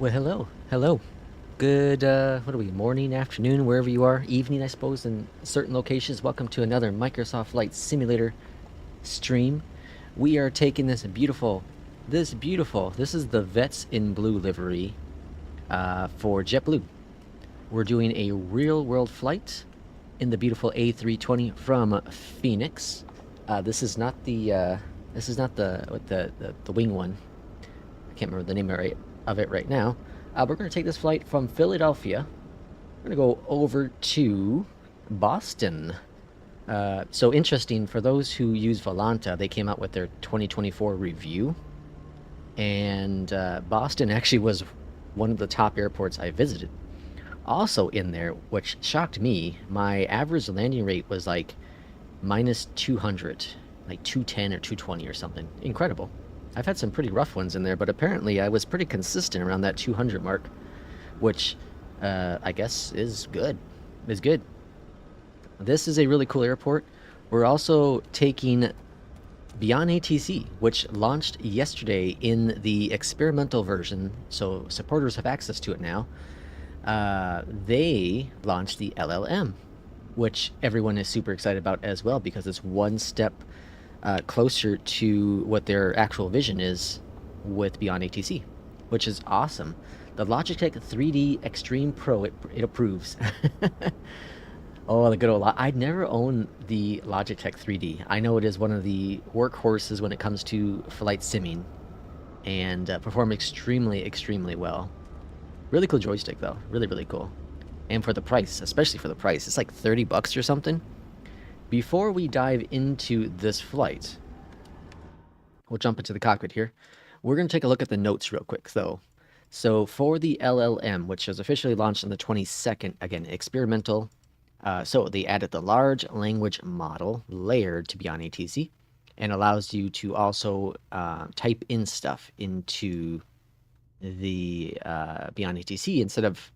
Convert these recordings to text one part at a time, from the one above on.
Well, hello, hello. Good, what are we, morning, afternoon, wherever you are, evening, I suppose, in certain locations. Welcome to another Microsoft Flight Simulator stream. We are taking this is the Vets in Blue livery for JetBlue. We're doing a real-world flight in the beautiful A320 from Phoenix. This is not the wing one. I can't remember the name of it right now. We're going to take this flight from Philadelphia. We're going to go over to Boston. So interesting, for those who use Volanta, they came out with their 2024 review. And Boston actually was one of the top airports I visited. Also in there, which shocked me, my average landing rate was like minus 200, like 210 or 220 or something. Incredible. I've had some pretty rough ones in there, but apparently I was pretty consistent around that 200 mark, which I guess is good. Is good. This is a really cool airport. We're also taking Beyondatc, which launched yesterday in the experimental version, so supporters have access to it now. They launched the LLM, which everyone is super excited about as well because it's one step closer to what their actual vision is with Beyondatc, which is awesome. The Logitech 3D Extreme Pro, it approves. Oh, the good old... I'd never owned the Logitech 3D. I know it is one of the workhorses when it comes to flight simming, and perform extremely well. Really cool joystick, though. Really cool. And for the price, especially for the price, it's like 30 bucks or something. Before we dive into this flight, we'll jump into the cockpit here. We're going to take a look at the notes real quick, though. So for the LLM, which was officially launched on the 22nd, again, experimental. So they added the large language model layered to Beyondatc and allows you to also type in stuff into the Beyondatc instead of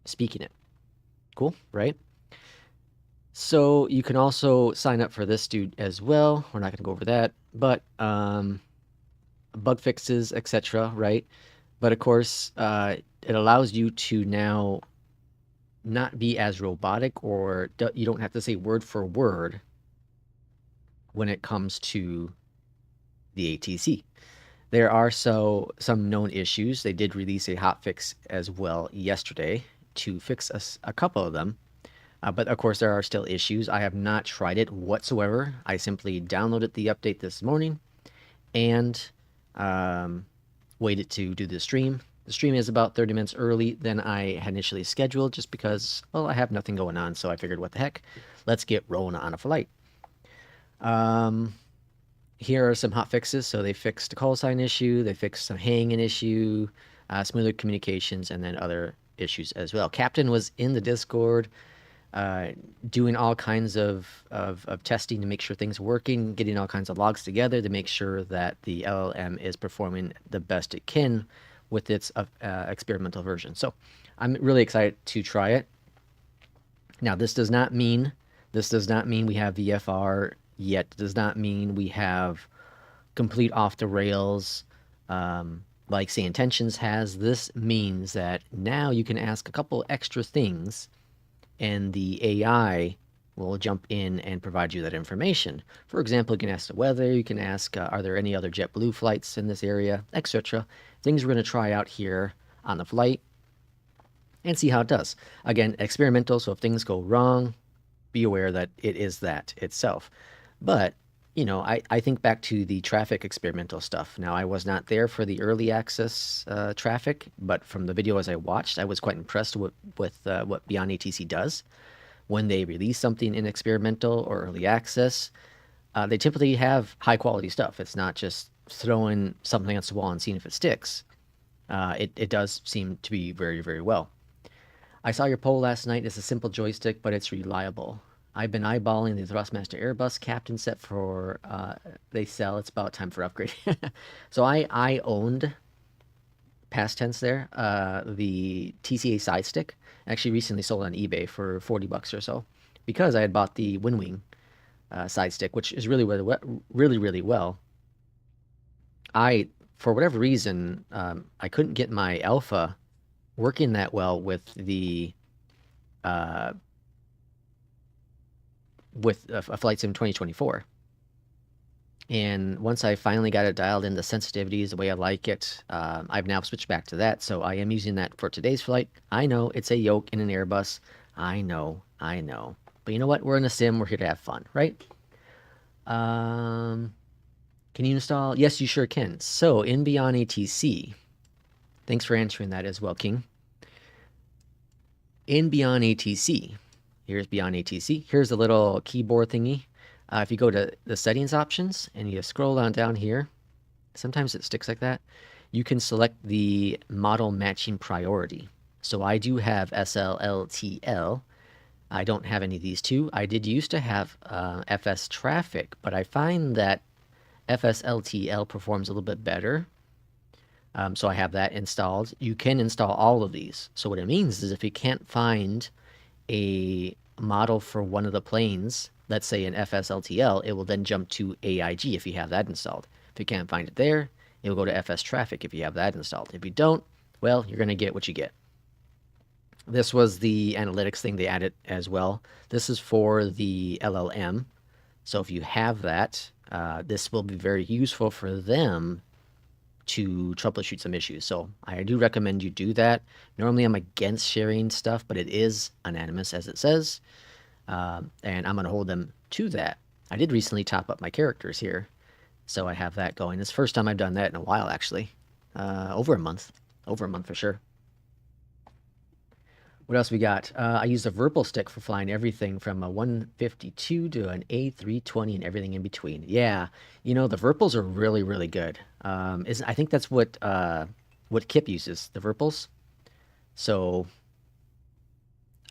speaking it. Cool, right? So you can also sign up for this dude as well. We're not going to go over that, but bug fixes, etc., right? But of course, it allows you to now not be as robotic, or you don't have to say word for word when it comes to the ATC. There are some known issues. They did release a hotfix as well yesterday to fix a couple of them. But of course, there are still issues. I have not tried it whatsoever. I simply downloaded the update this morning and waited to do the stream. The stream is about 30 minutes early than I had initially scheduled just because, well, I have nothing going on. So I figured, what the heck? Let's get rolling on a flight. Here are some hot fixes. So they fixed a call sign issue. They fixed some hanging issue, smoother communications, and then other issues as well. Captain was in the Discord doing all kinds of testing to make sure things are working, getting all kinds of logs together to make sure that the LLM is performing the best it can with its experimental version. So I'm really excited to try it. Now, this does not mean we have VFR yet. It does not mean we have complete off the rails like say Intentions has. This means that now you can ask a couple extra things and the AI will jump in and provide you that information. For example, you can ask the weather, you can ask, are there any other JetBlue flights in this area, etc. Things we're going to try out here on the flight and see how it does. Again, experimental, so if things go wrong, be aware that it is that itself. But, you know, I think back to the traffic experimental stuff. Now, I was not there for the early access traffic, but from the videos I watched, I was quite impressed with what Beyondatc does. When they release something in experimental or early access, they typically have high quality stuff. It's not just throwing something against the wall and seeing if it sticks. It does seem to be very well. I saw your poll last night. It's a simple joystick, but it's reliable. I've been eyeballing the Thrustmaster Airbus Captain set for they sell. It's about time for upgrade. So I owned, past tense there, the TCA side stick. Actually recently sold on eBay for 40 bucks or so because I had bought the Wing side stick, which is really well. I for whatever reason, I couldn't get my alpha working that well with the a Flight Sim 2024. And once I finally got it dialed in, the sensitivities, the way I like it, I've now switched back to that. So I am using that for today's flight. I know it's a yoke in an Airbus. I know. But you know what? We're in a sim. We're here to have fun, right? Can you install? Yes, you sure can. So in Beyondatc, thanks for answering that as well, King. In Beyondatc, here's Beyondatc. Here's the little keyboard thingy. If you go to the settings options and you scroll on down here, sometimes it sticks like that, you can select the model matching priority. So I do have SLLTL. I don't have any of these two. I did used to have FS traffic, but I find that FSLTL performs a little bit better. So I have that installed. You can install all of these. So what it means is if you can't find a model for one of the planes, let's say an FSLTL, it will then jump to AIG if you have that installed. If you can't find it there, it will go to FS traffic if you have that installed. If you don't, well, you're going to get what you get. This was the analytics thing they added as well. This is for the LLM. So if you have that, this will be very useful for them to troubleshoot some issues. So I do recommend you do that. Normally I'm against sharing stuff, but it is anonymous as it says. And I'm going to hold them to that. I did recently top up my characters here. So I have that going. It's the first time I've done that in a while, actually. Over a month. Over a month for sure. What else we got? I used a Verpal stick for flying everything from a 152 to an A320 and everything in between. Yeah, you know, the Verpals are really, really good. I think that's what Kip uses, the Verpals. So,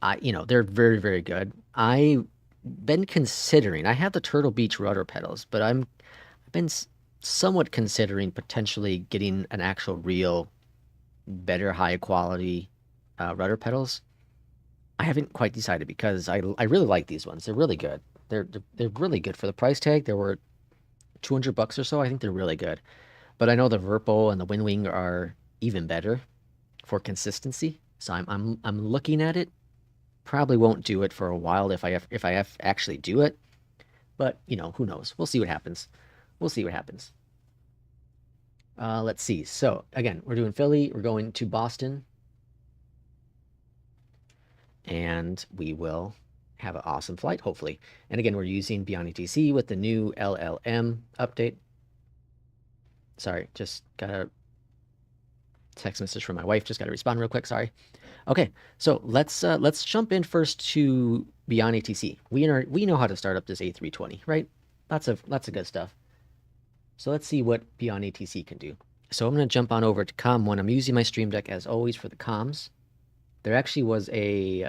they're very, very good. I've been considering, I have the Turtle Beach rudder pedals, but I've been somewhat considering potentially getting an actual real, better, high quality rudder pedals. I haven't quite decided because I really like these ones. They're really good. They're really good for the price tag. They were $200 or so. I think they're really good. But I know the Verpal and the Windwing are even better for consistency. So I'm looking at it. Probably won't do it for a while if I actually do it. But who knows? We'll see what happens. We'll see what happens. Let's see. So again, we're doing Philly. We're going to Boston. And we will have an awesome flight, hopefully. And again, we're using Beyondatc with the new LLM update. Sorry, just got a text message from my wife. Just got to respond real quick. Sorry. Okay, so let's jump in first to Beyondatc. We know how to start up this A320, right? Lots of good stuff. So let's see what Beyondatc can do. So I'm going to jump on over to Com1. I'm using my Stream Deck as always for the comms. There actually was a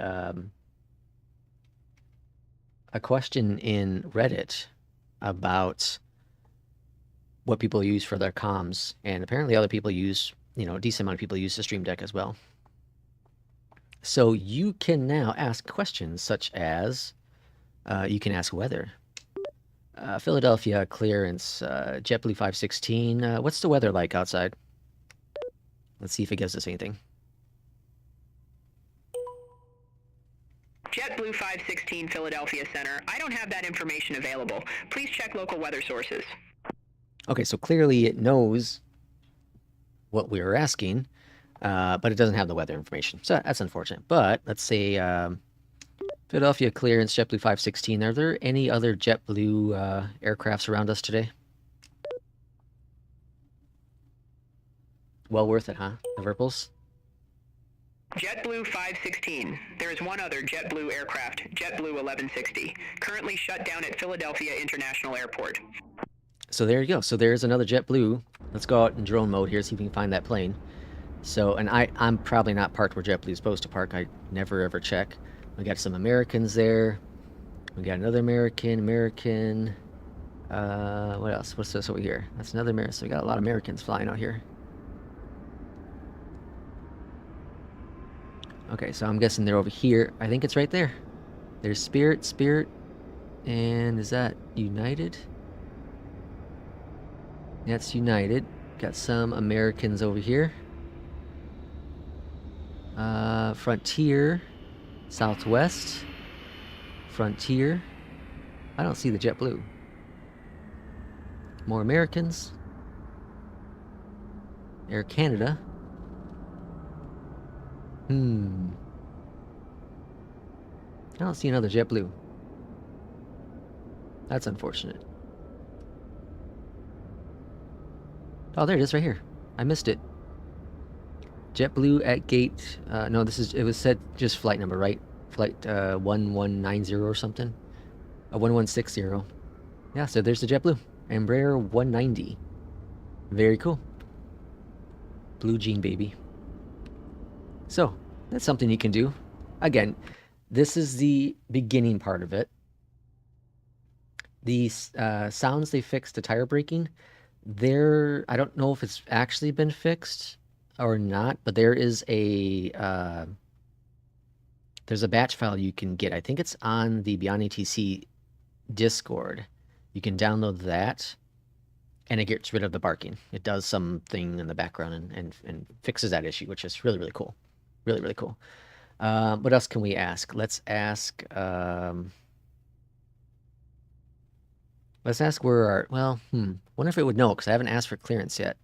question in Reddit about what people use for their comms, and apparently other people use, a decent amount of people use the Stream Deck as well. So you can now ask questions such as, you can ask weather. Philadelphia clearance, JetBlue 516. What's the weather like outside? Let's see if it gives us anything. JetBlue 516 Philadelphia Center. I don't have that information available. Please check local weather sources. Okay, so clearly it knows what we were asking, but it doesn't have the weather information. So that's unfortunate. But let's say Philadelphia clearance, JetBlue 516. Are there any other JetBlue aircrafts around us today? Well worth it, huh? The Verpals? JetBlue 516. There is one other JetBlue aircraft, JetBlue 1160, currently shut down at Philadelphia International Airport. So there you go. So there's another JetBlue. Let's go out in drone mode here, see if we can find that plane. So, and I'm probably not parked where JetBlue is supposed to park. I never ever check. We got some Americans there. We got another American. What else? What's this over here? That's another American. So we got a lot of Americans flying out here. Okay, so I'm guessing they're over here. I think it's right there. There's Spirit, and is that United? That's United. Got some Americans over here. Frontier, Southwest, Frontier. I don't see the JetBlue. More Americans. Air Canada. I don't see another JetBlue. That's unfortunate. Oh, there it is right here. I missed it. JetBlue at gate. No, it was said just flight number, right? Flight 1190 or something. 1160. Yeah, so there's the JetBlue. Embraer 190. Very cool. Blue Jean baby. So, that's something you can do. Again, this is the beginning part of it. These sounds they fixed to tire braking, I don't know if it's actually been fixed or not, but there is there's a batch file you can get. I think it's on the Beyondatc Discord. You can download that, and it gets rid of the barking. It does something in the background and fixes that issue, which is really, really cool. Really, really cool. What else can we ask? Let's ask where our... Well, wonder if it would know, because I haven't asked for clearance yet.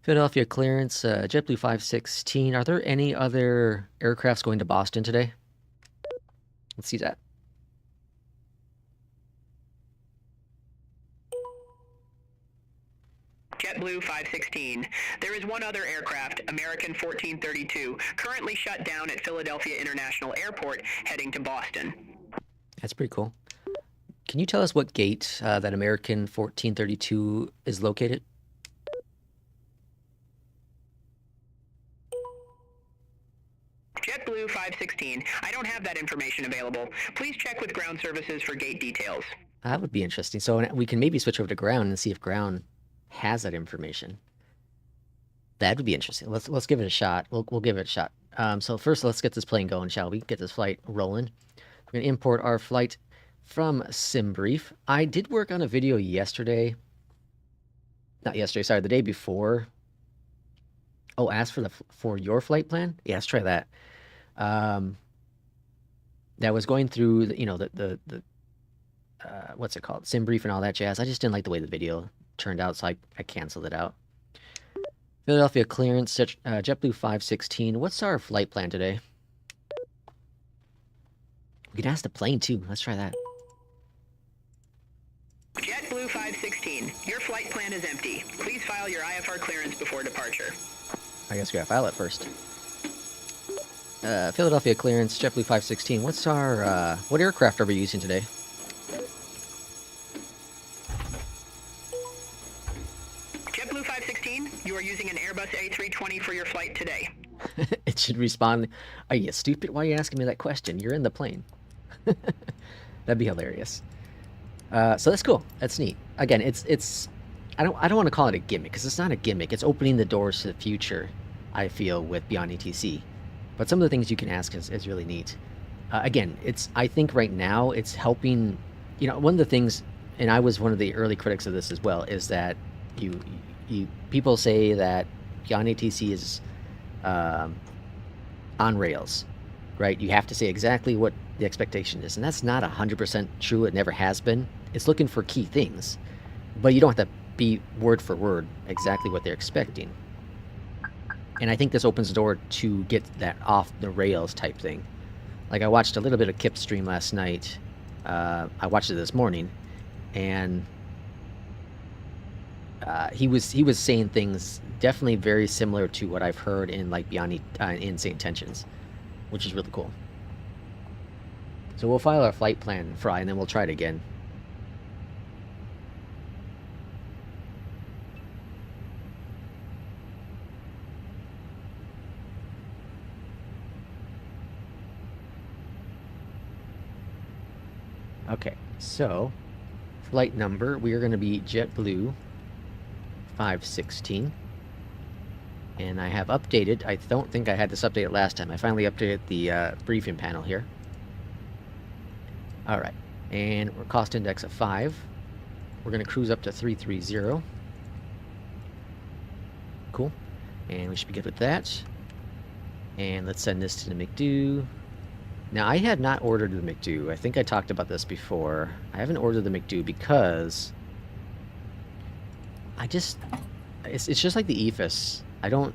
Philadelphia clearance, JetBlue 516. Are there any other aircrafts going to Boston today? Let's see that. JetBlue 516. There is one other aircraft, American 1432, currently shut down at Philadelphia International Airport, heading to Boston. That's pretty cool. Can you tell us what gate that American 1432 is located? JetBlue 516. I don't have that information available. Please check with ground services for gate details. That would be interesting. So we can maybe switch over to ground and see if ground has that information. That would be interesting. Let's give it a shot. We'll give it a shot. So first, let's get this plane going, shall we? Get this flight rolling. We're going to import our flight from SimBrief. I did work on a video yesterday. Not yesterday, sorry, the day before. Oh, ask for your flight plan? Yeah, let's try that. That was going through the what's it called? SimBrief and all that jazz. I just didn't like the way the video turned out, so I canceled it out. Philadelphia clearance, JetBlue 516. What's our flight plan today? We can ask the plane too. Let's try that. JetBlue 516. Your flight plan is empty. Please file your IFR clearance before departure. I guess we gotta file it first. Philadelphia clearance, JetBlue 516. What's our what aircraft are we using today? JetBlue 516. You are using an Airbus A320 for your flight today. It should respond, "Are you stupid? Why are you asking me that question? You're in the plane." That'd be hilarious. So that's cool. That's neat. Again, it's I don't want to call it a gimmick, because it's not a gimmick. It's opening the doors to the future, I feel, with Beyondatc. But some of the things you can ask is really neat. Again, I think right now it's helping. One of the things, and I was one of the early critics of this as well, is that people say that Beyondatc is on rails, right? You have to say exactly what the expectation is, and that's not 100% true. It never has been. It's looking for key things, but you don't have to be word for word exactly what they're expecting. And I think this opens the door to get that off the rails type thing. Like, I watched a little bit of Kip's stream last night. I watched it this morning, and he was saying things definitely very similar to what I've heard in like in St. Tensions, which is really cool. So we'll file our flight plan, Fry, and then we'll try it again. Okay, so flight number, we are going to be JetBlue 516. And I have updated, I don't think I had this updated last time. I finally updated the briefing panel here. All right, and we're cost index of 5. We're going to cruise up to 330. cool. And we should be good with that. And let's send this to the McDo. Now, I had not ordered the McDo. I think I talked about this before. I haven't ordered the McDo because it's just like the Ephes. I don't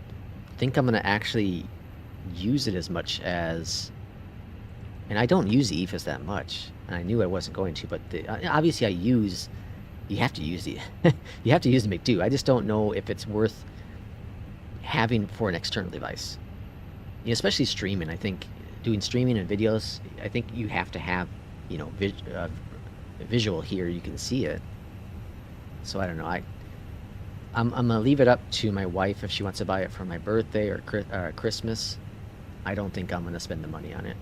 think I'm going to actually use it as much as... And I don't use the Ephes that much. And I knew I wasn't going to, but obviously you have to use the you have to use the McDo. I just don't know if it's worth having for an external device. You know, especially streaming. I think doing streaming and videos, I think you have to have, you know, visual here. You can see it. So I don't know. I'm gonna leave it up to my wife if she wants to buy it for my birthday or Christmas. I don't think I'm gonna spend the money on it.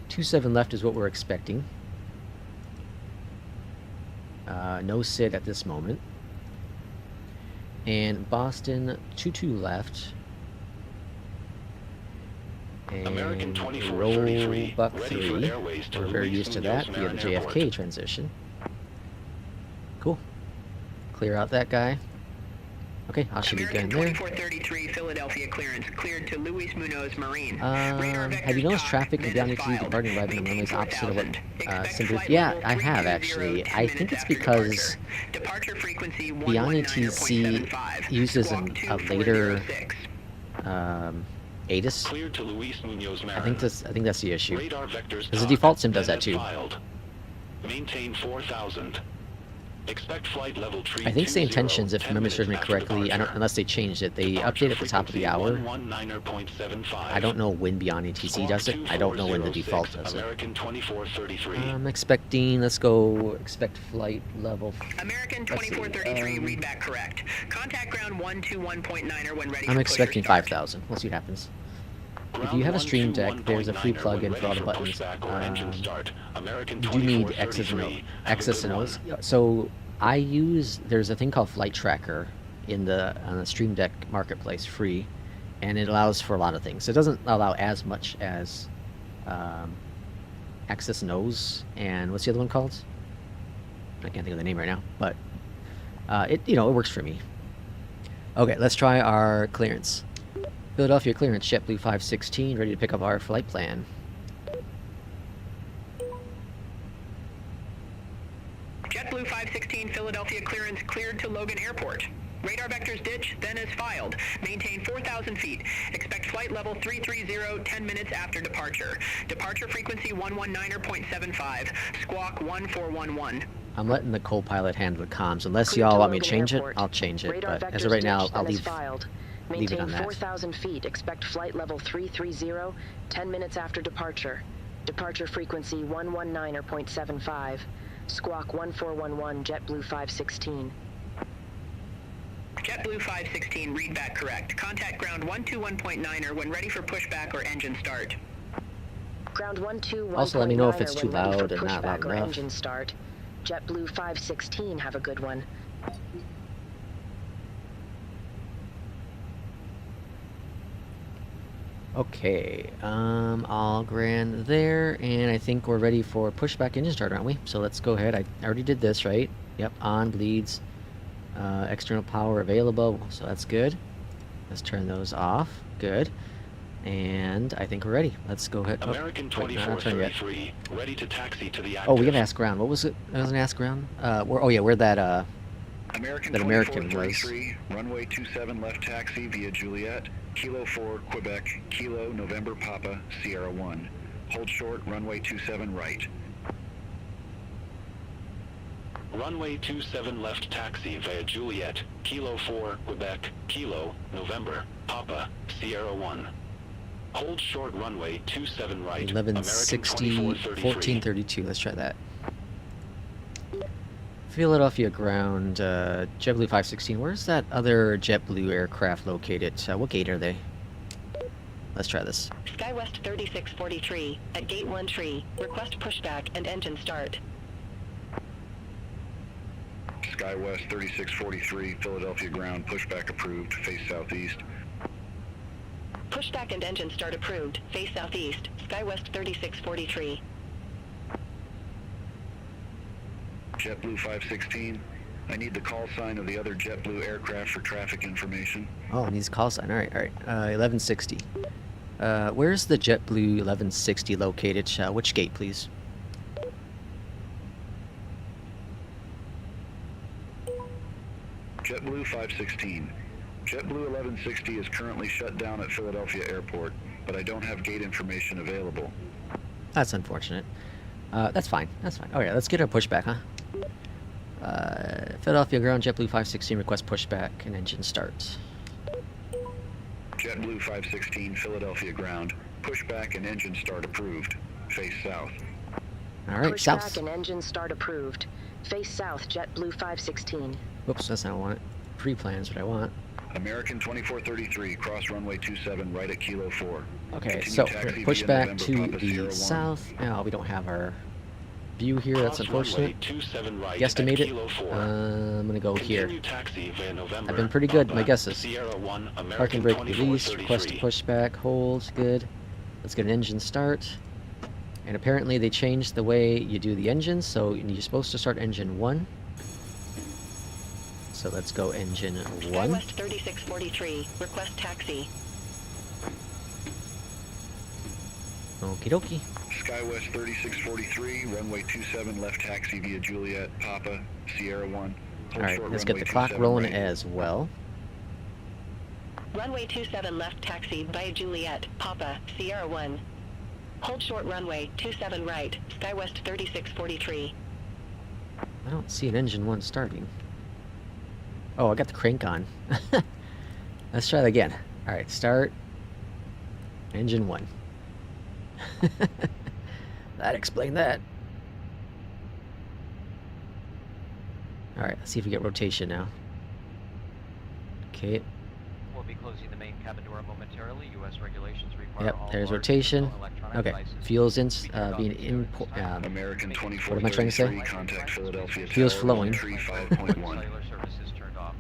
2.7 left is what we're expecting. No SID at this moment. And Boston 2.2 left. And American roll 2433, buck ready 3. for airways to We're very Luis used to Munoz that via the Marin JFK Airport. transition. Cool. Clear out that guy. Okay, I should be American good there. 2433 Philadelphia clearance cleared to Luis Munoz Marine. Have you noticed traffic in Beyondatc departing arriving on runways opposite of what Simple? Yeah, I have actually. I think it's because Beyondatc uses a later ATIS. Cleared to Luis Munoz I Marin. think that's the issue. Radar vectors Because the TOC. default sim does that Minutes too. filed. Maintain 4000. Expect flight level tree I think the 20, intentions, if 10 memory serves me minutes after correctly, departure. unless they changed it, they Departure update at the top of the hour. 119.75. I don't know when Beyondatc does it. I don't know when the default does it. American 2433. I'm expecting, let's go, expect flight level. American Let's see, 2433 readback correct. Contact ground 121.9er when ready I'm for expecting pusher start. 5,000. We'll see what happens. If Ground you have a Stream Deck, there's a free 121.9er plug-in when for all the ready buttons. pushback or engine start. American You do need X's and 2433. O's. Have a X's and good O's. one. So I use, there's a thing called Flight Tracker on the Stream Deck marketplace, free, and it allows for a lot of things. It doesn't allow as much as X's and O's, and what's the other one called? I can't think of the name right now, but it works for me. Okay, let's try our clearance. Philadelphia clearance, JetBlue 516, ready to pick up our flight plan. JetBlue 516 Philadelphia clearance cleared to Logan Airport. Radar vectors ditch, then as filed. Maintain 4,000 feet. Expect flight level 330 10 minutes after departure. Departure frequency 119.75. Squawk 1411. I'm letting the co-pilot handle the comms. Unless Clear y'all to want me to Logan change Airport. it, I'll change it. Radar But as of vectors right now, ditched, I'll then as leave filed. leave it on Maintain that. 4,000 feet. Expect flight level 330 10 minutes after departure. Departure frequency 119.75. Squawk 1411 JetBlue 516. JetBlue 516 readback correct. Contact ground 121.9er when ready for pushback or engine start. Ground 121.9 Also, let me know if it's too when ready for loud and not pushback loud or enough. engine start. JetBlue 516, have a good one. Okay, all grand there, and I think we're ready for pushback engine start, aren't we? So let's go ahead. I already did this, right? Yep, on, bleeds, external power available, so that's good. Let's turn those off, good. And I think we're ready. Let's go ahead. American wait, no, not turn yet. 2433, ready to taxi to the active. Oh, we gotta ask ground. What was it? I was gonna ask ground. Where that American that American 2433, runway 27 left taxi via Juliet, Kilo 4, Quebec, Kilo, November, Papa, Sierra 1. Hold short, runway 27 right. Runway 27 left taxi via Juliet, Kilo 4, Quebec, Kilo, November, Papa, Sierra 1. Hold short runway 27 right. 1160, American 2433. 1432. Let's try that. Philadelphia ground, JetBlue 516. Where's that other JetBlue aircraft located? What gate are they? Let's try this. SkyWest 3643 at Gate 1 Tree. Request pushback and engine start. SkyWest 3643, Philadelphia ground, pushback approved, face southeast. Pushback and engine start approved. Face southeast. SkyWest 3643. JetBlue 516, I need the call sign of the other JetBlue aircraft for traffic information. Oh, it needs a call sign. All right, all right. 1160. Where's the JetBlue 1160 located? Which gate, please? JetBlue 516. JetBlue 1160 is currently shut down at Philadelphia Airport, but I don't have gate information available. That's unfortunate. That's fine. That's fine. Oh yeah, let's get our pushback, huh? Philadelphia ground, JetBlue 516 request pushback and engine start. JetBlue 516, Philadelphia ground. Pushback and engine start approved. Face south. All right, Pushback south. and engine start approved. Face south, JetBlue 516. Whoops, that's not what I want. Pre-plan's what I want. American 2433, cross runway 27, right at Kilo 4. Okay, Continue so taxi via push back November, to Papa Sierra the 1. south. Oh, we don't have our view here. That's Cross unfortunate. runway 27 right Guesstimate at it. Kilo 4. I'm gonna go here. Continue taxi via November, I've been pretty good, my Papa, guesses. Sierra 1, Parking American brake release. Request to 2433. pushback. Hold. Good. Let's get an engine start. And apparently they changed the way you do the engines, so you're supposed to start engine 1. So let's go engine 1. SkyWest 3643. Request taxi. Okie dokie. SkyWest 3643, runway 27, left taxi via Juliet, Papa, Sierra 1. Hold Alright, short let's get runway the clock 27 rolling right. as well. Runway 27 left taxi via Juliet, Papa, Sierra 1. Hold short runway 27 right, SkyWest 3643. I don't see an engine 1 starting. Oh, I got the crank on. Let's try that again. Alright, start. Engine 1. That explained that. Alright, let's see if we get rotation now. Okay, We'll be closing the main cabin door momentarily. U.S. regulations require yep, all there's large rotation. and electronic Okay, devices fuel's in, to be turned off being and in, American What am I trying to say? 2433, contact Philadelphia Fuel's Tower, flowing. 135.1. cellular services turned off.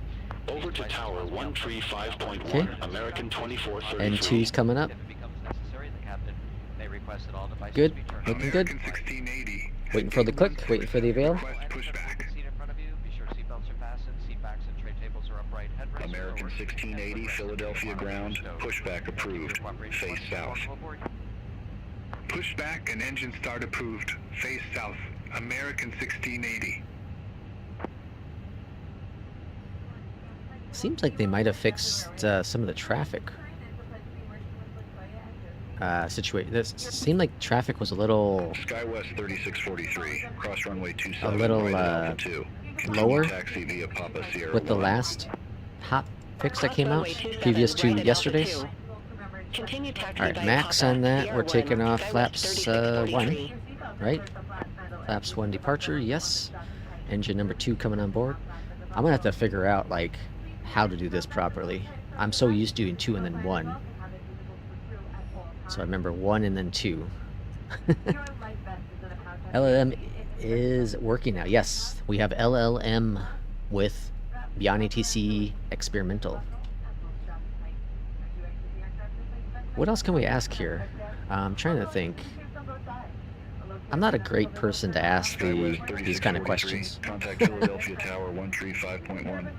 Over to tower 135.1, Okay. American 2433. and 2's coming up. If it becomes necessary, the captain may request that all devices Good, be turned looking off. good. 1680. Waiting for the click, waiting for the avail. Request pushback. Seat in front of you. Be sure seatbelts are fastened, seat backs and tray tables are upright. Headrests are American lowered. 1680, Philadelphia ground. Pushback approved. Face south. Pushback and engine start approved. Face south. American 1680. Seems like they might have fixed some of the traffic situation. This seemed like traffic was a little SkyWest 3643, cross runway 27, little, right at Alpha 2. Continue lower taxi via Papa Sierra with the 1. last hot fix that Cross came out, runway 27 previous to right at yesterday's. Alpha 2. Continue taxi Alright, via max Papa, on that. Sierra We're 1, taking off SkyWest flaps 1, 3643. right? Flaps 1 departure, yes. Engine number 2 coming on board. I'm gonna have to figure out like how to do this properly. I'm so used to doing 2 and then 1. So I remember 1 and then 2. LLM is working now. Yes, we have LLM with Beyondatc experimental. What else can we ask here? I'm trying to think. I'm not a great person to ask SkyWest these kind of 3643, questions. Contact Philadelphia Tower 135.1.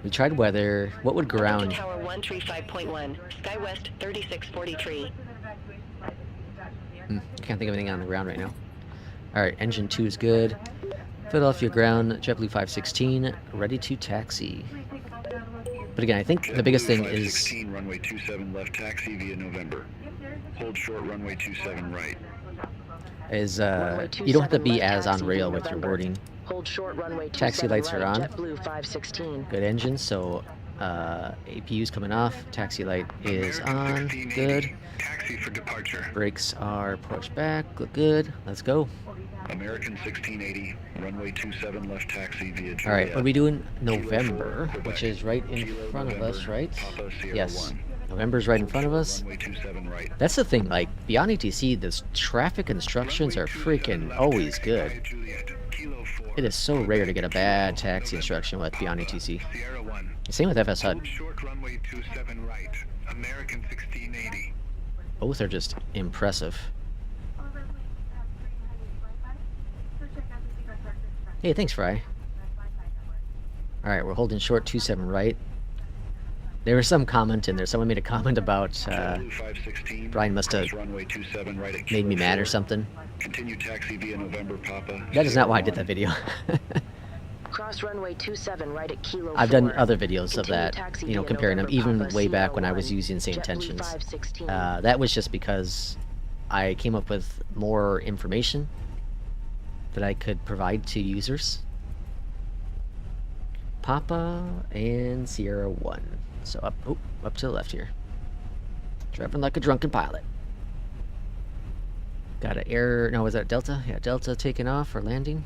We tried weather. What would Over ground? to tower 135.1, SkyWest 3643. Can't think of anything on the ground right now. Alright, engine 2 is good. Philadelphia ground, JetBlue 516, ready to taxi. But again, I think the biggest thing is 516, runway 27 left taxi via November. Hold short runway 27 right. you don't have to be left as on taxi rail via with your November. wording. Hold short runway Taxi 27 lights are right, on. JetBlue 516. Good engine, so APU's coming off. Taxi light is American on. 1680. Good. Taxi for departure. Brakes are pushed back. Look good. Let's go. American 1680, runway 27 left taxi via Juliet. Alright, what are we doing? Kilo November, 4, which Quebec. is right in Kilo, front of us, November, right? Papa Sierra Yes. 1. November's right in front of us. Runway 27 right. That's the thing, like, Beyondatc, the traffic instructions are freaking always good. It is so rare to get a bad taxi instruction with Beyondatc. Sierra 1. Same with FS HUD. Hold short runway 27 right. American 1680. Both are just impressive. Hey, thanks, Fry. All right, we're holding short 27 right. There was some comment in there. Someone made a comment about JetBlue 516. Brian must have cross runway 27 right at made me Kilo mad or 4. something. Continue taxi via November Papa. That is not why I did Sierra that video. Cross runway 27 right at Kilo 4. I've done other videos of Continue that, taxi you know, via comparing them, November even Papa, way back Sierra when I was 1, using Same JetBlue Tensions. 516. That was just because I came up with more information that I could provide to users. Papa and Sierra 1. So up to the left here. Driving like a drunken pilot. Got an air... No, was that Delta? Yeah, Delta taking off or landing.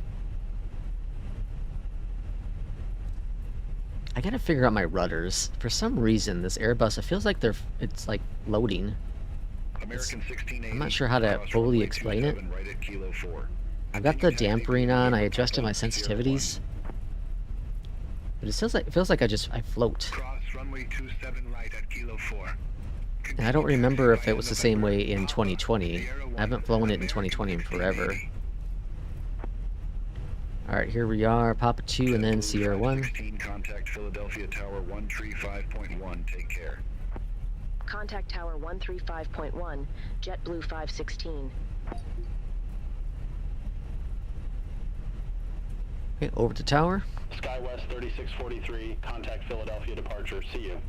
I gotta figure out my rudders. For some reason, this Airbus, it feels like it's like loading. American 1680. I'm not sure how to cross fully runway explain it. 27 right at Kilo 4. I've got the dampering on. I adjusted my sensitivities. But it feels like I float. Cross runway 27 right at Kilo 4. And I don't remember if it was the same way in 2020. I haven't flown it in 2020 in forever. Alright, here we are, Papa 2 and then Sierra 1. 16, contact Philadelphia Tower 135.1. Take care. Contact Tower 135.1, JetBlue 516. Okay, over to tower. SkyWest 3643, contact Philadelphia departure. See you.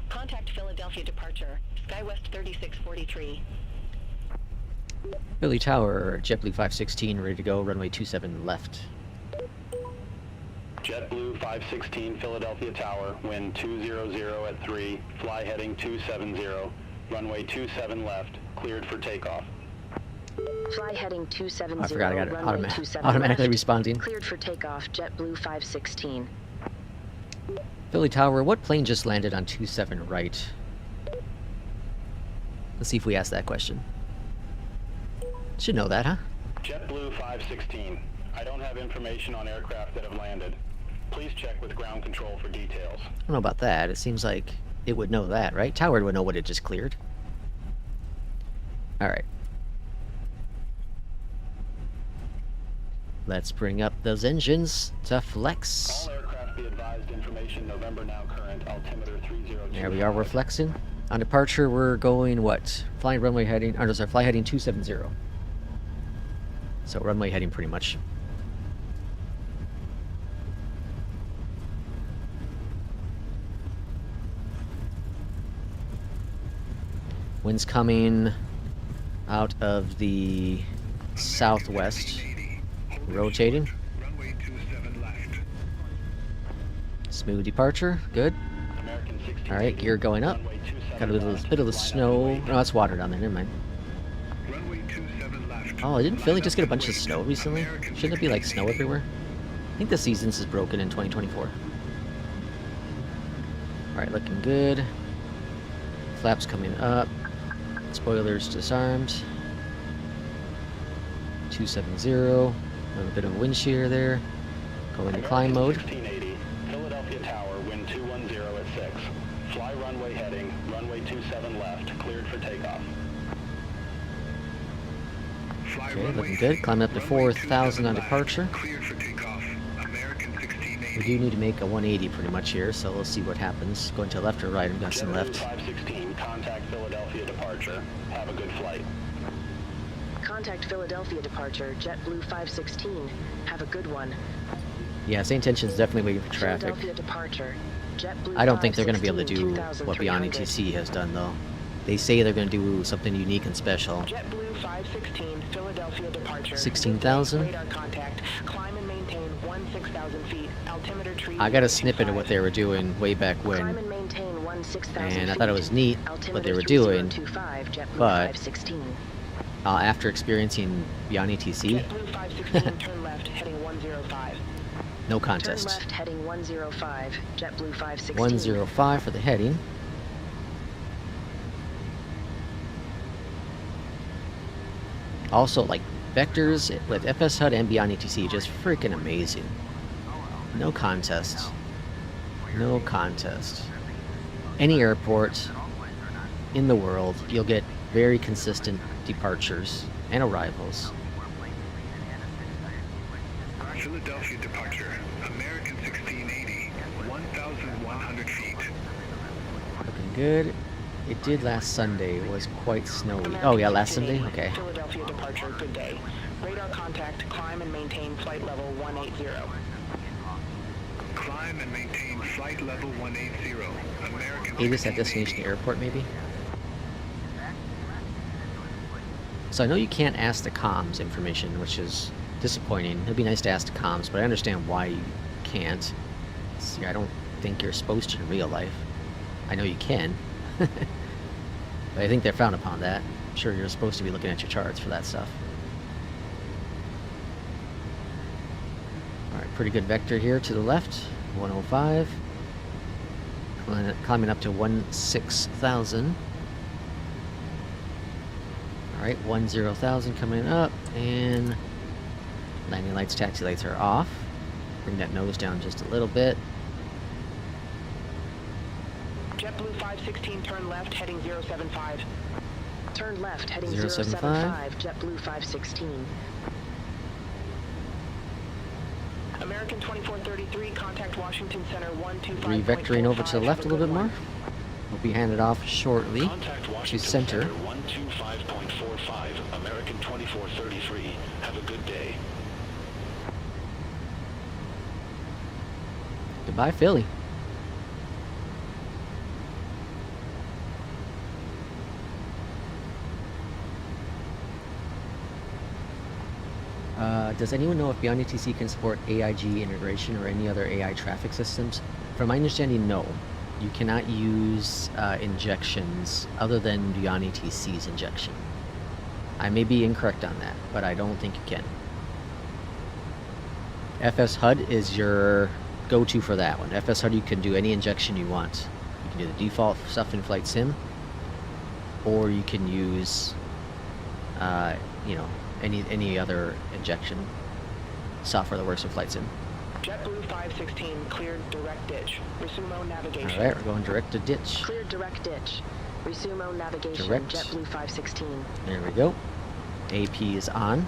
Contact Philadelphia departure. SkyWest 3643. Philly Tower, JetBlue 516, ready to go, runway 27 left. JetBlue 516, Philadelphia Tower, wind 200 at 3, fly heading 270, runway 27 left, cleared for takeoff. Fly heading 270. I forgot I got it runway 27 automatically left. responding. Cleared for takeoff, JetBlue 516. Philly Tower, what plane just landed on 27 right? Let's see if we ask that question. Should know that, huh? JetBlue 516, I don't have information on aircraft that have landed. Please check with ground control for details. I don't know about that. It seems like it would know that, right? Tower would know what it just cleared. Alright. Let's bring up those engines to flex. All aircraft be advised, information November now current, altimeter 302. There we are, we're flexing. On departure, we're going what? Flying runway heading, or sorry, fly heading 270. So runway heading pretty much. Wind's coming out of the southwest, rotating. Runway 27 left. Smooth departure, good. American 16. All right, gear going up. Got a little bit of the snow. No, that's water down there. Never mind. Runway 27 left. Oh, didn't Philly just get a bunch of snow recently? Shouldn't it be like snow everywhere? I think the seasons is broken in 2024. All right, looking good. Flaps coming up. Spoilers disarmed. 270. A little bit of wind shear there. Going to climb mode. 1680, Philadelphia Tower, wind 210 at 6. Fly runway heading, runway 27 left, cleared for takeoff. Fly Okay, runway looking good. Climbing up to 4,000 on departure. Cleared for takeoff. American 1680. We do need to make a 180 pretty much here, so we'll see what happens. Going to left or right, I'm guessing JetBlue left. 516, contact Philadelphia departure. Have a good flight. Contact Philadelphia departure, JetBlue 516. Have a good one. Yeah, St. Tension's definitely waiting for traffic. Philadelphia departure, JetBlue I don't think they're going to be able to 516, do what Beyond 2300. ETC has done, though. They say they're going to do something unique and special. JetBlue 516, Philadelphia departure. 16,000? Radar contact. Climb and maintain 16,000 feet. Altimeter tree. I got a snippet of what they were doing way back Climb when, and maintain 16,000 and I feet. thought it was neat what they Altimeter were doing, 3025, JetBlue but 516. after experiencing Beyond ETC, JetBlue 516, turn left, heading 105. no Turn contest. left heading 105, JetBlue 516. 105 for the heading. Also, like, vectors with FS HUD and Beyond ETC, just freaking amazing. No contest. No contest. Any airport in the world, you'll get very consistent departures and arrivals. Philadelphia departure. American 100 feet. Looking good. It did last Sunday. It was quite snowy. Oh yeah, last Sunday? Okay. Philadelphia departure, good day. Radar contact, climb and maintain flight level 180. Climb and maintain flight level 180. American Aid us at 1680. destination airport, maybe? So I know you can't ask the comms information, which is disappointing. It'd be nice to ask the comms, but I understand why you can't. See, I don't think you're supposed to in real life. I know you can. But I think they're frowned upon that. I'm sure you're supposed to be looking at your charts for that stuff. Alright, pretty good vector here to the left. 105. Climbing up to 16,000. Alright, 10,000 coming up, and landing lights, taxi lights are off. Bring that nose down just a little bit. JetBlue 516, turn left, heading 075. Turn left, heading 075. 075, JetBlue 516. American 2433, contact Washington Center 125. Re-vectoring over to the left a little bit more. We'll be handed off shortly Contact to Washington center. 125.45, American 2433. Have a good day. Goodbye, Philly. Does anyone know if Beyondatc can support AIG integration or any other AI traffic systems? From my understanding, no. You cannot use injections other than Beyondatc's injection. I may be incorrect on that, but I don't think you can. FS HUD is your go-to for that one. FS HUD, you can do any injection you want. You can do the default stuff in Flight Sim, or you can use, you know, any other injection software that works in Flight Sim. JetBlue 516, cleared direct ditch. Resumo navigation. All right, we're going direct to ditch. Cleared direct ditch. Resumo navigation, Direct. JetBlue 516. There we go. AP is on.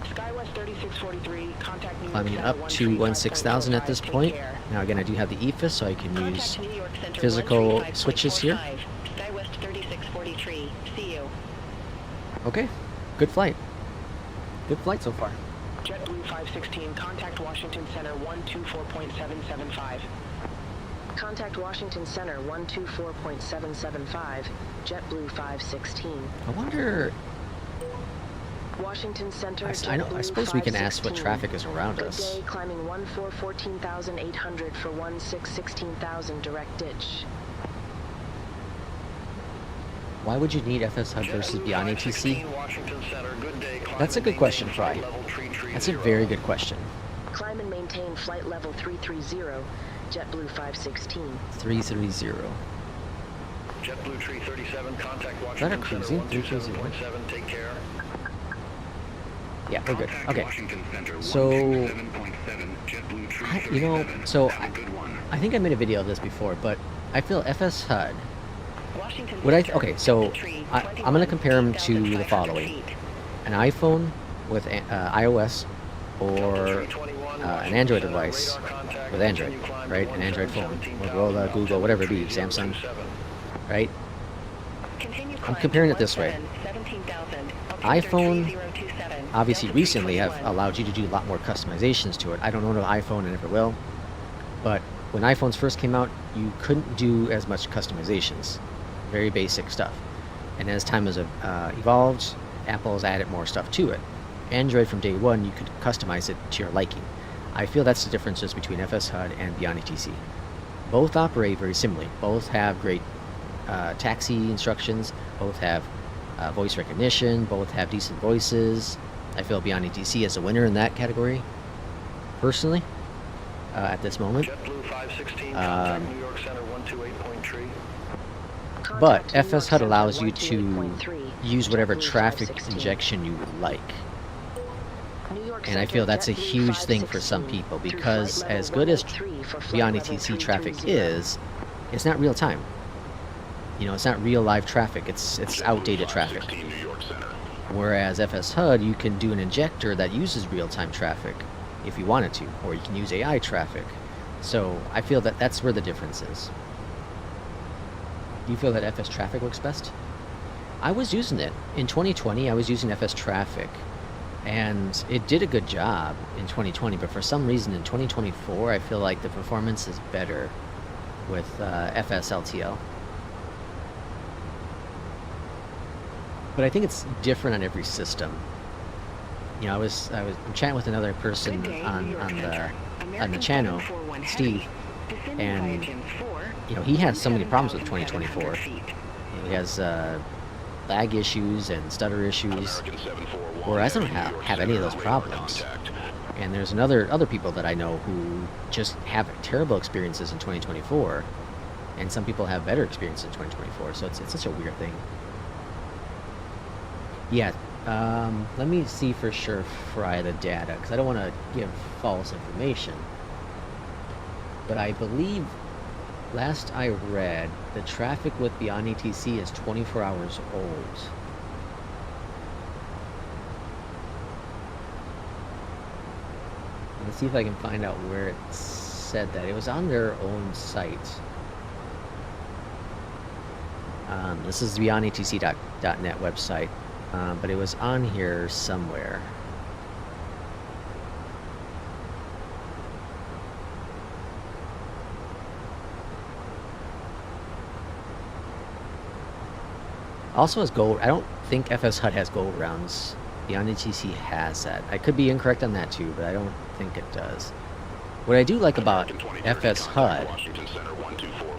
Skywest 3643, contact New York Climbing Center up to 16,000 at this 135.45, point. take care. Now again, I do have the EFIS, so I can use Contact New York Center physical 135.45, switches here. Skywest 3643. See you. Okay, good flight. Good flight so far. JetBlue 516, contact Washington Center 124.775. Contact Washington Center 124.775, JetBlue 516. I wonder. Washington Center, I JetBlue suppose we can ask what 516. traffic is around Good us. day, climbing 14,800 for 16,000 direct ditch. Why would you need FS HUD versus Beyondatc? That's a good question, Fry. That's a very good question. Climb and maintain flight level 330, JetBlue 516. 330. JetBlue 337, contact Is that a Washington cruising? Center 127.7, take care. Yeah, we're good. Contact Okay. Washington Center So, 127.7, JetBlue you know, 337. so Have a good one. I think I made a video of this before, but I feel FS HUD. Washington Would I? Center, Okay, so Delta Tree, I'm going to compare them to the 21,500 following: feet. an iPhone with iOS, or an Android device with Android, right? An Android phone, Motorola, Google, whatever it be, Samsung, right? Continue I'm climb comparing to it this way. 17,000, iPhone, 3027, obviously Delta recently have 321. allowed you to do a lot more customizations to it. I don't own an iPhone and never will, but when iPhones first came out, you couldn't do as much customizations, very basic stuff. And as time has evolved, Apple has added more stuff to it. Android from day one, you could customize it to your liking. I feel that's the differences between FS HUD and Beyondatc. Both operate very similarly. Both have great taxi instructions. Both have voice recognition. Both have decent voices. I feel Beyondatc is a winner in that category, personally, at this moment. JetBlue 516, Um, contact New York Center 128.3. But Contact New FS York HUD Center allows you to 128.3, use whatever JetBlue traffic 516. injection you would like. New York And I Center, feel that's a JetBlue huge thing for some 516, people, through because flight level as good as 183 for flight level Beyondatc traffic 330. is, it's not real time. You know, it's not real live traffic. It's outdated traffic. New York Center. Whereas FS HUD, you can do an injector that uses real time traffic if you wanted to, or you can use AI traffic, So I feel that that's where the difference is. Do you feel that FS Traffic works best? I was using it. In 2020, I was using FS Traffic, and it did a good job in 2020, but for some reason in 2024, I feel like the performance is better with FS LTL. But I think it's different on every system. You know, I'm chatting with another person on the channel, Steve, and you know, he has so many problems with 2024. You know, he has lag issues and stutter issues, whereas I don't have any of those problems. And there's other people that I know who just have terrible experiences in 2024, and some people have better experiences in 2024. So it's such a weird thing. Yeah. Let me see for sure fry the data, because I don't want to give false information. But I believe, last I read, the traffic with Beyondatc is 24 hours old. Let's see if I can find out where it said that. It was on their own site. This is the Beyondatc.net website. But it was on here somewhere. Also has gold. I don't think FS HUD has gold rounds. Beyondatc has that. I could be incorrect on that too, but I don't think it does. What I do like about FS HUD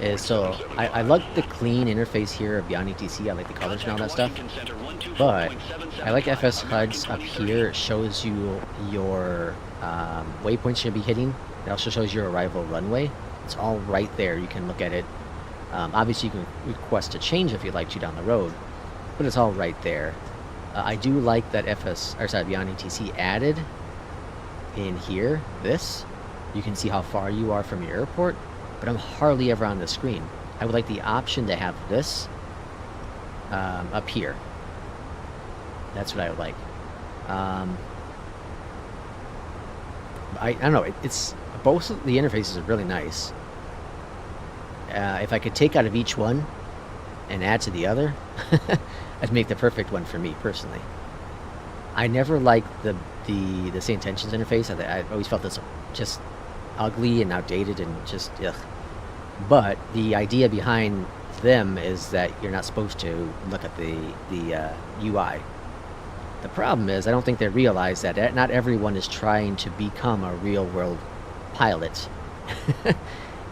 is, so I like the clean interface here of Beyondatc. I like the colors and all that stuff. But I like FS HUD's up here. It shows you your waypoints you'll be hitting. It also shows your arrival runway. It's all right there. You can look at it. Obviously, you can request a change if you'd like to down the road, but it's all right there. I do like that Beyondatc added in here this. You can see how far you are from your airport, but I'm hardly ever on the screen. I would like the option to have this up here. That's what I would like. I don't know. It's both of the interfaces are really nice. If I could take out of each one and add to the other, I'd make the perfect one for me personally. I never liked the Same Tensions interface. I always felt this just ugly and outdated and just ugh. But the idea behind them is that you're not supposed to look at the UI. The problem is, I don't think they realize that not everyone is trying to become a real-world pilot,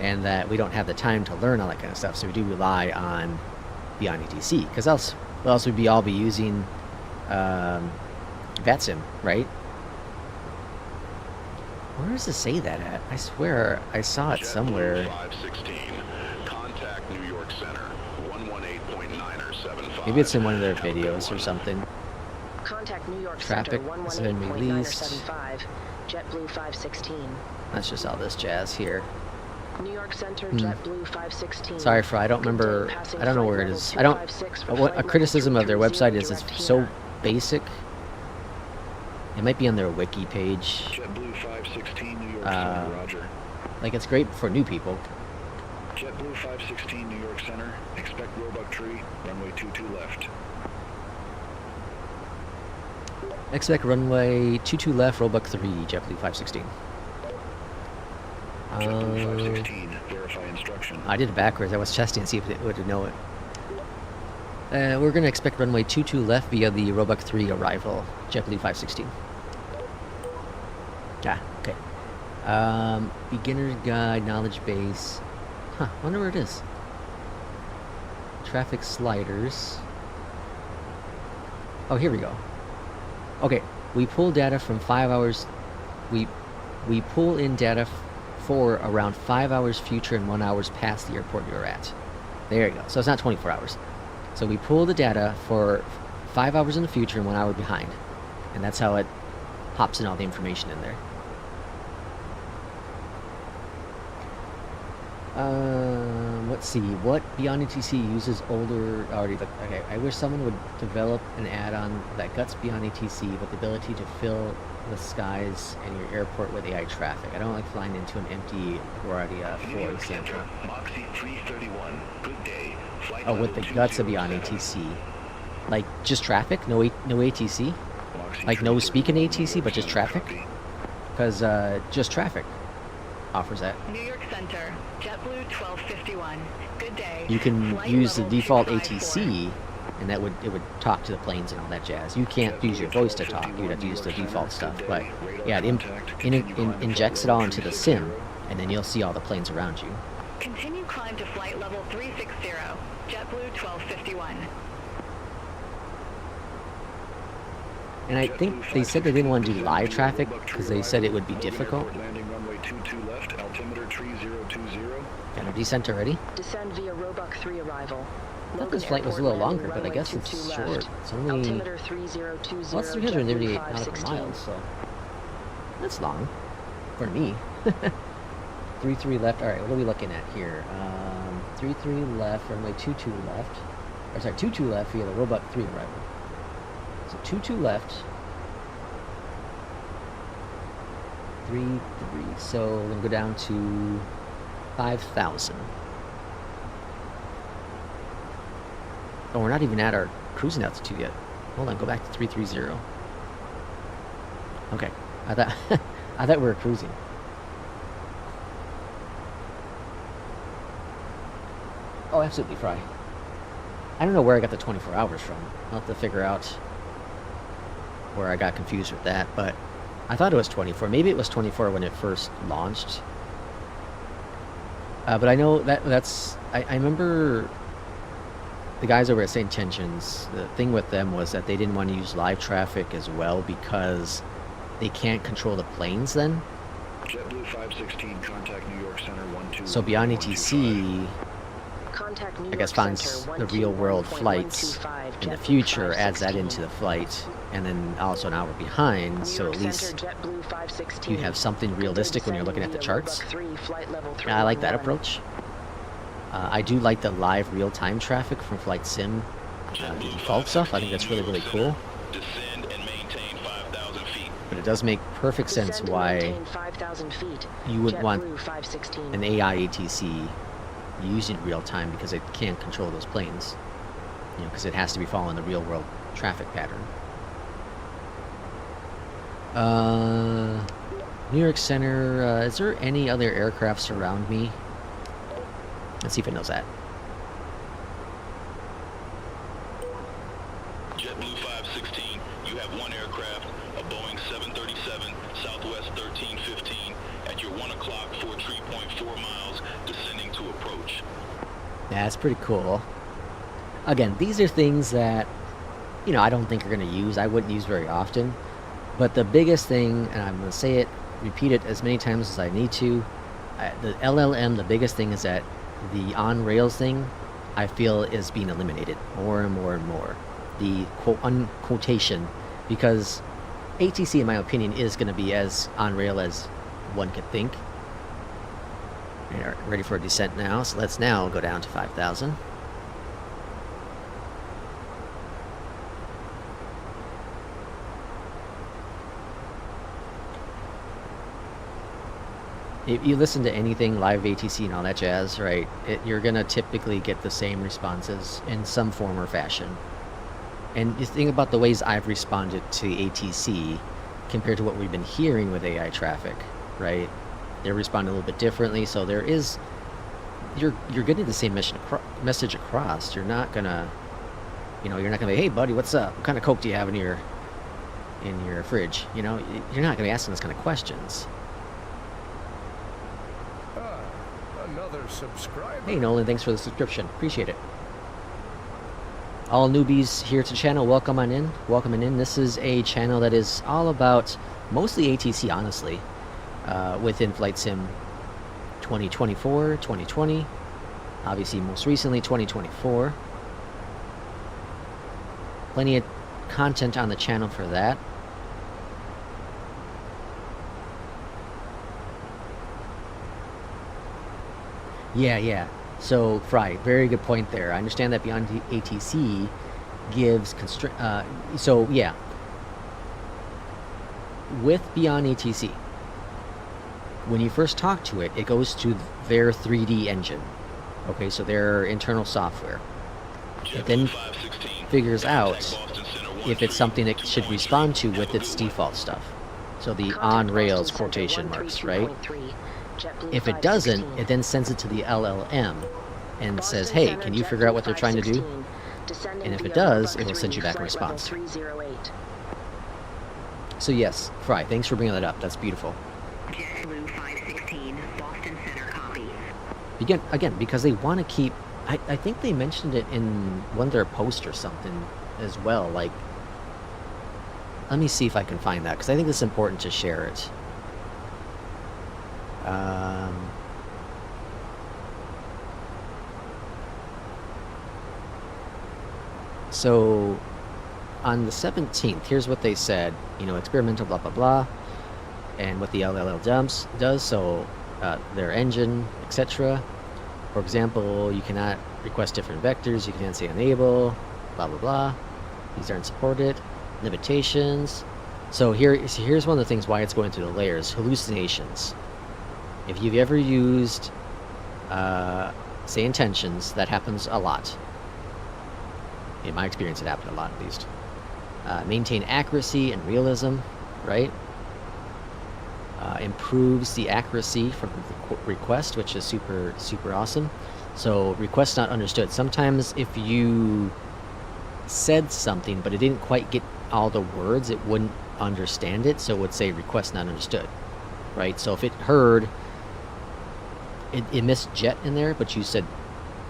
and that we don't have the time to learn all that kind of stuff. So we do rely on Beyondatc, because else we'd all be using VATSIM, right? Where does it say that at? I swear I saw it somewhere. 516. Contact New York Center. 118.975. Maybe it's in one of their videos or something. Contact New York Traffic Center has been released. 118.975, JetBlue 516. That's just all this jazz here. New York Center, JetBlue 516. Sorry, Fry, I don't remember. I don't know where it is. I don't. What a criticism of their website is, it's so basic. It might be on their wiki page. JetBlue 516 New York Center, roger. Like, it's great for new people. JetBlue 516 New York Center, expect Roebuck Tree, runway 22 left. Expect runway 22 left, Roebuck 3, JetBlue 516. JetBlue 516, verify instruction. I did it backwards. I was testing to see if it would know it. We're going to expect runway 22 left via the Roebuck 3 arrival, JetBlue 516. Ah, okay. Beginner's guide, knowledge base. Huh, wonder where it is. Traffic sliders. Oh, here we go. Okay, we pull data from 5 hours. We pull in data for around 5 hours future and 1 hour past the airport you're at. There you go. So it's not 24 hours. So we pull the data for 5 hours in the future and 1 hour behind. And that's how it pops in all the information in there. What let's see, what Beyondatc uses older already. Okay, I wish someone would develop an add-on that guts Beyondatc with the ability to fill the skies and your airport with AI traffic. I don't like flying into an empty LaGuardia, for example. Moxie 331. Good day. Flight Oh, with the guts of Beyondatc. Like, just traffic? No ATC? Like, no speaking ATC, but just traffic? Because, just traffic offers that. New York Center, JetBlue 1251. Good day. You can Flight use the level default 254. ATC, and it would talk to the planes and all that jazz. You can't use your voice to talk. You'd have to use the default stuff. But yeah, it injects it all into the sim, and then you'll see all the planes around you. Continue climb to flight level 360. JetBlue 1251. And I think they said they didn't want to do live traffic because they said it would be difficult. Landing runway 22 left, altimeter 3020. Got a descent already. Descend via Roebuck 3 arrival. I thought this flight was a little longer, but I guess it's short. It's only, Altimeter 3020. well, it's 338 JetBlue nautical 516. miles, so that's long for me. 3-3 left. All right, what are we looking at here? 3-3 left, runway 22 left. Or sorry, 22 left via the Roebuck 3 arrival. So 22 left. 3-3. So we're gonna go down to 5,000. Oh, we're not even at our cruising altitude yet. Hold on, go back to 330. Okay, I thought I thought we were cruising. Oh, absolutely, Fry. I don't know where I got the 24 hours from. I'll have to figure out where I got confused with that, but I thought it was 24. Maybe it was 24 when it first launched. But I know I remember the guys over at St. Tensions, the thing with them was that they didn't want to use live traffic as well because they can't control the planes then. JetBlue 516, contact New York Center 12. So Beyondatc, Contact New I guess, York finds Center the real world flights 121.125, in the JetBlue future, adds that 516. into the flight, and then also an hour behind, New so York at least Center, JetBlue 516. you have something realistic when you're looking at the charts. Roebuck 3, flight level I like that 311. approach. I do like the live real-time traffic from Flight Sim, the default stuff. I think that's really, really cool. Descend and maintain 5,000 feet. But it does make perfect sense Descend and why maintain 5,000 feet. you would want JetBlue 516. an AI ATC using real-time because it can't control those planes. You know, because it has to be following the real-world traffic pattern. New York Center, is there any other aircrafts around me? Let's see if it knows that. JetBlue 516, you have one aircraft, a Boeing 737, Southwest 1315, at your 1 o'clock for 3.4 miles, descending to approach. Yeah, that's pretty cool. Again, these are things that, you know, I don't think you're going to use. I wouldn't use very often. But the biggest thing, and I'm going to say it, repeat it as many times as I need to, the LLM, the biggest thing is that the on-rails thing, I feel, is being eliminated more and more and more. The quote unquotation, because ATC, in my opinion, is going to be as on-rail as one could think. We are ready for a descent now, so let's now go down to 5,000. If you listen to anything live ATC and all that jazz, right, you're gonna typically get the same responses in some form or fashion. And you think about the ways I've responded to ATC compared to what we've been hearing with AI traffic, right? They're responding a little bit differently, so there is, you're getting the same message across. You're not gonna, you know, you're not gonna be, hey buddy, what's up? What kind of Coke do you have in your fridge? You know, you're not gonna be asking those kind of questions. Another subscriber. Hey Nolan, thanks for the subscription. Appreciate it. All newbies here to the channel, welcome on in. Welcome in. This is a channel that is all about mostly ATC, honestly, within Flight Sim 2024, 2020, obviously most recently 2024. Plenty of content on the channel for that. Yeah. So, Fry, very good point there. I understand that Beyond ATC gives so yeah, with Beyond ATC, when you first talk to it, it goes to their 3D engine. Okay, so their internal software. It then figures out if it's something it should respond to with its default stuff. So the on rails quotation marks, right? If it doesn't, it then sends it to the LLM and says, hey, can you figure out what they're trying to do? And if it does, it will send you back a response. So yes, Fry, thanks for bringing that up. That's beautiful. JetBlue 516, Boston Center copy. Again, because they want to keep... I think they mentioned it in one of their posts or something as well. Like, let me see if I can find that, because I think it's important to share it. So, on the 17th, here's what they said. You know, experimental blah blah blah, and what the LLL does. So, their engine, etc. For example, you cannot request different vectors. You can't say enable, blah blah blah. These aren't supported. Limitations. So here's one of the things why it's going through the layers. Hallucinations. If you've ever used, say, intentions, that happens a lot. In my experience, it happened a lot, at least. Maintain accuracy and realism, right? Improves the accuracy from the request, which is super, super awesome. So, request not understood. Sometimes if you said something, but it didn't quite get all the words, it wouldn't understand it, so it would say request not understood, right? So if it heard, it missed jet in there, but you said,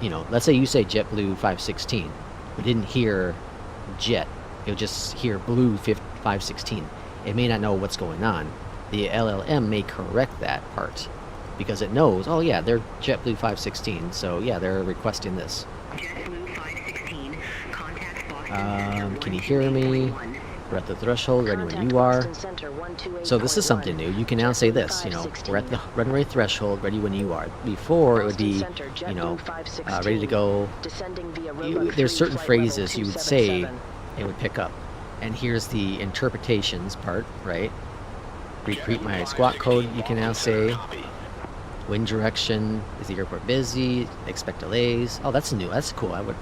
you know, let's say you say JetBlue 516, but didn't hear jet, it would just hear blue 516. It may not know what's going on. The LLM may correct that part, because it knows, oh yeah, they're JetBlue 516, so yeah, they're requesting this. JetBlue 516, contact Boston Can you hear me? We're at the threshold, ready when you are. So this is something new. You can now say this, you know, we're at the runway threshold, ready when you are. Before, it would be, you know, ready to go. There's certain phrases you would say, it would pick up. And here's the interpretations part, right? Repeat my squawk code, you can now say. Wind direction, is the airport busy? Expect delays. Oh, that's new, that's cool.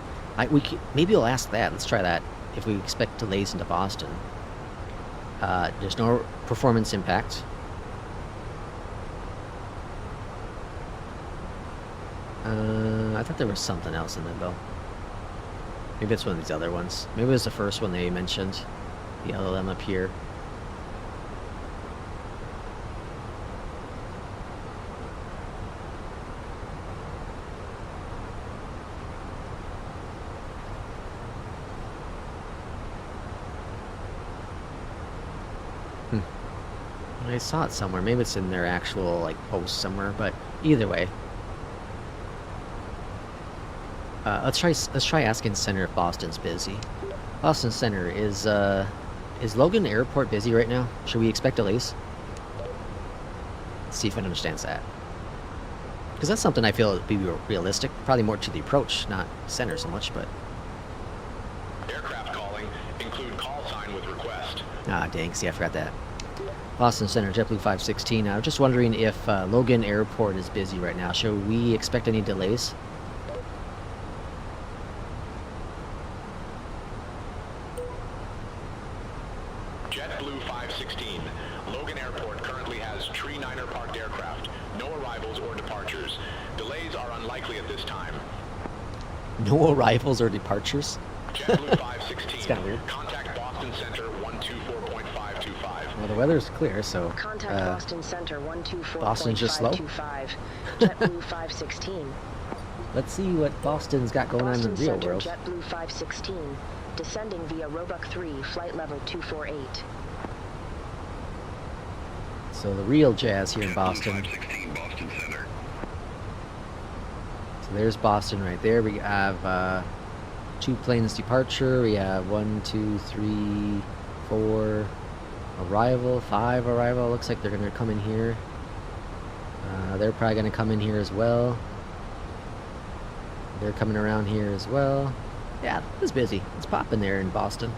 Maybe we'll ask that, let's try that. If we expect delays into Boston. There's no performance impact. I thought there was something else in there, though. Maybe it's one of these other ones. Maybe it was the first one they mentioned. The LLM up here. I saw it somewhere. Maybe it's in their actual like post somewhere. But either way, let's try asking Center if Boston's busy. Boston Center, is Logan Airport busy right now? Should we expect delays? Let's see if it understands that. Because that's something I feel would be realistic. Probably more to the approach, not Center so much. But Aircraft calling. Include call sign with request. ah, dang. See, I forgot that. Boston Center, JetBlue 516. I was just wondering if Logan Airport is busy right now. Should we expect any delays? JetBlue 516. Logan Airport currently has Tree Niner parked aircraft. No arrivals or departures. Delays are unlikely at this time. No arrivals or departures? JetBlue 516. It's kind of weird. Contact Boston Center 124.525. Well, the weather's clear, so Contact Boston Center 124.525. Boston's just slow. JetBlue 516. Let's see what Boston's got going on in the real Center, world. JetBlue 516. Descending via Roebuck 3, flight level 248. So the real jazz here in Boston. 516 Boston Center. So there's Boston right there. We have 2 planes departure. We have 1, 2, 3, 4 arrival, 5 arrival. Looks like they're going to come in here. They're probably going to come in here as well. They're coming around here as well. Yeah, it's busy. It's popping there in Boston.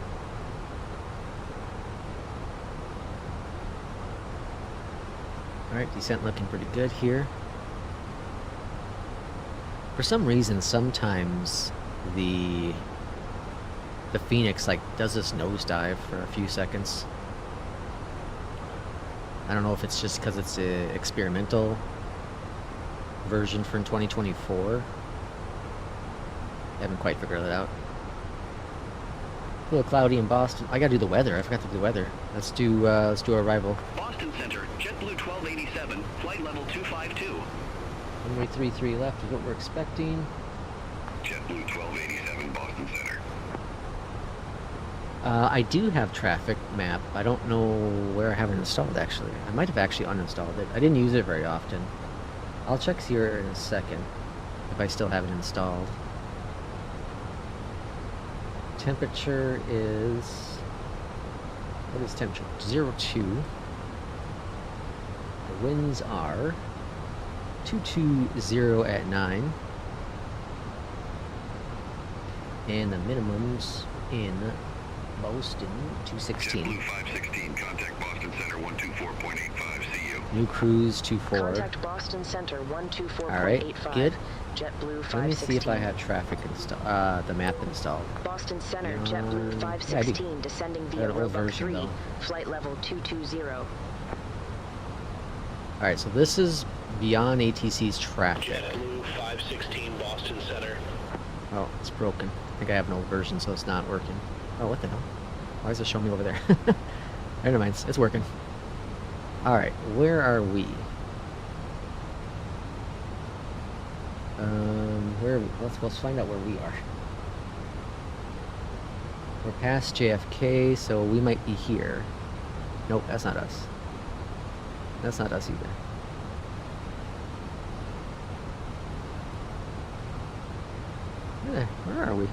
Alright, descent looking pretty good here. For some reason, sometimes the Phoenix like does this nosedive for a few seconds. I don't know if it's just because it's an experimental version for 2024. I haven't quite figured that out. A little cloudy in Boston. I gotta do the weather. I forgot to do the weather. Let's do arrival. Boston Center, JetBlue 1287, flight level 252. Runway 33 left is what we're expecting. JetBlue 1287, Boston Center. I do have traffic map. I don't know where I have it installed actually. I might have actually uninstalled it. I didn't use it very often. I'll check here in a second if I still have it installed. Temperature is... what is temperature? 02. The winds are 220 at 9. And the minimums in Boston, 216. JetBlue 516, contact Boston Center 124.85, see you. New cruise 24. Contact Boston Center 124.85. Alright, good. JetBlue 516. Let me see if I have traffic installed, the map installed. Boston Center, JetBlue 516, descending via old Roebuck version, 3, though. flight level 220. Alright, so this is beyond ATC's traffic. JetBlue 516 Boston Center. Oh, it's broken. I think I have an old version, so it's not working. Oh, what the hell? Why is it showing me over there? Never mind, it's working. Alright, where are we? Let's find out where we are. We're past JFK, so we might be here. Nope, that's not us. That's not us either. Where are we?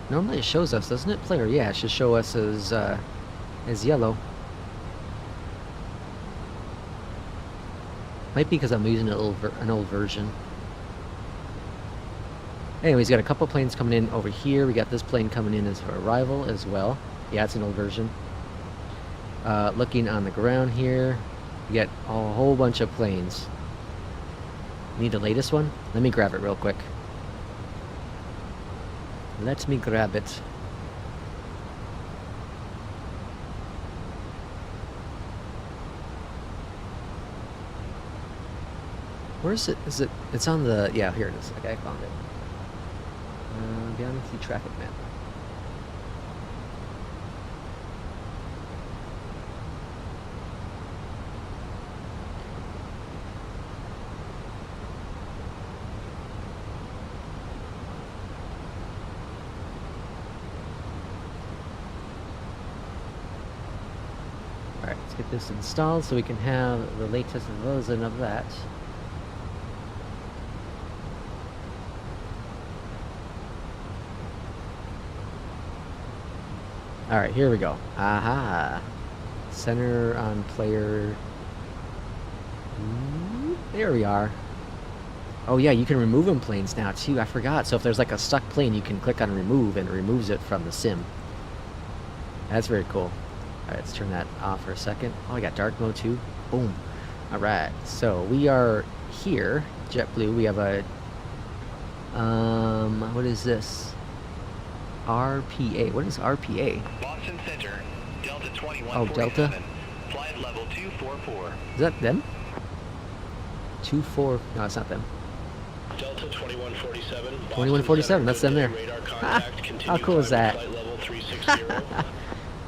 Normally it shows us, doesn't it? Player, yeah, it should show us as yellow. Might be because I'm using an old version. Anyways, got a couple planes coming in over here. We got this plane coming in as arrival as well. Yeah, it's an old version. Looking on the ground here, we got a whole bunch of planes. Need the latest one? Let me grab it real quick. Let me grab it. Where is it? Is it? It's on the... yeah, here it is. Okay, I found it. Beyondatc traffic map. Alright, let's get this installed so we can have the latest version of that. Alright, here we go. Aha! Center on player. There we are. Oh yeah, you can remove in planes now too. I forgot. So if there's like a stuck plane, you can click on remove and it removes it from the sim. That's very cool. Alright, let's turn that off for a second. Oh, I got dark mode too. Boom. Alright, so we are here. JetBlue, we have a... what is this? RPA. What is RPA? Boston Center, Delta 2147. Oh, Delta? Flight level 244. Is that them? 24... no, it's not them. Delta 2147. 2147, that's them there. How cool is that?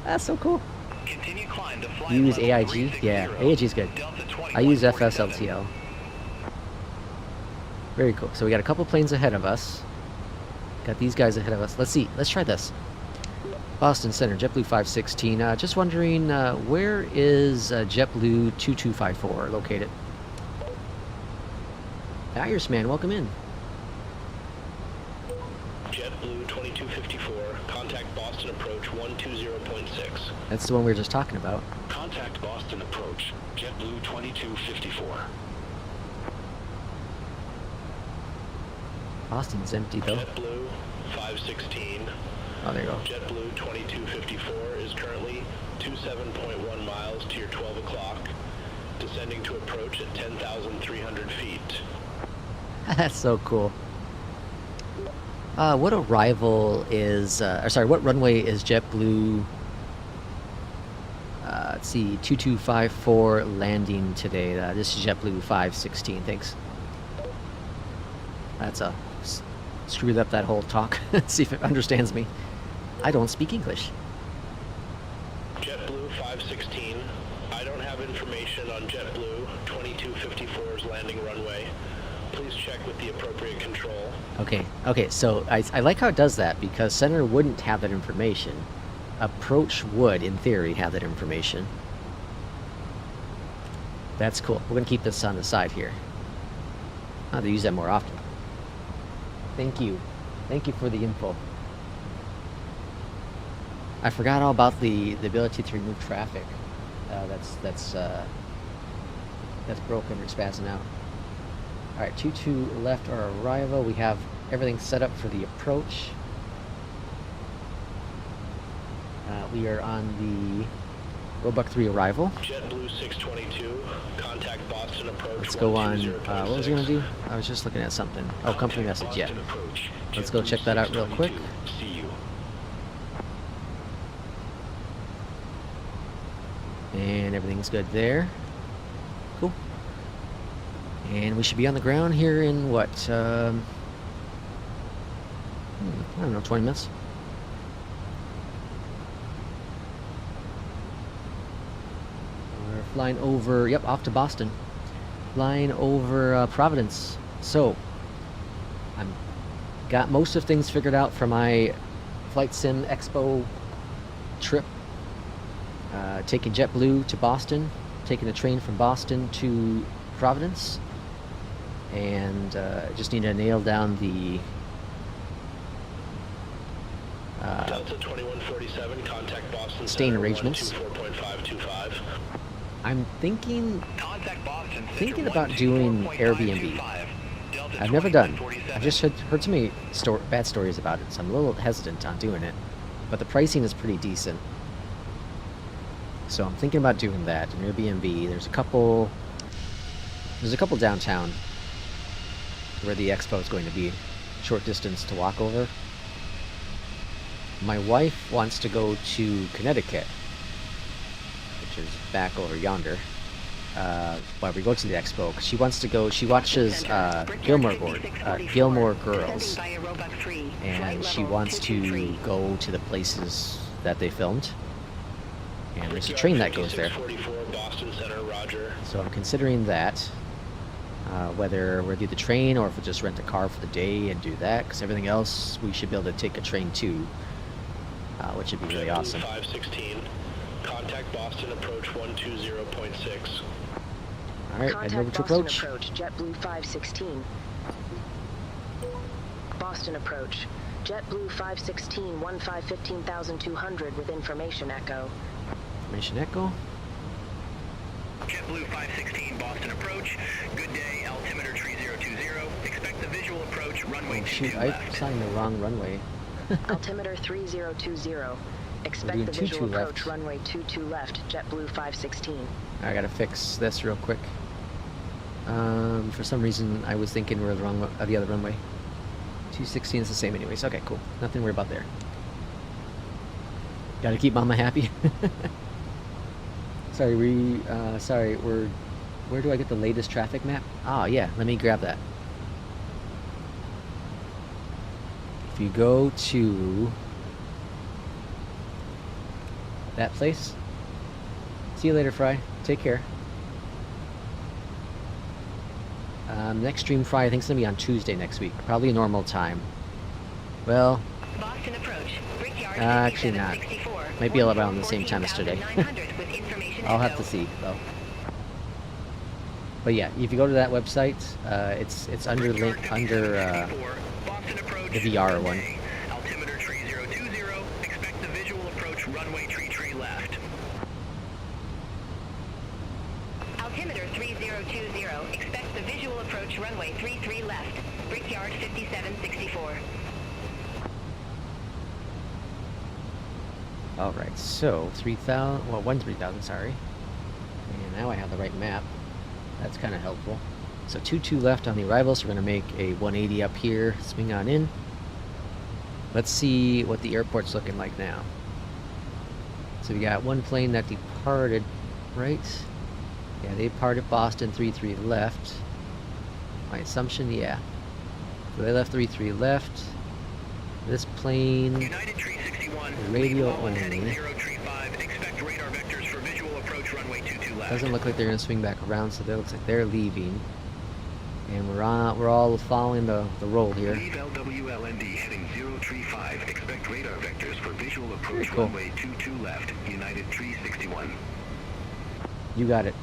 That's so cool. Continue climb to flight You use level AIG? 360. Yeah, AIG is good. Delta I use 2147. FSLTL. Very cool. So we got a couple planes ahead of us. Got these guys ahead of us. Let's see. Let's try this. Boston Center, JetBlue 516. Just wondering, where is JetBlue 2254 located? Irishman, welcome in. JetBlue 2254. Contact Boston approach 120.6. That's the one we were just talking about. Contact Boston approach. JetBlue 2254. Boston's empty though. JetBlue 516. Oh, there you go. JetBlue 2254 is currently 27.1 miles to your 12 o'clock, descending to approach at 10,300 feet. That's so cool. What arrival is, what runway is JetBlue, let's see, 2254 landing today? This is JetBlue 516, thanks. That's screwed up that whole talk. Let's see if it understands me. I don't speak English. JetBlue 516, I don't have information on JetBlue 2254's landing runway. Please check with the appropriate control. Okay, so I like how it does that, because center wouldn't have that information. Approach would, in theory, have that information. That's cool. We're going to keep this on the side here. I'll have to use that more often. Thank you. Thank you for the info. I forgot all about the ability to remove traffic. That's broken or spazzing out. Alright, 22 left our arrival. We have everything set up for the approach. We are on the Roebuck 3 arrival. JetBlue 622, contact Boston approach. Let's go on, what was I going to do? I was just looking at something. Oh, company message, yeah. Let's go check that out real quick. See you. And everything's good there. Cool. And we should be on the ground here in what? I don't know, 20 minutes. We're flying over, yep, off to Boston. Flying over Providence. So, I've got most of things figured out for my Flight Sim Expo trip. Taking JetBlue to Boston, taking a train from Boston to Providence, and just need to nail down the Delta 2147, contact Boston staying arrangements. 4.525. I'm thinking Thinking about doing Airbnb. I've never done. I've just heard so many bad stories about it, so I'm a little hesitant on doing it. But the pricing is pretty decent. So I'm thinking about doing that, an Airbnb. There's a couple downtown where the expo is going to be, short distance to walk over. My wife wants to go to Connecticut, which is back over yonder, while we go to the expo, because she wants to go, she watches Gilmore Girls, and she wants to go to the places that they filmed. And there's a train that goes there. So I'm considering that, whether we'll do the train or if we'll just rent a car for the day and do that, because everything else we should be able to take a train to, which would be really awesome. 516, contact Boston approach 120.6. Alright, heading over to approach. JetBlue 516. Boston approach. JetBlue 516, 15,200 with information echo. Information echo. JetBlue 516 Boston approach. Good day, altimeter 3020. Expect the visual approach runway Oh shoot, 22 I left. signed the wrong runway. Altimeter 3020. Expect doing the 22 visual left. approach runway 22 left, JetBlue 516. I gotta fix this real quick. For some reason I was thinking we're the other runway. 216 is the same anyways. Okay, cool. Nothing to worry about there. Gotta keep Mama happy. Sorry, where do I get the latest traffic map? Ah, yeah, let me grab that. If you go to that place, see you later, Fry. Take care. Next stream, Fry, I think it's gonna be on Tuesday next week. Probably a normal time. Well, Boston approach. Brickyard actually not. 5764. Might be around the same time as today. 14,900 with information I'll have echo. to see though. But yeah, if you go to that website, it's under the VR one. Altimeter 3020. Expect the visual approach runway 33 left. Altimeter 3020. Expect the visual approach runway 33 left. Brickyard 5764. All right, so 3,000, well, 13,000, sorry. And now I have the right map. That's kind of helpful. So 22 left on the arrival, so we're going to make a 180 up here, swing on in. Let's see what the airport's looking like now. So we got one plane that departed, right? Yeah, they departed Boston, 33 left. My assumption, yeah. So they left 33 left. This plane, United Tree 61, radio lead heading only. 035, expect radar vectors for visual approach runway 22 left. Doesn't look like they're going to swing back around, so that looks like they're leaving. And we're all following the roll here. Leave LWLND heading 035. Expect radar vectors for visual approach Cool. runway 22 left. United Tree 61. You got it.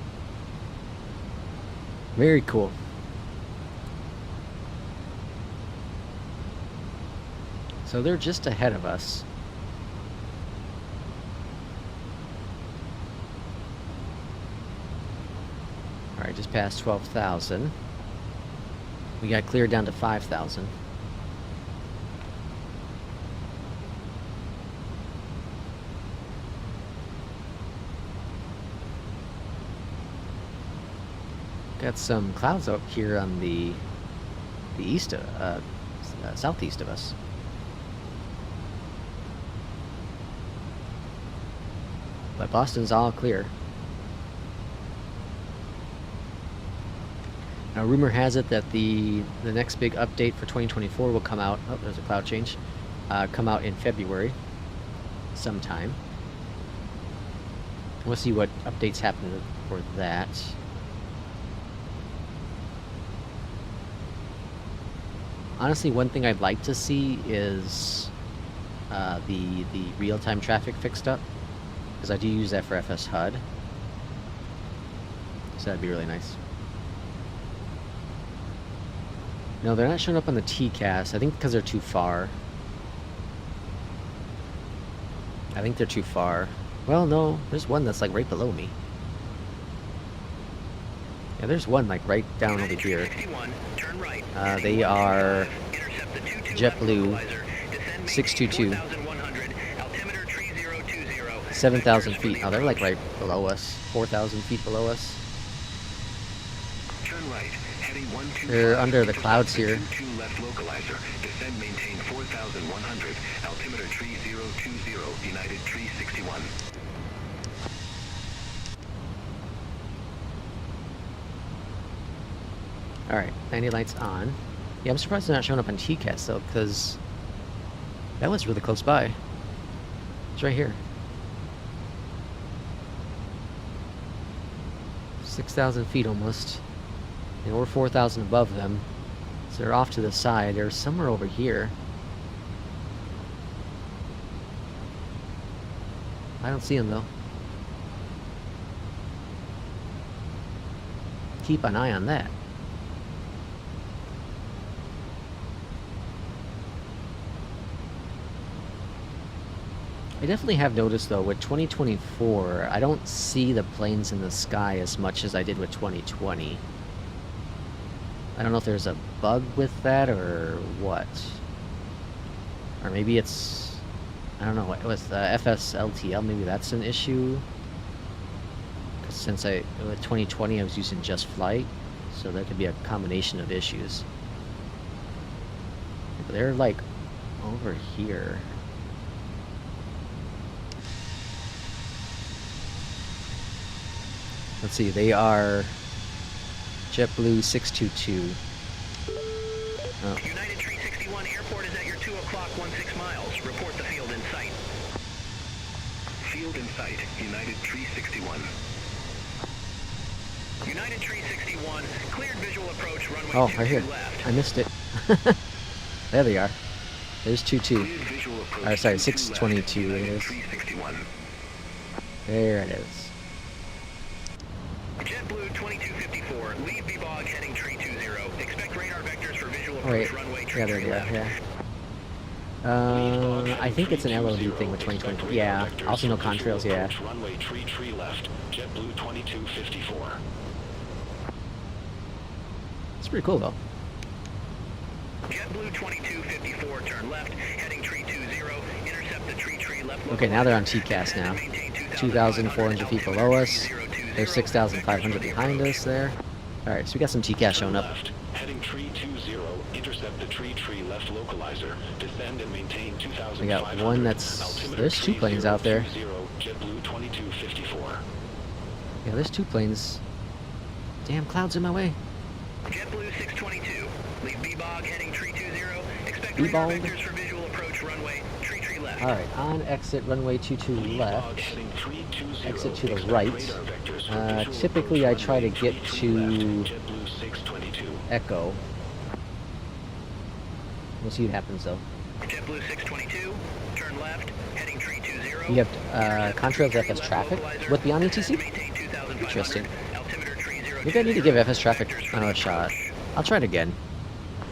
Very cool. So they're just ahead of us. Alright, just past 12,000. We got cleared down to 5,000. Got some clouds up here on the east of, southeast of us. But Boston's all clear. Now, rumor has it that the next big update for 2024 will come out. Oh, there's a cloud change. Come out in February, sometime. We'll see what updates happen for that. Honestly, one thing I'd like to see is the real-time traffic fixed up, because I do use that for FS HUD. So that'd be really nice. No, they're not showing up on the TCAS. I think because they're too far. I think they're too far. Well, no, there's one that's like right below me. Yeah, there's one like right down over here. They are JetBlue 622. 7,000 feet. Oh, they're like right below us. 4,000 feet below us. Turn right. Heading 125. They're under the clouds here. 22 left localizer. Descend maintain 4,100. Altimeter tree 020. United Tree 61. Alright, 90 lights on. Yeah, I'm surprised they're not showing up on TCAS though, because that one's really close by. It's right here. 6,000 feet almost. And we're 4,000 above them. So they're off to the side. They're somewhere over here. I don't see them though. Keep an eye on that. I definitely have noticed though, with 2024, I don't see the planes in the sky as much as I did with 2020. I don't know if there's a bug with that or what. Or maybe it's, I don't know, with FSLTL, maybe that's an issue. 'Cause since with 2020 I was using Just Flight, so that could be a combination of issues. But they're like over here. Let's see, they are JetBlue 622. Oh. United Tree 61 airport is at your 2 o'clock 16 miles. Report the field in sight. Field in sight. United Tree 61. United Tree 61, cleared visual approach runway Oh, 22 right here. left. I missed it. There they are. There's 22. Cleared visual approach. Or sorry, 22 622 left. it United is. Tree 61. There it is. JetBlue 2254, leave VBOG heading tree 20. Expect radar vectors for visual approach Wait. runway tree Yeah, there 3 they are. left. Yeah. I think it's an LOD thing with 2024. Yeah. Also no contrails. Yeah. Runway tree left. JetBlue 2254. It's pretty cool though. JetBlue 2254, turn left, heading tree 20. Intercept the tree level. Okay, now they're on TCAS now. 2,400 feet below us. There's 6,500 behind us there. Alright, so we got some TCAS showing up. Left, heading tree 20, intercept the tree left localizer, descend and maintain 2,500. We got one that's... There's two planes out there. JetBlue 2254. Yeah, there's two planes. Damn, clouds in my way. JetBlue 622. Leave B-Bog heading tree 20. Expect B-Bog. radar vectors for visual approach runway tree left. Alright, on exit runway 22 left. Exit to the right. Typically I try to get to Echo. We'll see what happens though. JetBlue 622, turn left, heading tree 20. You have contrails FS traffic with Beyond ATC? Interesting. Maybe I need to give FS traffic another shot. I'll try it again.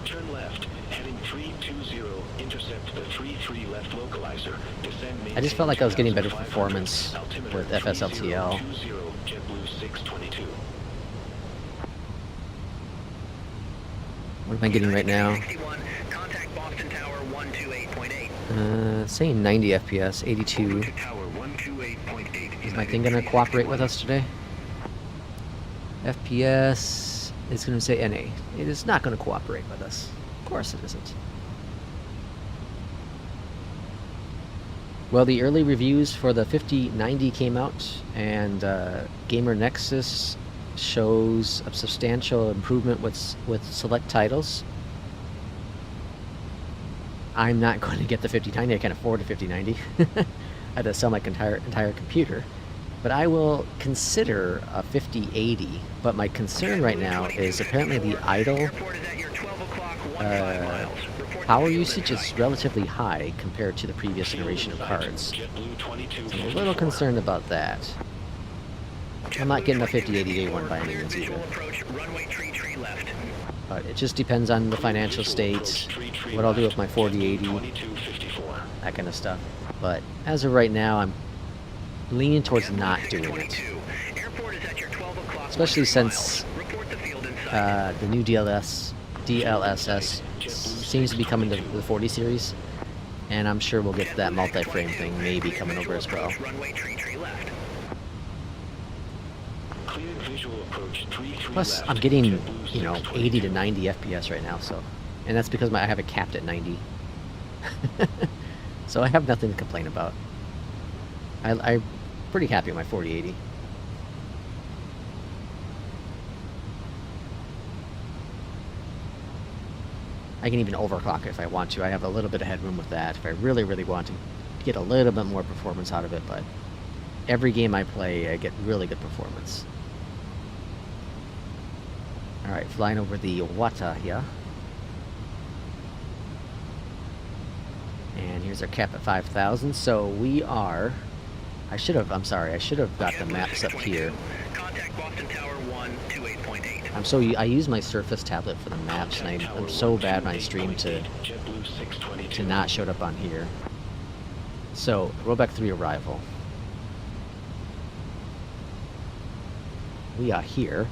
Turn left, heading 320, intercept the 33 left localizer, descend. I just felt like I was getting better performance with FSLTL. JetBlue 622. What am I getting right now? Contact Boston Tower 128.8. Saying 90 FPS, 82. Is my thing gonna cooperate with us today? FPS, it's gonna say NA. It is not gonna cooperate with us. Of course it isn't. Well, the early reviews for the 5090 came out, and Gamer Nexus shows a substantial improvement with select titles. I'm not going to get the 5090. I can't afford a 5090. I had to sell my entire computer. But I will consider a 5080. But my concern right now is apparently the idle power usage is relatively high compared to the previous generation of cards. So I'm a little concerned about that. I'm not getting a 5080 A1 by any means either. But it just depends on the financial state, what I'll do with my 4080, that kind of stuff. But as of right now, I'm leaning towards not doing it. Especially since the new DLSS seems to be coming to the 40 series. And I'm sure we'll get that multi-frame thing maybe coming over as well. Plus, I'm getting, 80 to 90 FPS right now, so... And that's because I have it capped at 90. So I have nothing to complain about. I'm pretty happy with my 4080. I can even overclock it if I want to. I have a little bit of headroom with that if I really, really want to get a little bit more performance out of it, but every game I play, I get really good performance. Alright, flying over the Wata here. And here's our cap at 5,000. So we are... I should have got the maps up here. I use my Surface tablet for the maps, and I'm so bad when I stream to not show it up on here. So, rollback 3 arrival. We are here.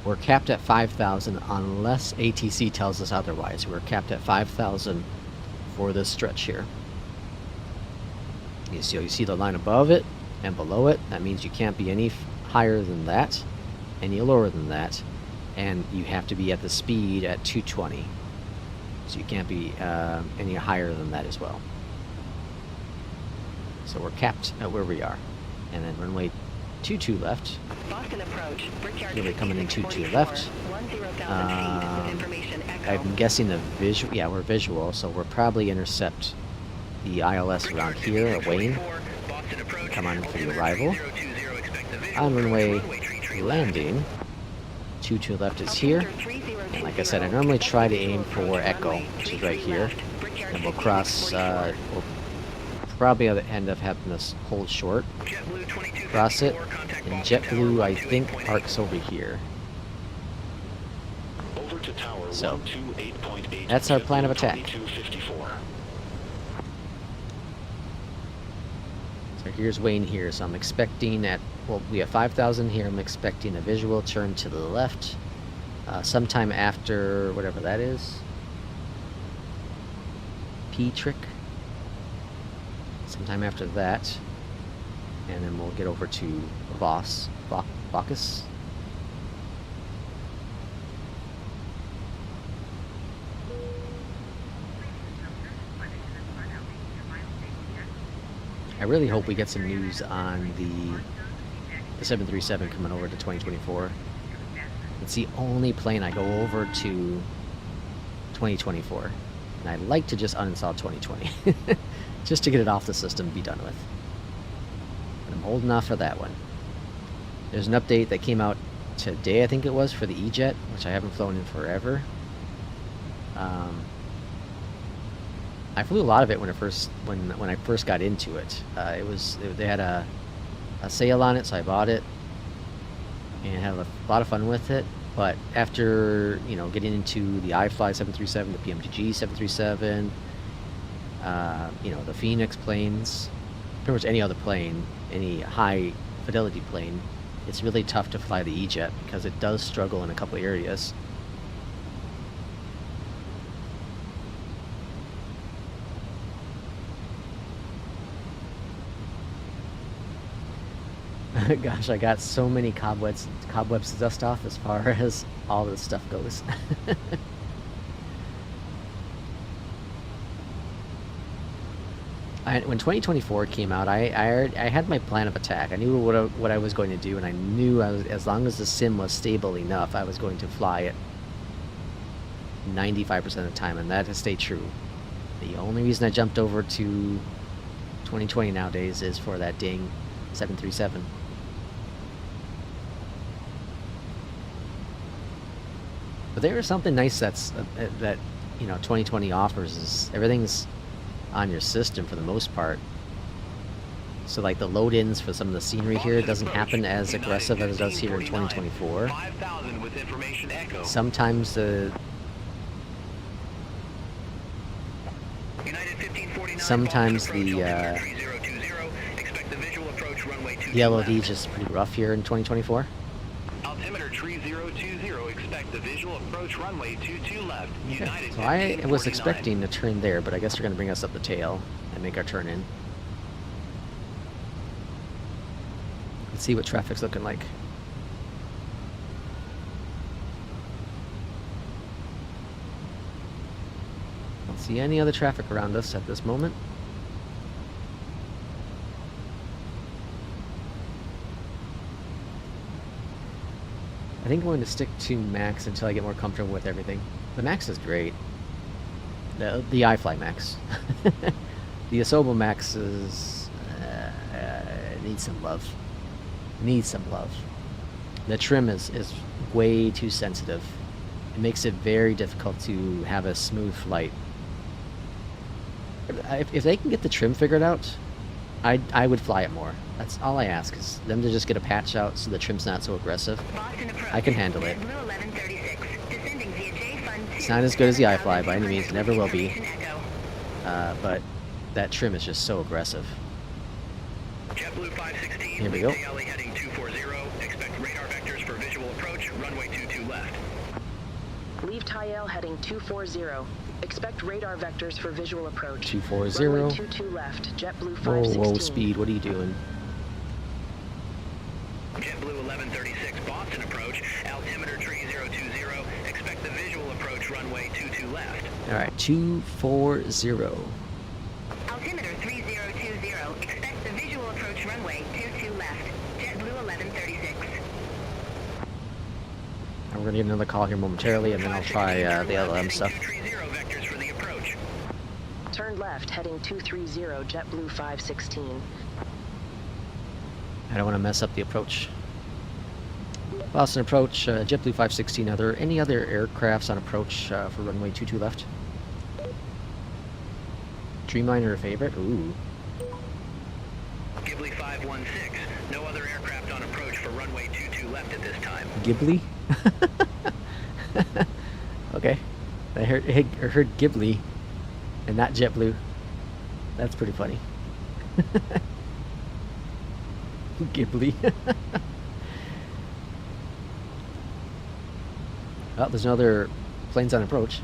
We're capped at 5,000 unless ATC tells us otherwise. We're capped at 5,000 for this stretch here. You see the line above it and below it. That means you can't be any higher than that, any lower than that, and you have to be at the speed at 220. So you can't be any higher than that as well. So we're capped at where we are. And then runway 22 left. Boston approach. Here we're coming in 22 left. I'm guessing the visual. Yeah, we're visual, so we'll probably intercept the ILS around here at Wayne. Come on for the arrival. On runway landing. 22 left is here. And like I said, I normally try to aim for Echo, which is right here. And we'll cross. We'll probably end up having this hold short. Cross it. And JetBlue, I think, parks over here. So, that's our plan of attack. So here's Wayne here. So I'm expecting we have 5,000 here. I'm expecting a visual turn to the left. Sometime after whatever that is. P-trick. sometime after that. And then we'll get over to Bacchus. I really hope we get some news on the 737 coming over to 2024. It's the only plane I go over to 2024. And I'd like to just uninstall 2020. Just to get it off the system and be done with. But I'm holding off for that one. There's an update that came out today, I think it was, for the E-Jet, which I haven't flown in forever. I flew a lot of it when I first got into it. They had a sale on it, so I bought it and had a lot of fun with it. But after getting into the iFly 737, the PMDG 737, the Phoenix planes, pretty much any other plane, any high fidelity plane, it's really tough to fly the E-Jet because it does struggle in a couple areas. Gosh, I got so many cobwebs to dust off as far as all this stuff goes. When 2024 came out, I had my plan of attack. I knew what I was going to do, and I knew as long as the sim was stable enough, I was going to fly it 95% of the time, and that has stayed true. The only reason I jumped over to 2020 nowadays is for that dang 737. But there is something nice that 2020 offers is everything's on your system for the most part. So like the load-ins for some of the scenery here doesn't happen as aggressive as it does here in 2024. Sometimes the LOD is just pretty rough here in 2024. Altimeter 3020, expect the visual approach runway 22 left. Okay. So I was expecting a turn there, but I guess they're going to bring us up the tail and make our turn in. Let's see what traffic's looking like. Don't see any other traffic around us at this moment. I think I'm going to stick to Max until I get more comfortable with everything. The Max is great. The iFly Max. The Asobo Max is needs some love. Needs some love. The trim is way too sensitive. It makes it very difficult to have a smooth flight. If they can get the trim figured out, I would fly it more. That's all I ask, is them to just get a patch out so the trim's not so aggressive. I can handle it. It's not as good as the iFly by any means, it never will be. But that trim is just so aggressive. JetBlue 516, here we go. heading 240. Expect radar vectors for visual approach, runway 22 left. Leave Tyel heading 240. Expect radar vectors for visual approach. 240. Runway 22 left. JetBlue 516. Whoa, speed. What are you doing? JetBlue 1136 Boston approach. Altimeter 3020. Expect the visual approach runway 22 left. All right, 240. Altimeter 3020. Expect the visual approach runway 22 left. JetBlue 1136. We're gonna get another call here momentarily, and then I'll try the LLM stuff. Vectors for the approach. Turn left, heading 230, JetBlue 516. I don't want to mess up the approach. Boston approach, JetBlue 516. Are there any other aircrafts on approach for runway 22 left? Dreamliner a favorite? Ooh. Ghibli 516. No other aircraft on approach for runway 22 left at this time. Ghibli? Okay. I heard Ghibli and not JetBlue. That's pretty funny. Ghibli. Oh, there's no other planes on approach.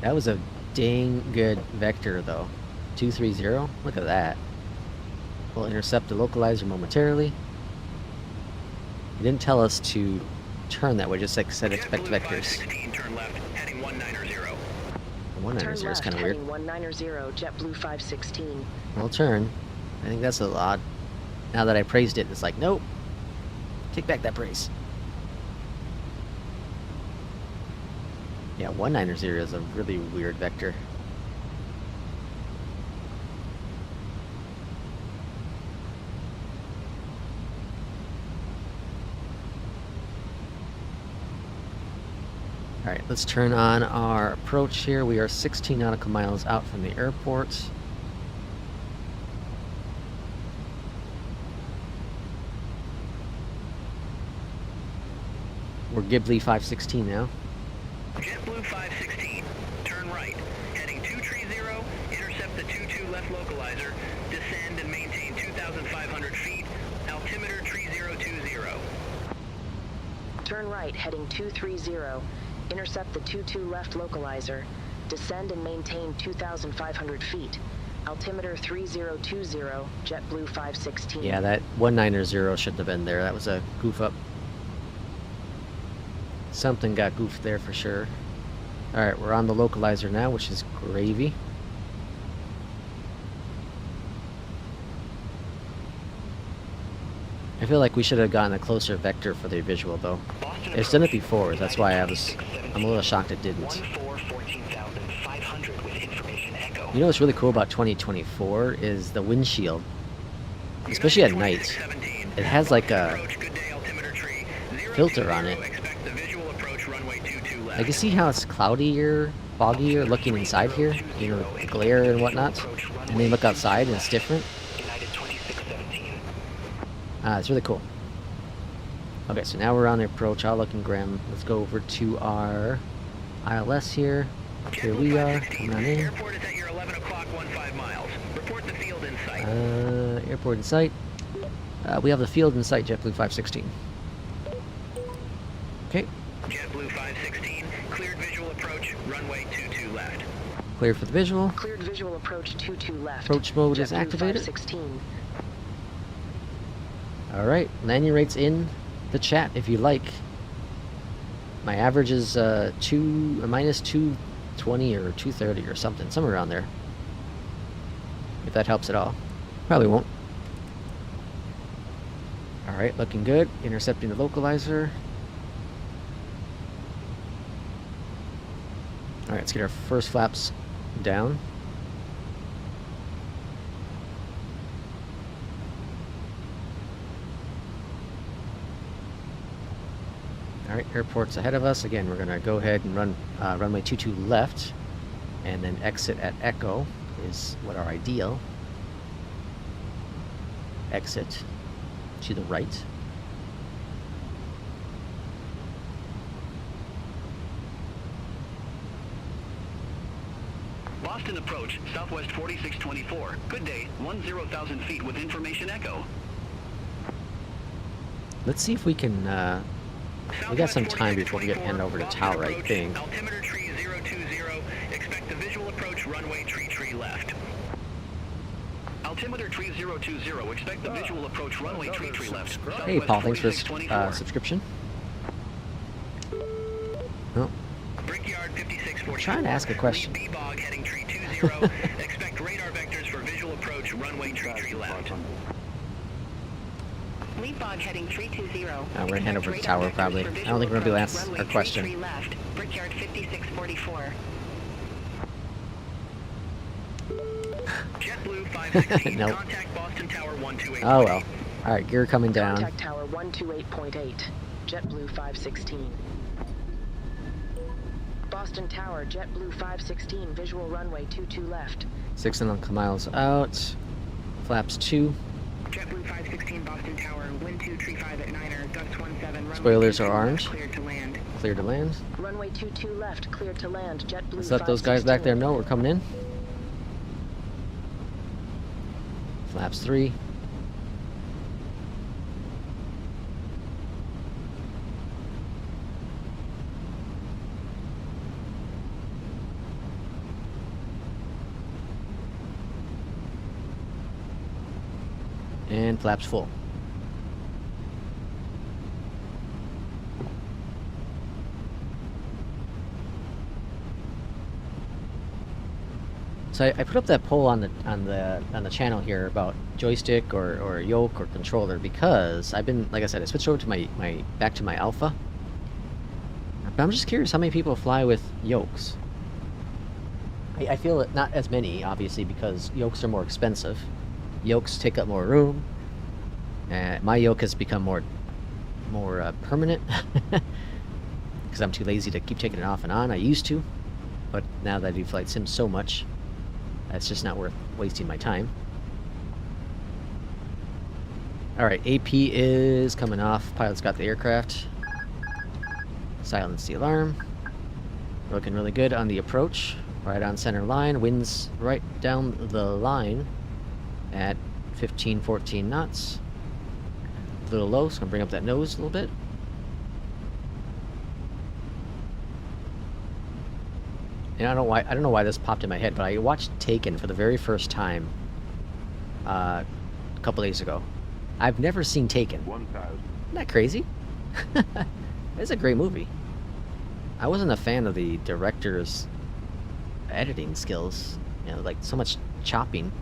That was a dang good vector, though. 230. Look at that. We'll intercept the localizer momentarily. He didn't tell us to turn that way, just like said expect JetBlue vectors. 516, turn left, heading 190. The 190 Turn is left, kind of weird. heading 190, JetBlue 516. We'll turn. I think that's a lot. Now that I praised it, it's like, nope. Take back that praise. Yeah, 190 is a really weird vector. Alright, let's turn on our approach here. We are 16 nautical miles out from the airport. We're Ghibli 516 now. JetBlue 516, turn right, heading 230, intercept the 22 left localizer, descend and maintain 2,500 feet, altimeter 3020. Turn right, heading 230. Intercept the 22 left localizer. Descend and maintain 2,500 feet. Altimeter 3020, JetBlue 516. Yeah, that 190 shouldn't have been there. That was a goof up. Something got goofed there for sure. Alright, we're on the localizer now, which is gravy. I feel like we should have gotten a closer vector for the visual, though. It's done it before, that's why I'm a little shocked it didn't. You know what's really cool about 2024 is the windshield, especially at night. It has like a filter on it. I can see how it's cloudier, foggier looking inside here, you know, the glare and whatnot. And then look outside and it's different. It's really cool. Okay, so now we're on the approach, all looking grim. Let's go over to our ILS here. Here we are, coming on in. Airport is at your 11 o'clock, 15 miles. Report the field in sight. Airport in sight. We have the field in sight, JetBlue 516. Okay. JetBlue 516, cleared visual approach, runway 22 left. Cleared for the visual. Cleared visual approach 22 left. Approach mode is JetBlue activated. 516. Alright, landing rates in the chat if you like. My average is minus 220 or 230 or something, somewhere around there. If that helps at all. Probably won't. Alright, looking good. Intercepting the localizer. Alright, let's get our first flaps down. Alright, airport's ahead of us. Again, we're going to go ahead and run runway 22 left, and then exit at Echo is what our ideal. Exit to the right. Boston approach, southwest 4624. Good day, 10,000 feet with information Echo. Let's see if we can, we got some time before we get handed over to tower, I think. Altimeter tree 020, expect the visual approach, runway tree left. Altimeter tree 020, expect the visual approach, runway tree left. Hey, Paul, thanks for subscription. Oh. Brickyard 5644. Trying to ask a question. B-Bog heading tree 20, expect radar vectors for visual approach, runway tree left. Lead bog heading 320. We're gonna hand over the tower probably. I don't think we're gonna be able to ask our question. Left, Brickyard 5644. JetBlue 516, Nope. contact Boston Tower 128. Oh well. Alright, gear coming down. Contact tower 128.8. JetBlue 516. Boston Tower, JetBlue 516, visual runway 22 left. 6 miles out. Flaps 2. JetBlue 516, Boston Tower, wind 235 at 9er, gust 17. Spoilers are orange. Cleared to land. Clear to land. Runway 22 left, cleared to land, JetBlue 516. Let's let those guys back there know we're coming in. Flaps 3. and flaps full. So I put up that poll on the channel here about joystick or yoke or controller because I've been, like I said, I switched over to my back to my Alpha. But I'm just curious how many people fly with yokes. I feel that not as many, obviously, because yokes are more expensive. Yokes take up more room. My yoke has become more permanent because I'm too lazy to keep taking it off and on. I used to, but now that I do flight sim so much, it's just not worth wasting my time. Alright, AP is coming off. Pilot's got the aircraft. Silence the alarm. Looking really good on the approach. Right on center line. Winds right down the line at 15, 14 knots. A little low, so I'm going to bring up that nose a little bit. And I don't know why this popped in my head, but I watched Taken for the very first time a couple days ago. I've never seen Taken. 1,000. Isn't that crazy? It's a great movie. I wasn't a fan of the director's editing skills. You know, like so much chopping.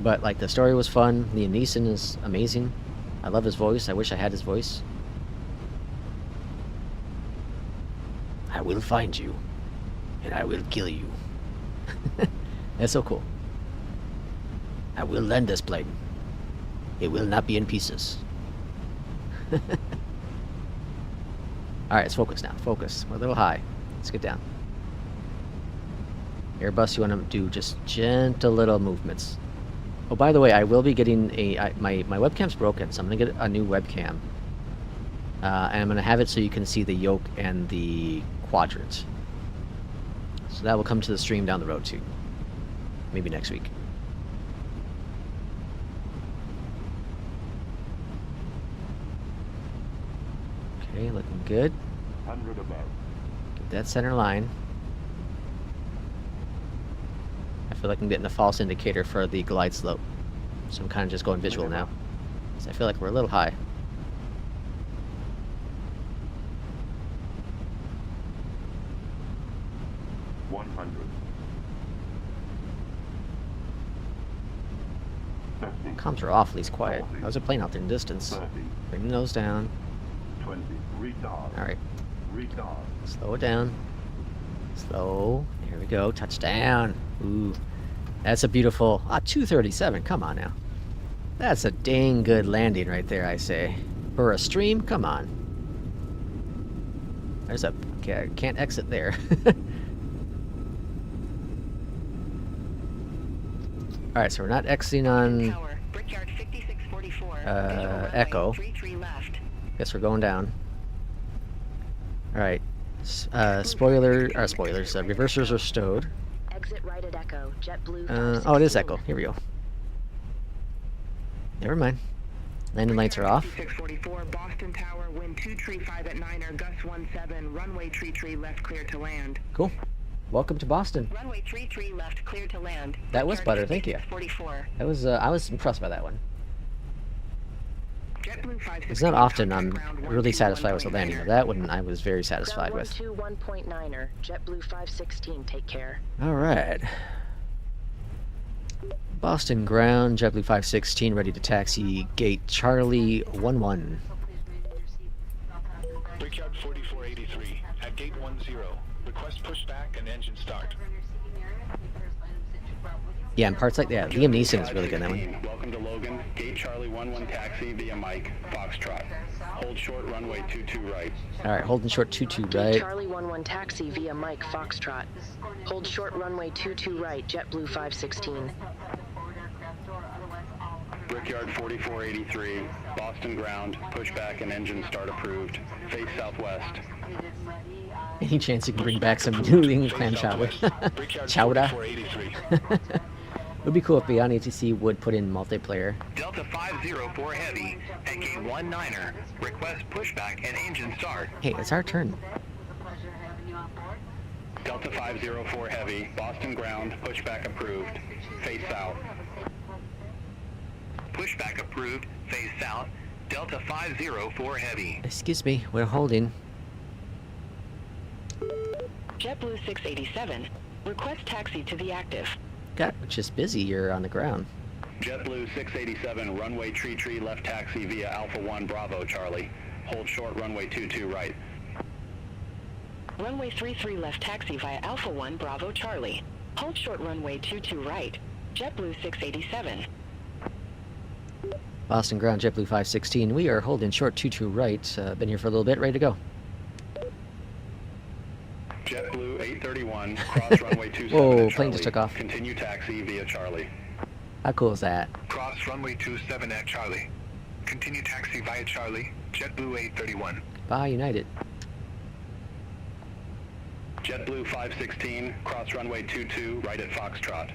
But like the story was fun. Liam Neeson is amazing. I love his voice. I wish I had his voice. I will find you. And I will kill you. That's so cool. I will land this plane. It will not be in pieces. Alright, let's focus now. Focus. We're a little high. Let's get down. Airbus, you want to do just gentle little movements. Oh, by the way, I will be getting my webcam's broken, so I'm going to get a new webcam. And I'm going to have it so you can see the yoke and the quadrant. So that will come to the stream down the road too. Maybe next week. Okay, looking good. 100 above. Get that center line. I feel like I'm getting a false indicator for the glide slope. So I'm kind of just going visual now. So I feel like we're a little high. Comms are awfully quiet. I was a plane out there in the distance. 30, Bring the nose down. 20, retard. Alright. Retard. Slow it down. Slow. Here we go. Touchdown. Ooh. That's a beautiful... 237. Come on now. That's a dang good landing right there, I say. For a stream? Come on. There's a... Okay, I can't exit there. Alright, so we're not exiting on... Echo. Guess we're going down. Alright. Spoilers, reversers are stowed. Exit right at Echo. JetBlue. Oh, it is Echo. Here we go. Never mind. Landing lights are off. 644, Boston Tower, wind 235 at 9er, gust 17, runway tree left clear to land. Cool. Welcome to Boston. Runway 33 left, clear to land. That was better, thank you. 44. That was I was impressed by that one. JetBlue 516, It's not often I'm ground really 121 satisfied with the landing. That one I was very satisfied Ground with. 121.9er. JetBlue 516. Take care. All right. Boston ground, JetBlue 516 ready to taxi gate Charlie 11. Brickyard 4483 at gate 10. Request pushback and engine start. Yeah, and parts like that. Liam Neeson is really good in that one. Welcome to Logan. Gate Charlie 11 taxi via Mike. Foxtrot. Hold short runway 22 right. All right, holding short 22 Gate right. Charlie 11 taxi via Mike Foxtrot. Hold short runway 22 right. JetBlue 516. Brickyard 4483. Boston ground. Pushback and engine start approved. Face southwest. Any chance you can bring back some New England clam chowder? Chowder. 4483. It would be cool if Beyondatc would put in multiplayer. Delta 504 Heavy at gate 19er. Request pushback and engine start. Hey, it's our turn. Delta 504 Heavy. Boston ground. Pushback approved. Face south. Pushback approved. Phase south. Delta 504 heavy. Excuse me, we're holding. JetBlue 687. Request taxi to the active. God, it's just busy. You're on the ground. JetBlue 687, runway tree left taxi via Alpha 1 Bravo Charlie. Hold short runway 22 right. Runway 33 left taxi via Alpha 1 Bravo Charlie. Hold short runway 22 right. JetBlue 687. Boston ground, JetBlue 516. We are holding short 22 right. Been here for a little bit, ready to go. JetBlue 831, cross runway 27 Whoa, at plane Charlie. just took off. Continue taxi via Charlie. How cool is that? Cross runway 27 at Charlie. Continue taxi via Charlie. JetBlue 831. Bye, United. JetBlue 516, cross runway 22 right at Foxtrot.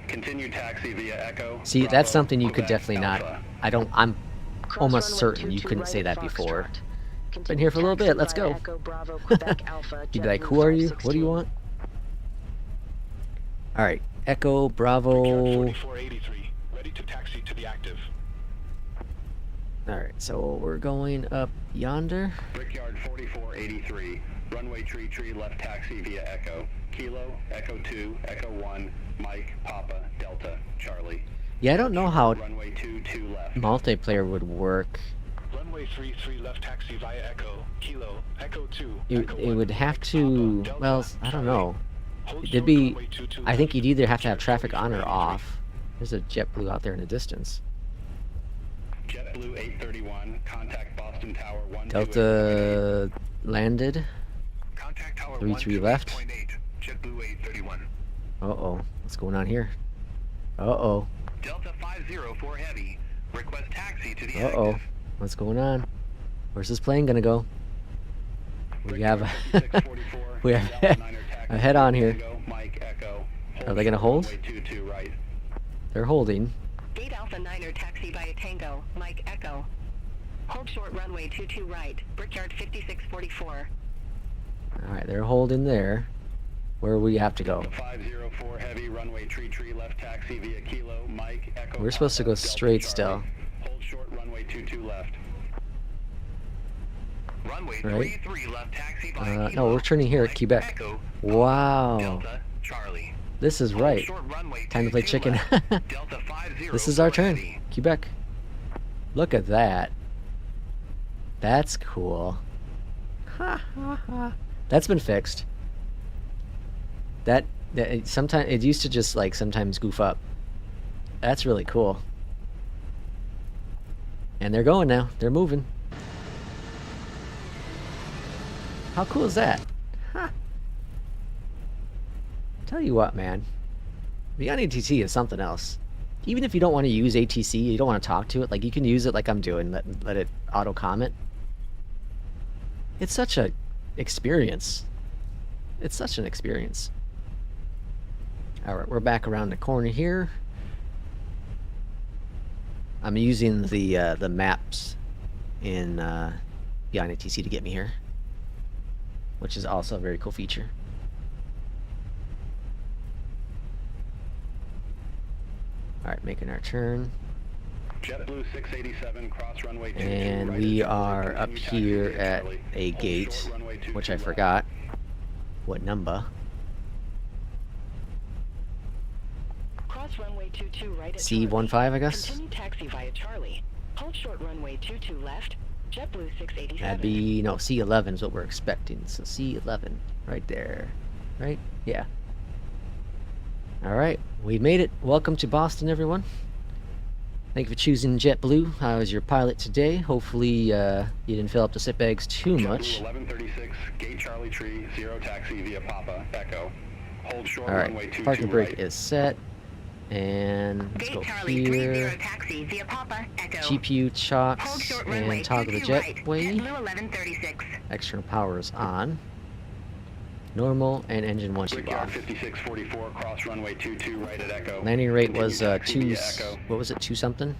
Continue taxi via Echo. See, Bravo, that's something you could Quebec, definitely Alpha. not. I'm Cross almost runway certain you 22 couldn't right say at that before. Foxtrot. Been Continue here for a little taxi bit, let's via go. Echo Bravo Quebec Alpha. You'd be like, JetBlue who are you? What do you 516. want? Alright, Echo, Bravo. 4483, ready to taxi to the active. Alright, so we're going up yonder. Brickyard 4483, runway tree left taxi via Echo. Kilo, Echo 2, Echo 1, Mike, Papa, Delta, Charlie. Yeah, I don't know how Runway 22 left. multiplayer would work. Runway 33 left taxi via Echo. Kilo, Echo 2, It Echo 1, would have Mike, to, Papa, Delta, well, I don't know. Hold It'd short be, runway 22 I think left. you'd either have to have Jet traffic on or 4483. off. There's a JetBlue out there in the distance. JetBlue 831, contact Boston Tower 128. Delta landed. Contact tower 33 left. 128.8. JetBlue 831. Uh-oh, what's going on here? Uh-oh, Delta 504 heavy. Request taxi to the uh-oh. active. What's going on? Where's this plane gonna go? We have we have a head on here. Mike, Echo. Are they gonna hold? Runway 22 right. They're holding. Gate Alpha 9er taxi via Tango. Mike Echo. Hold short runway 22 right. Brickyard 5644. Alright, they're holding there. Where we have to go? 504 heavy, runway tree left taxi via Kilo, Mike, Echo. We're supposed to go Delta, straight Charlie. still. Hold short runway 22 left. Runway Right. 33 left taxi via No, Kilo, we're turning here at Mike, Quebec. Echo, Wow. Delta, Charlie. This is Hold right. short runway Time to play 22 chicken. left. Delta 504 This is our turn. heavy. Quebec. Look at that. That's cool. Ha ha ha. That's been fixed. Sometimes it used to just like sometimes goof up. That's really cool. And they're going now. They're moving. How cool is that? Huh. Tell you what, man. Beyondatc is something else. Even if you don't want to use ATC, you don't want to talk to it, like you can use it like I'm doing, let it auto comment. It's such a experience. It's such an experience. Alright, we're back around the corner here. I'm using the maps in Beyondatc to get me here, which is also a very cool feature. Alright, making our turn. JetBlue 687, cross runway 22 And right we at Charlie, are up continue taxi here via at Charlie. a Hold gate, short runway 22 which I left. forgot what number. Cross runway 22 right at C15, Charlie. I guess? Continue taxi via Charlie. Hold short runway 22 left. JetBlue 687. That'd be, no, C11 is what we're expecting. So C11, right there. Right? Yeah. Alright, we made it. Welcome to Boston, everyone. Thank you for choosing JetBlue. I was your pilot today. Hopefully you didn't fill up the sit bags too much. JetBlue 1136, gate Charlie Tree, 0 taxi via Papa, Echo. Hold short runway Alright, 22 parking brake right. is set. And let's Gate go Charlie 30 here. taxi via Papa, Echo. GPU Hold chocks short runway and toggle the 22 right. jetway. JetBlue 1136. External power is on. Normal and engine 1 tube Brickyard off. 5644, cross runway 22 right at Echo. Landing rate Continue was taxi 2. via Echo. What was it? 2 something.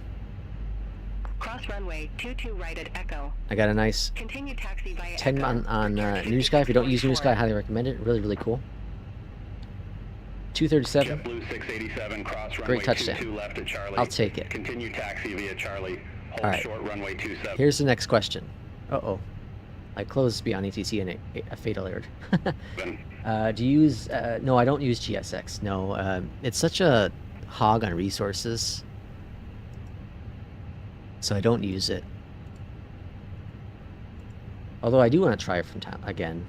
Cross runway 22 right at Echo. I got a nice Continue taxi via 10 Echo. on Brickyard Newsky. If you don't use 5644. Newsky, I highly recommend it. Really, really cool. 237. JetBlue 687, cross runway Great touchdown. 22 left at Charlie. I'll take it. Continue taxi via Charlie. Hold All right. short runway 27. Here's the next question. Uh-oh. I closed Beyond ATC and a fatal error. Do you use... no, I don't use GSX. No, it's such a hog on resources. So I don't use it. Although I do want to try it from time again.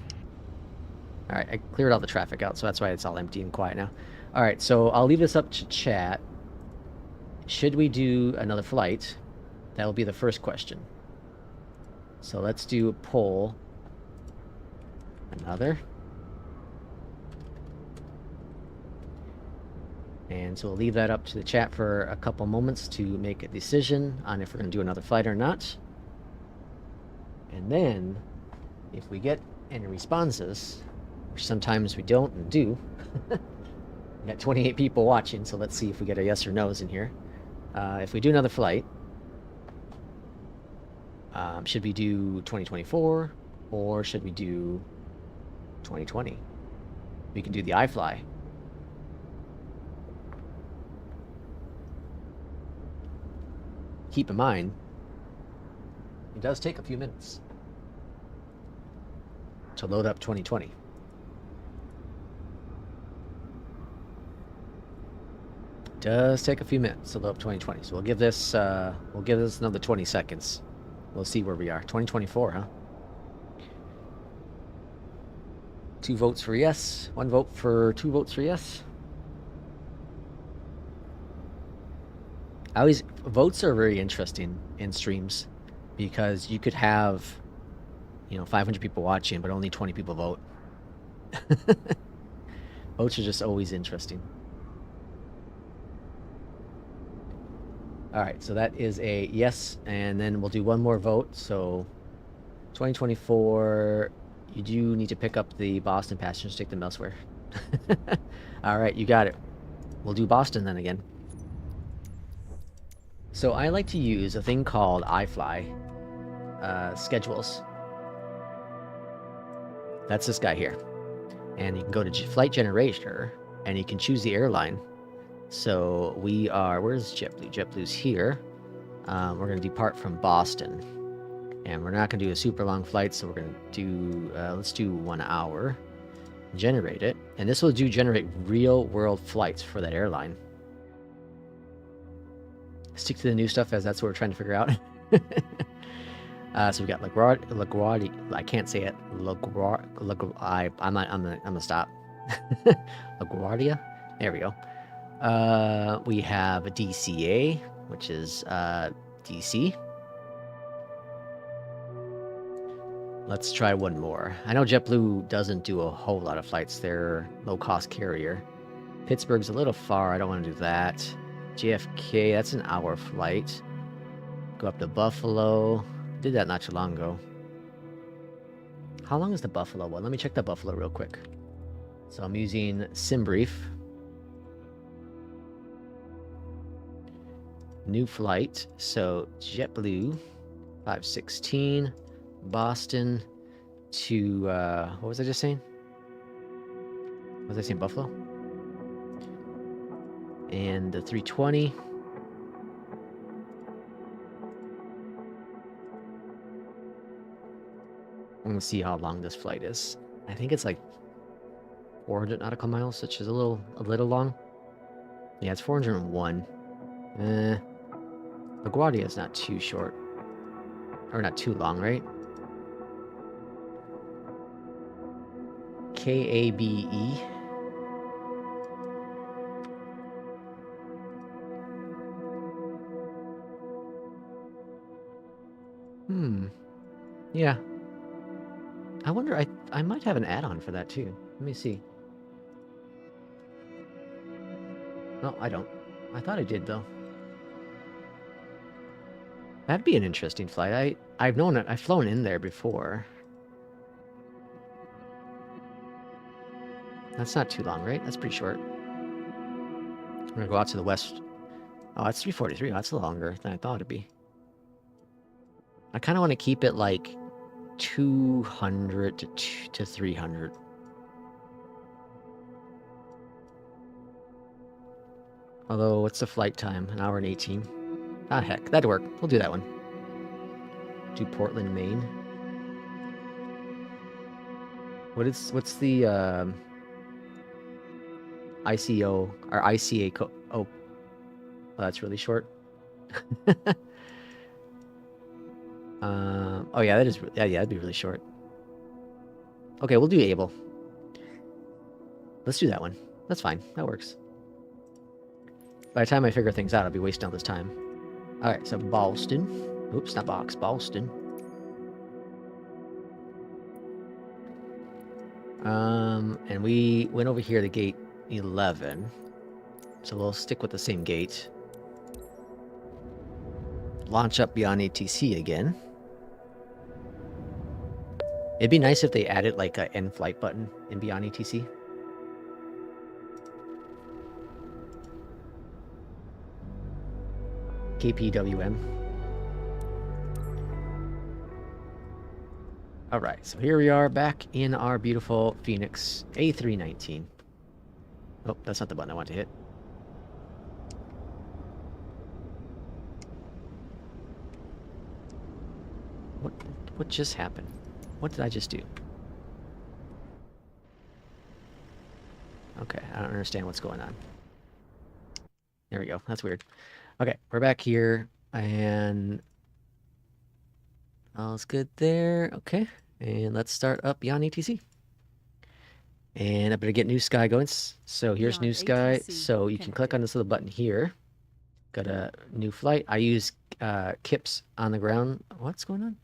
Alright, I cleared all the traffic out, so that's why it's all empty and quiet now. Alright, so I'll leave this up to chat. Should we do another flight? That will be the first question. So let's do a poll. Another. And so we'll leave that up to the chat for a couple moments to make a decision on if we're going to do another flight or not. And then, if we get any responses, which sometimes we don't and do, we got 28 people watching, so let's see if we get a yes or no's in here. If we do another flight, should we do 2024 or should we do 2020? We can do the iFly. Keep in mind, it does take a few minutes to load up 2020. Does take a few minutes to load up 2020, so we'll give this another 20 seconds. We'll see where we are. 2024, huh? 2 votes for yes, 2 votes for yes. Votes are very interesting in streams because you could have, 500 people watching, but only 20 people vote. Votes are just always interesting. Alright, so that is a yes, and then we'll do one more vote. So 2024, you do need to pick up the Boston passengers, take them elsewhere. Alright, you got it. We'll do Boston then again. So I like to use a thing called iFly schedules. That's this guy here. And you can go to Flight Generator, and you can choose the airline. So we are, where's JetBlue? JetBlue's here. We're going to depart from Boston. And we're not going to do a super long flight, so we're going to do, let's do 1 hour. Generate it. And this will generate real world flights for that airline. Stick to the new stuff as that's what we're trying to figure out. So we got LaGuardia. I can't say it. I'm gonna stop. LaGuardia. There we go. We have a DCA, which is DC. Let's try one more. I know JetBlue doesn't do a whole lot of flights. They're low-cost carrier. Pittsburgh's a little far. I don't want to do that. JFK, that's an hour flight. Go up to Buffalo. Did that not too long ago. How long is the Buffalo one? Let me check the Buffalo real quick. So I'm using SimBrief. New flight. So JetBlue 516 Boston to what was I just saying? Was I saying Buffalo? And the 320. I'm gonna see how long this flight is. I think it's like 400 nautical miles, which is a little long. Yeah, it's 401. LaGuardia is not too short. Or not too long, right? KABE. Yeah. I wonder, I might have an add-on for that too. Let me see. No, I don't. I thought I did though. That'd be an interesting flight. I've known it. I've flown in there before. That's not too long, right? That's pretty short. I'm gonna go out to the west. Oh, that's 343. Oh, that's longer than I thought it'd be. I kind of want to keep it like 200 to 300. Although, what's the flight time? An hour and 18. Ah, heck, that'd work. We'll do that one. To Portland, Maine. What's the ICO or ICA code? Oh, that's really short. Oh yeah, that is. Yeah, that'd be really short. Okay, we'll do Able. Let's do that one. That's fine. That works. By the time I figure things out, I'll be wasting all this time. All right, so Boston. Oops, not Box. Boston. And we went over here to gate 11. So we'll stick with the same gate. Launch up beyond ATC again. It'd be nice if they added like a end flight button in beyond ATC. KPWM. Alright, so here we are back in our beautiful Phoenix A319. Oh, that's not the button I want to hit. What just happened? What did I just do? Okay, I don't understand what's going on. There we go. That's weird. Okay, we're back here, and all's good there. Okay, and let's start up beyond ATC. And I better get Newsky going. So here's Newsky. So you can click on this little button here. Got a new flight. I use KIPS on the ground. What's going on?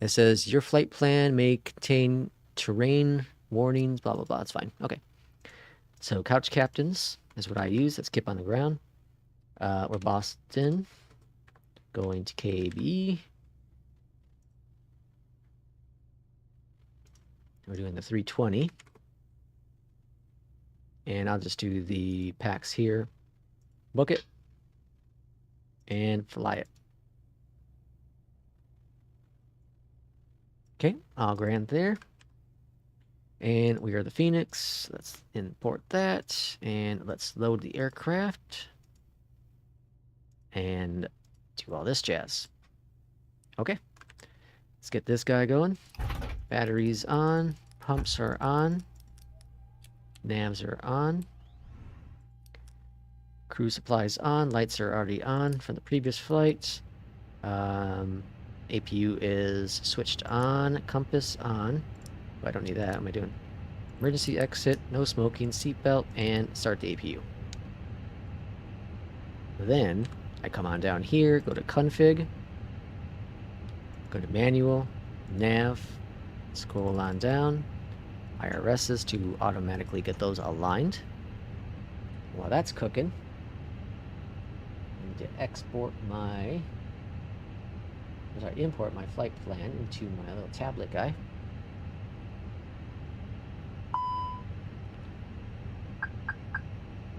It says your flight plan may contain terrain warnings, blah, blah, blah. It's fine. Okay. So couch captains is what I use. That's KIP on the ground. We're Boston. Going to KB. We're doing the 320. And I'll just do the packs here. Book it. And fly it. Okay, I'll grant there. And we are the Phoenix. Let's import that. And let's load the aircraft. And do all this jazz. Okay. Let's get this guy going. Batteries on. Pumps are on. Navs are on. Crew supplies on. Lights are already on from the previous flight. APU is switched on. Compass on. Oh, I don't need that. What am I doing? Emergency exit. No smoking. Seatbelt. And start the APU. Then I come on down here. Go to config. Go to manual. Nav. Scroll on down. IRSs to automatically get those aligned. While that's cooking, I need to export my, import my flight plan into my little tablet guy.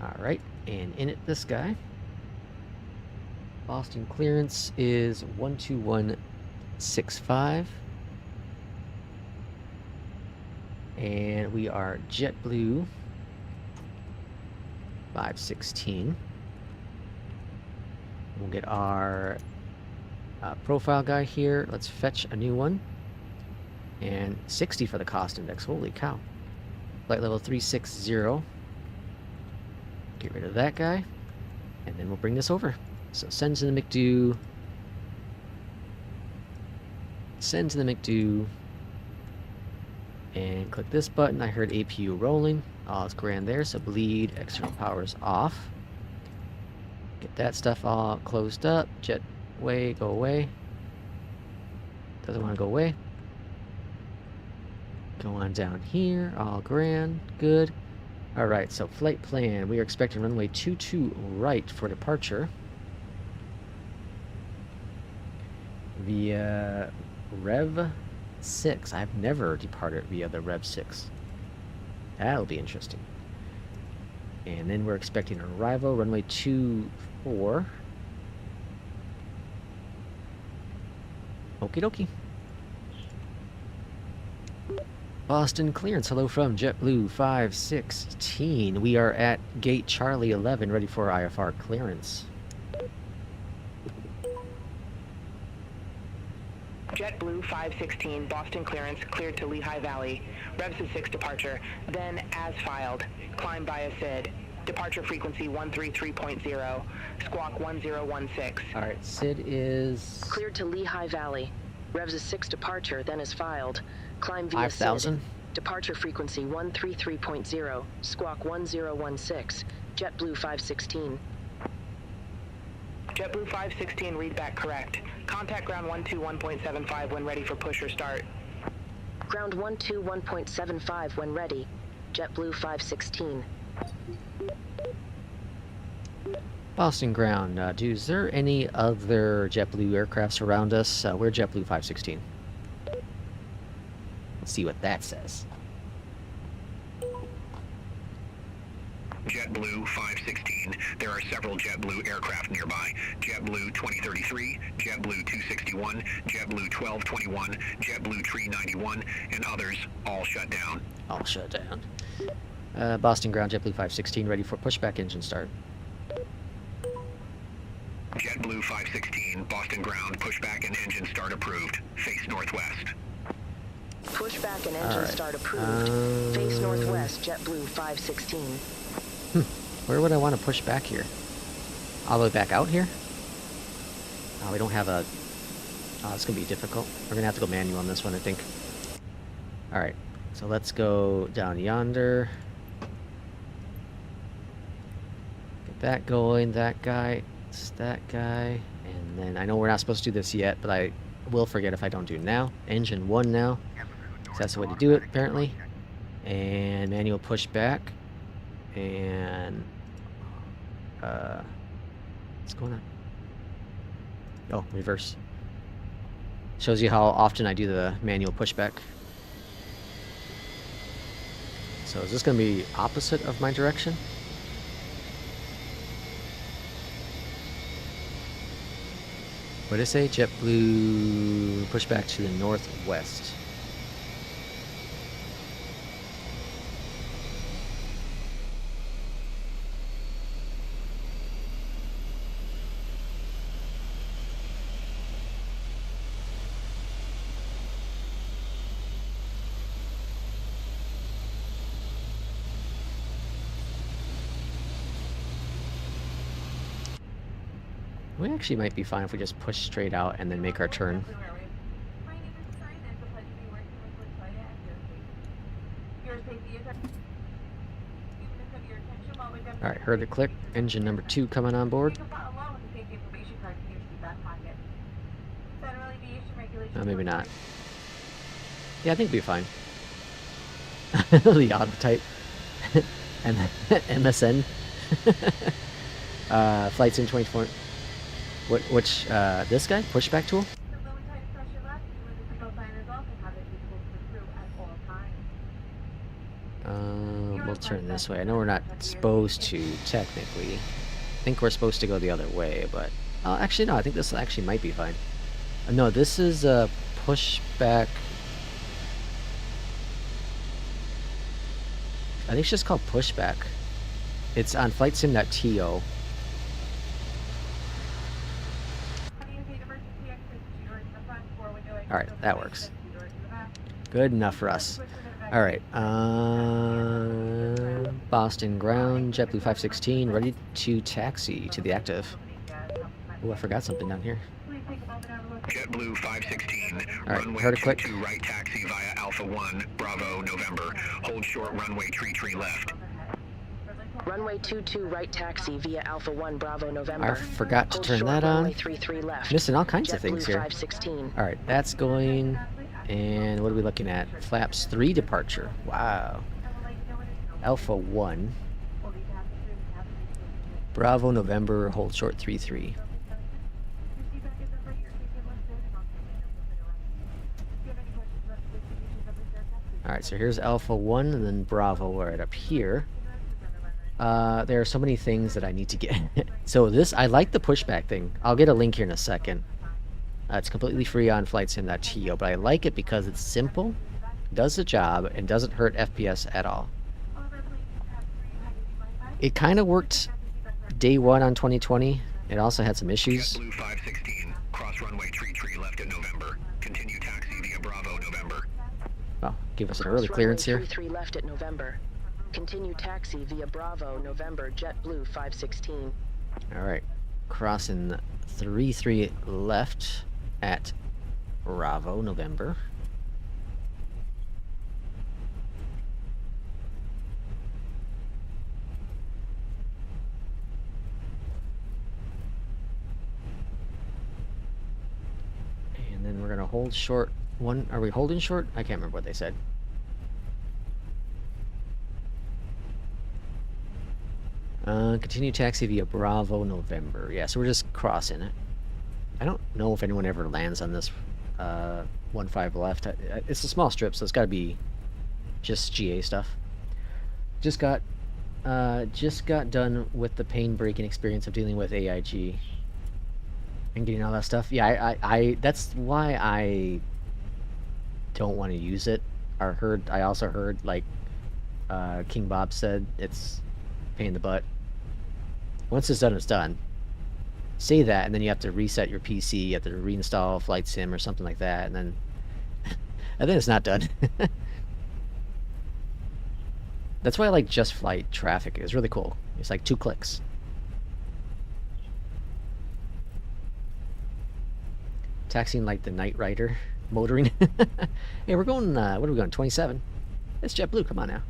Alright, and in it this guy. Boston clearance is 12165. And we are JetBlue 516. We'll get our profile guy here. Let's fetch a new one. And 60 for the cost index. Holy cow. Flight level 360. Get rid of that guy. And then we'll bring this over. So send to the McDo. Send to the McDo. And click this button. I heard APU rolling. All is grand there. So bleed, external power's off. Get that stuff all closed up. Jet way, go away. Doesn't want to go away. Go on down here. All grand. Good. Alright, so flight plan. We are expecting runway 22 right for departure. Via Rev 6. I've never departed via the Rev 6. That'll be interesting. And then we're expecting an arrival, runway 24. Okie dokie. Boston clearance. Hello from JetBlue 516. We are at gate Charlie 11, ready for IFR clearance. JetBlue 516, Boston clearance, cleared to Lehigh Valley. Revs is 6 departure, then as filed. Climb via SID. Departure frequency 133.0, squawk 1016. Alright, SID is... Cleared to Lehigh Valley. Revs is 6 departure, then as filed. Climb via 5,000? SID. Departure frequency 133.0, squawk 1016. JetBlue 516. JetBlue 516, read back correct. Contact ground 121.75 when ready for push or start. Ground 121.75 when ready. JetBlue 516. Boston ground. Is there any other JetBlue aircrafts around us? We're JetBlue 516. Let's see what that says. JetBlue 516. There are several JetBlue aircraft nearby. JetBlue 2033, JetBlue 261, JetBlue 1221, JetBlue 391, and others all shut down. All shut down. Boston ground, JetBlue 516, ready for pushback engine start. JetBlue 516, Boston ground, pushback and engine start approved. Face northwest. Pushback and engine start approved. Face northwest, JetBlue 516. Where would I want to push back here? All the way back out here? Oh, we don't have a... Oh, it's going to be difficult. We're going to have to go manual on this one, I think. Alright, so let's go down yonder. Get that going, that guy, it's that guy. And then, I know we're not supposed to do this yet, but I will forget if I don't do it now. Engine 1 now. So that's the way to do it, apparently. And manual push back. And what's going on? Oh, reverse. Shows you how often I do the manual pushback. So is this going to be opposite of my direction? What did it say? JetBlue pushback to the northwest. We actually might be fine if we just push straight out and then make our turn. Alright, heard it click. Engine number 2 coming on board. Oh, maybe not. Yeah, I think we'll be fine. The odd type. And MSN. Flights in 24. Which, this guy? Pushback tool? We'll turn this way. I know we're not supposed to, technically. I think we're supposed to go the other way, but... actually, no, I think this actually might be fine. No, this is a pushback... I think it's just called pushback. It's on flightsim.to. Alright, that works. Good enough for us. Alright, Boston ground, JetBlue 516, ready to taxi to the active. Oh, I forgot something down here. JetBlue 516, Alright, runway heard it click. 22 right taxi via Alpha 1, Bravo, November. Hold short runway 33 left. Runway 22 right taxi via Alpha 1 Bravo November. I forgot to Hold turn short that on. runway 33 left. Missing all kinds of JetBlue things here. 516. Alright, that's going. And what are we looking at? Flaps 3 departure. Wow. Alpha 1. Bravo November, hold short 33. Alright, so here's Alpha 1 and then Bravo right up here. There are so many things that I need to get. So this, I like the pushback thing. I'll get a link here in a second. It's completely free on flightsim.to, but I like it because it's simple does the job, and doesn't hurt FPS at all. It kind of worked day one on 2020. It also had some issues. JetBlue 516, cross runway 33 left at November. Continue taxi via Bravo, November. Well, give us an early clearance here. 33 left at November. Continue taxi via Bravo, November, JetBlue 516. All right, crossing 33 left at Bravo, November. And then we're gonna hold short one. Are we holding short? I can't remember what they said. Continue taxi via Bravo, November. Yeah, so we're just crossing it. I don't know if anyone ever lands on this 1-5 left. It's a small strip, so it's got to be just GA stuff. Just got done with the pain-breaking experience of dealing with AIG and getting all that stuff. Yeah, I that's why I don't want to use it. I also heard, like King Bob said, it's a pain in the butt. Once it's done, it's done. Say that, and then you have to reset your PC, you have to reinstall Flight Sim or something like that, and then it's not done. That's why I like Just Flight Traffic. It's really cool. It's like 2 clicks. Taxiing like the Knight Rider, motoring. Hey, we're going, what are we going, 27? It's JetBlue, come on now.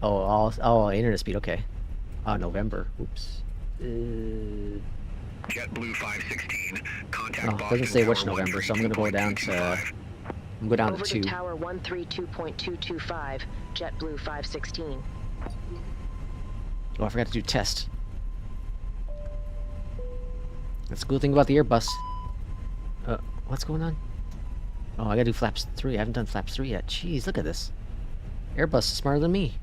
Oh, internet speed, okay. November, oops. JetBlue 516, contact Oh, it Boston doesn't say which Tower November, so I'm gonna go down to, Over to 2. Tower 132.225, JetBlue 516. Oh, I forgot to do test. That's the cool thing about the Airbus. What's going on? Oh, I gotta do flaps 3. I haven't done flaps 3 yet. Jeez, look at this. Airbus is smarter than me.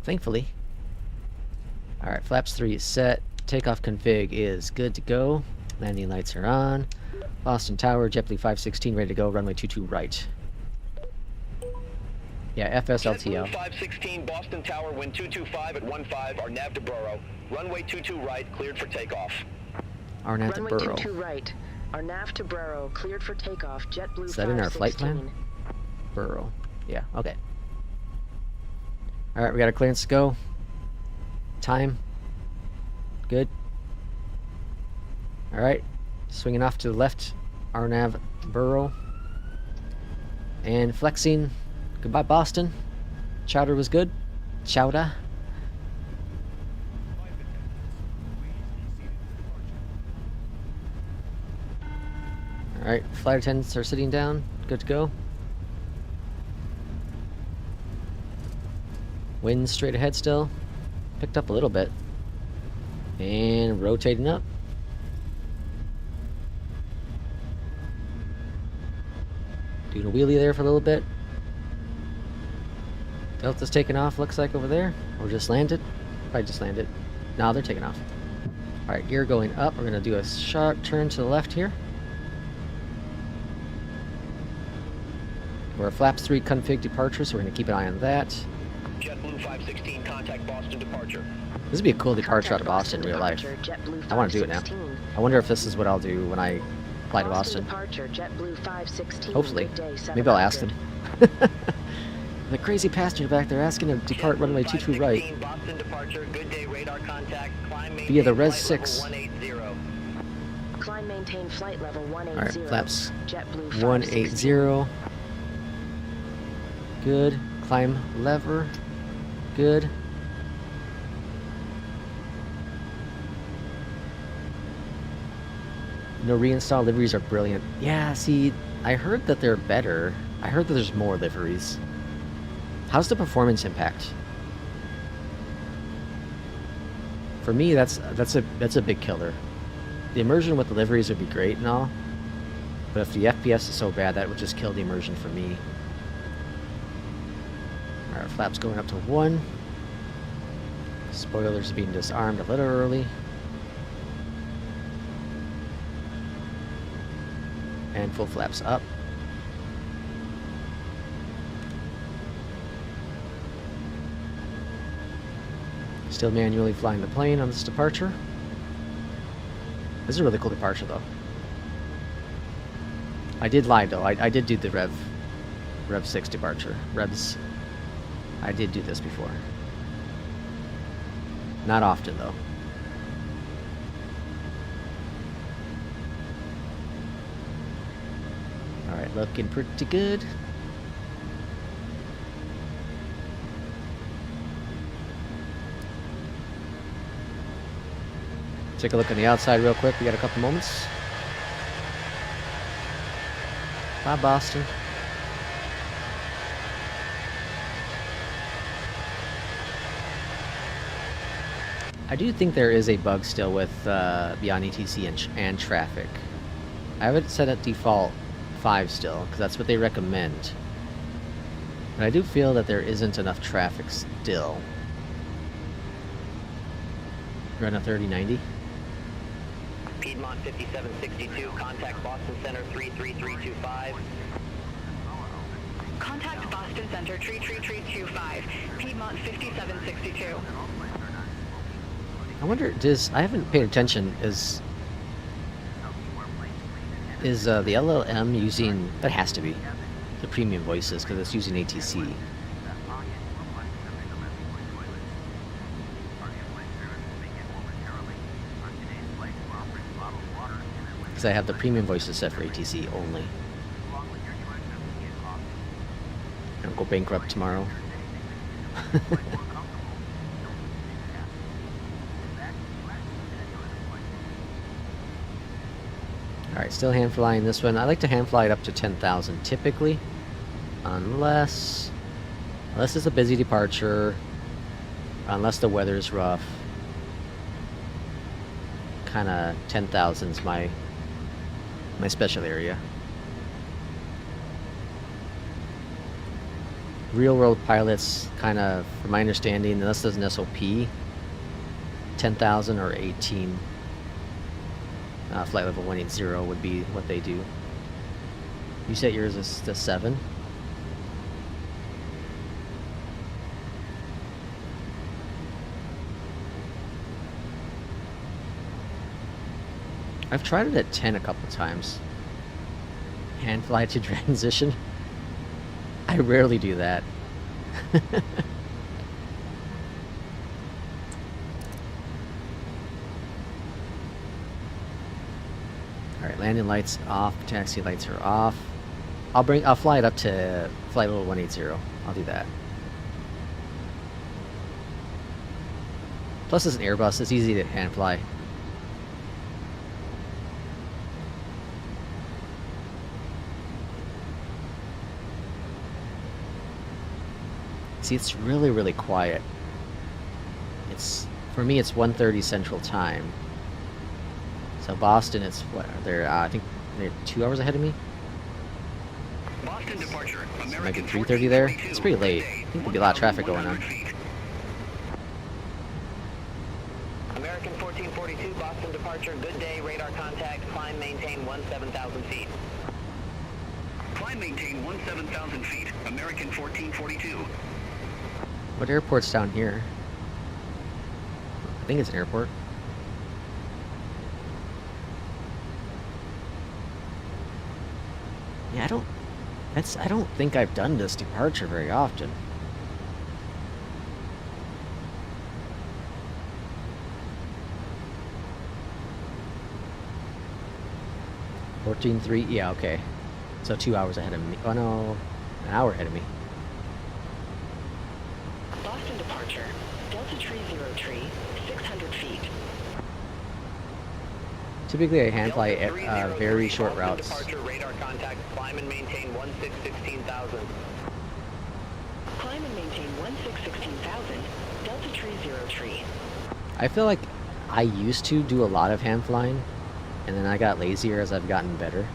Thankfully. Alright, flaps 3 is set. Takeoff config is good to go. Landing lights are on. Boston Tower, JetBlue 516, ready to go. Runway 22 right. Yeah, FSLTL. JetBlue 516, Boston Tower, wind 225 at 15, our nav to Borough. Runway 22 right, cleared for takeoff. Our nav to Runway Borough. 22 right. Our nav to Borough, cleared for takeoff. JetBlue 516. Is that in our flight plan? Borough. Yeah, okay. Alright, we got a clearance to go. Time. Good. Alright. Swinging off to the left. RNAV Borough. And flexing. Goodbye, Boston. Chowder was good. Chowder. Alright, flight attendants are sitting down. Good to go. Wind straight ahead still. Picked up a little bit. And rotating up. Doing a wheelie there for a little bit. Delta's taking off, looks like, over there. Or just landed. Probably just landed. No, they're taking off. Alright, gear going up. We're going to do a sharp turn to the left here. We're flaps 3 config departure, so we're going to keep an eye on that. JetBlue 516, contact Boston departure. This would be a cool departure out of Boston in real life. I want to do it now. I wonder if this is what I'll do when I fly to Boston. Hopefully. Maybe I'll ask them. The crazy passenger back there asking to depart runway 22 right. Boston departure, good day, radar contact, climb Via the maintain Res flight level 6. 180. Climb maintain flight level 180. Alright, flaps JetBlue 180. Good. Climb lever. Good. No reinstall liveries are brilliant. Yeah, see, I heard that they're better. I heard that there's more liveries. How's the performance impact? For me, that's a big killer. The immersion with the liveries would be great and all, but if the FPS is so bad, that would just kill the immersion for me. Alright, flaps going up to 1. Spoilers being disarmed a little early. And full flaps up. Still manually flying the plane on this departure. This is a really cool departure, though. I did lie, though. I did do the Rev 6 departure. Revs. I did do this before. Not often, though. Alright, looking pretty good. Take a look on the outside real quick. We got a couple moments. Bye, Boston. I do think there is a bug still with Beyond ETC and traffic. I have it set at default 5 still, because that's what they recommend. But I do feel that there isn't enough traffic still. Run a 3090. Piedmont 5762, contact Boston Center 33325. Contact Boston Center 33325, Piedmont 5762. I wonder, I haven't paid attention, is the LLM using, that has to be, the premium voices, because it's using ATC. Because I have the premium voices set for ATC only. I'll go bankrupt tomorrow. Alright, still hand flying this one. I like to hand fly it up to 10,000 typically. Unless it's a busy departure. Unless the weather's rough. Kinda 10,000's my special area. Real world pilots, kind of, from my understanding, unless there's an SOP, 10,000 or 18. Flight level 180 would be what they do. You set yours as the 7. I've tried it at 10 a couple times. Hand fly to transition. I rarely do that. Alright, landing lights off, taxi lights are off. I'll fly it up to flight level 180. I'll do that. Plus it's an Airbus, it's easy to hand fly. See, it's really, really quiet. For me, it's 1:30 Central Time. So Boston, it's what? I think they're 2 hours ahead of me. Boston departure. So maybe 3:30 there. It's pretty late. I think there'll be a lot of traffic going on. American 1442, Boston departure. Good day, radar contact. Climb, maintain 17,000 feet. Climb, maintain 17,000 feet. American 1442. What airport's down here? I think it's an airport. Yeah, I don't think I've done this departure very often. $14.3, yeah, okay. So 2 hours ahead of me. Oh no, an hour ahead of me. Boston departure. Delta Tree 0 Tree, 600 feet. Typically I hand fly very short Boston routes. Departure, radar contact. Climb and maintain 16,000. Climb and maintain 16,000. Delta Tree 0 Tree. I feel like I used to do a lot of hand flying, and then I got lazier as I've gotten better.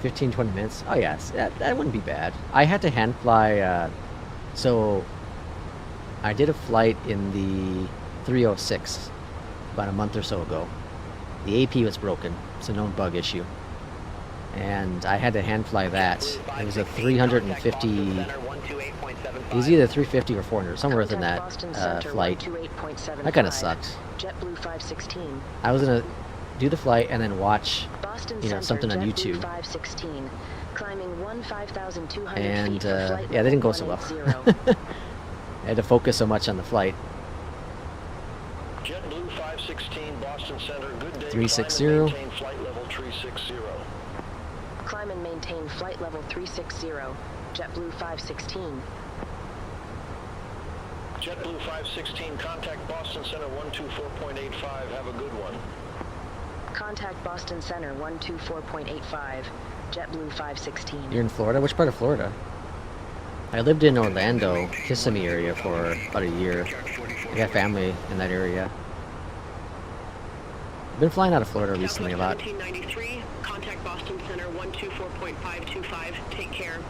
15-20 minutes. Oh yes, that wouldn't be bad. I had to hand fly, so I did a flight in the 306 about a month or so ago. The AP was broken. It's a known bug issue. And I had to hand fly that. It was a 350 475. It was either 350 or 400, somewhere within Contact that Boston Center, flight. 128.75. That kind of sucked. JetBlue 516. I was gonna do the flight and then watch, Boston you know, Center, something on JetBlue YouTube. 516. Climbing 5,200 And feet for flight yeah, they didn't go so level well. 180. I had to focus so much on the flight. JetBlue 516, Boston Center, good day. 360. Climb and maintain flight level 360. Climb and maintain flight level 360. JetBlue 516. JetBlue 516, contact Boston Center 124.85. Have a good one. Contact Boston Center 124.85. JetBlue 516. You're in Florida? Which part of Florida? I lived in Orlando, Kissimmee area for about a year. I got family in that area. I've been flying out of Florida recently a lot. 1793, contact Boston Center 124.525. Take care.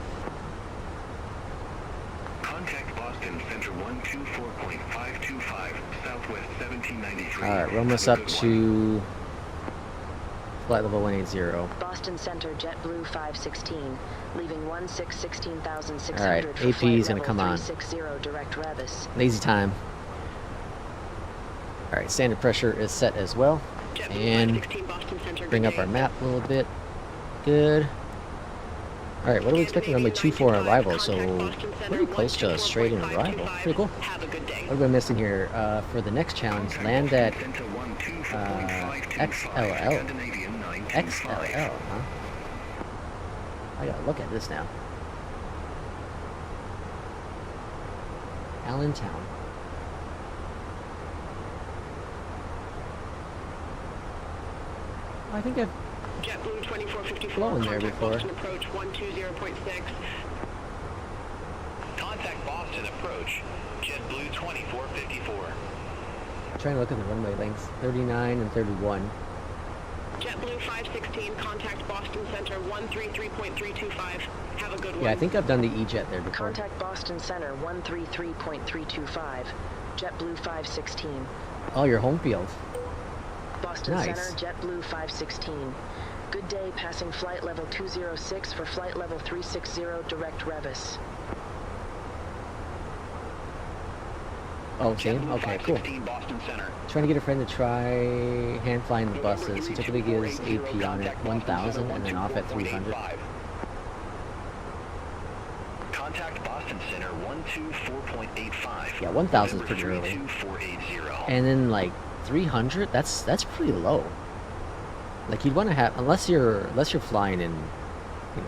Contact Boston Center 124.525, Southwest 1793. Alright, roam us up to flight level 180. Boston Center JetBlue 516, leaving 16,600 Alright, for AP flight is gonna level come on. 360 direct Revis. Lazy time. Alright, standard pressure is set as well. And bring up our map a little bit. Good. Alright, what are we expecting on my 2-4 arrival? So, pretty close to a straight in arrival. Pretty cool. What have I missing here? For the next challenge, land at XLL. XLL, huh? I gotta look at this now. Allentown. I think I've JetBlue 2454, flown there contact before. Boston approach 120.6. Contact Boston approach, JetBlue 2454. Trying to look at the runway lengths, 39 and 31. JetBlue 516, contact Boston Center 133.325. Have a good one. Yeah, I think I've done the E-Jet there before. Contact Boston Center 133.325. JetBlue 516. Oh, your home field. Boston Nice. Center JetBlue 516. Good day, passing flight level 206 for flight level 360 direct Revis. Oh, same? Okay, cool. Boston Center. Trying to get a friend to try hand flying the buses. He typically gives AP on it 1,000 and then off at 300. Contact Boston Center 124.85. Yeah, 1,000 is pretty early. 22480. And then like 300, that's pretty low. Like you'd want to have, unless you're flying in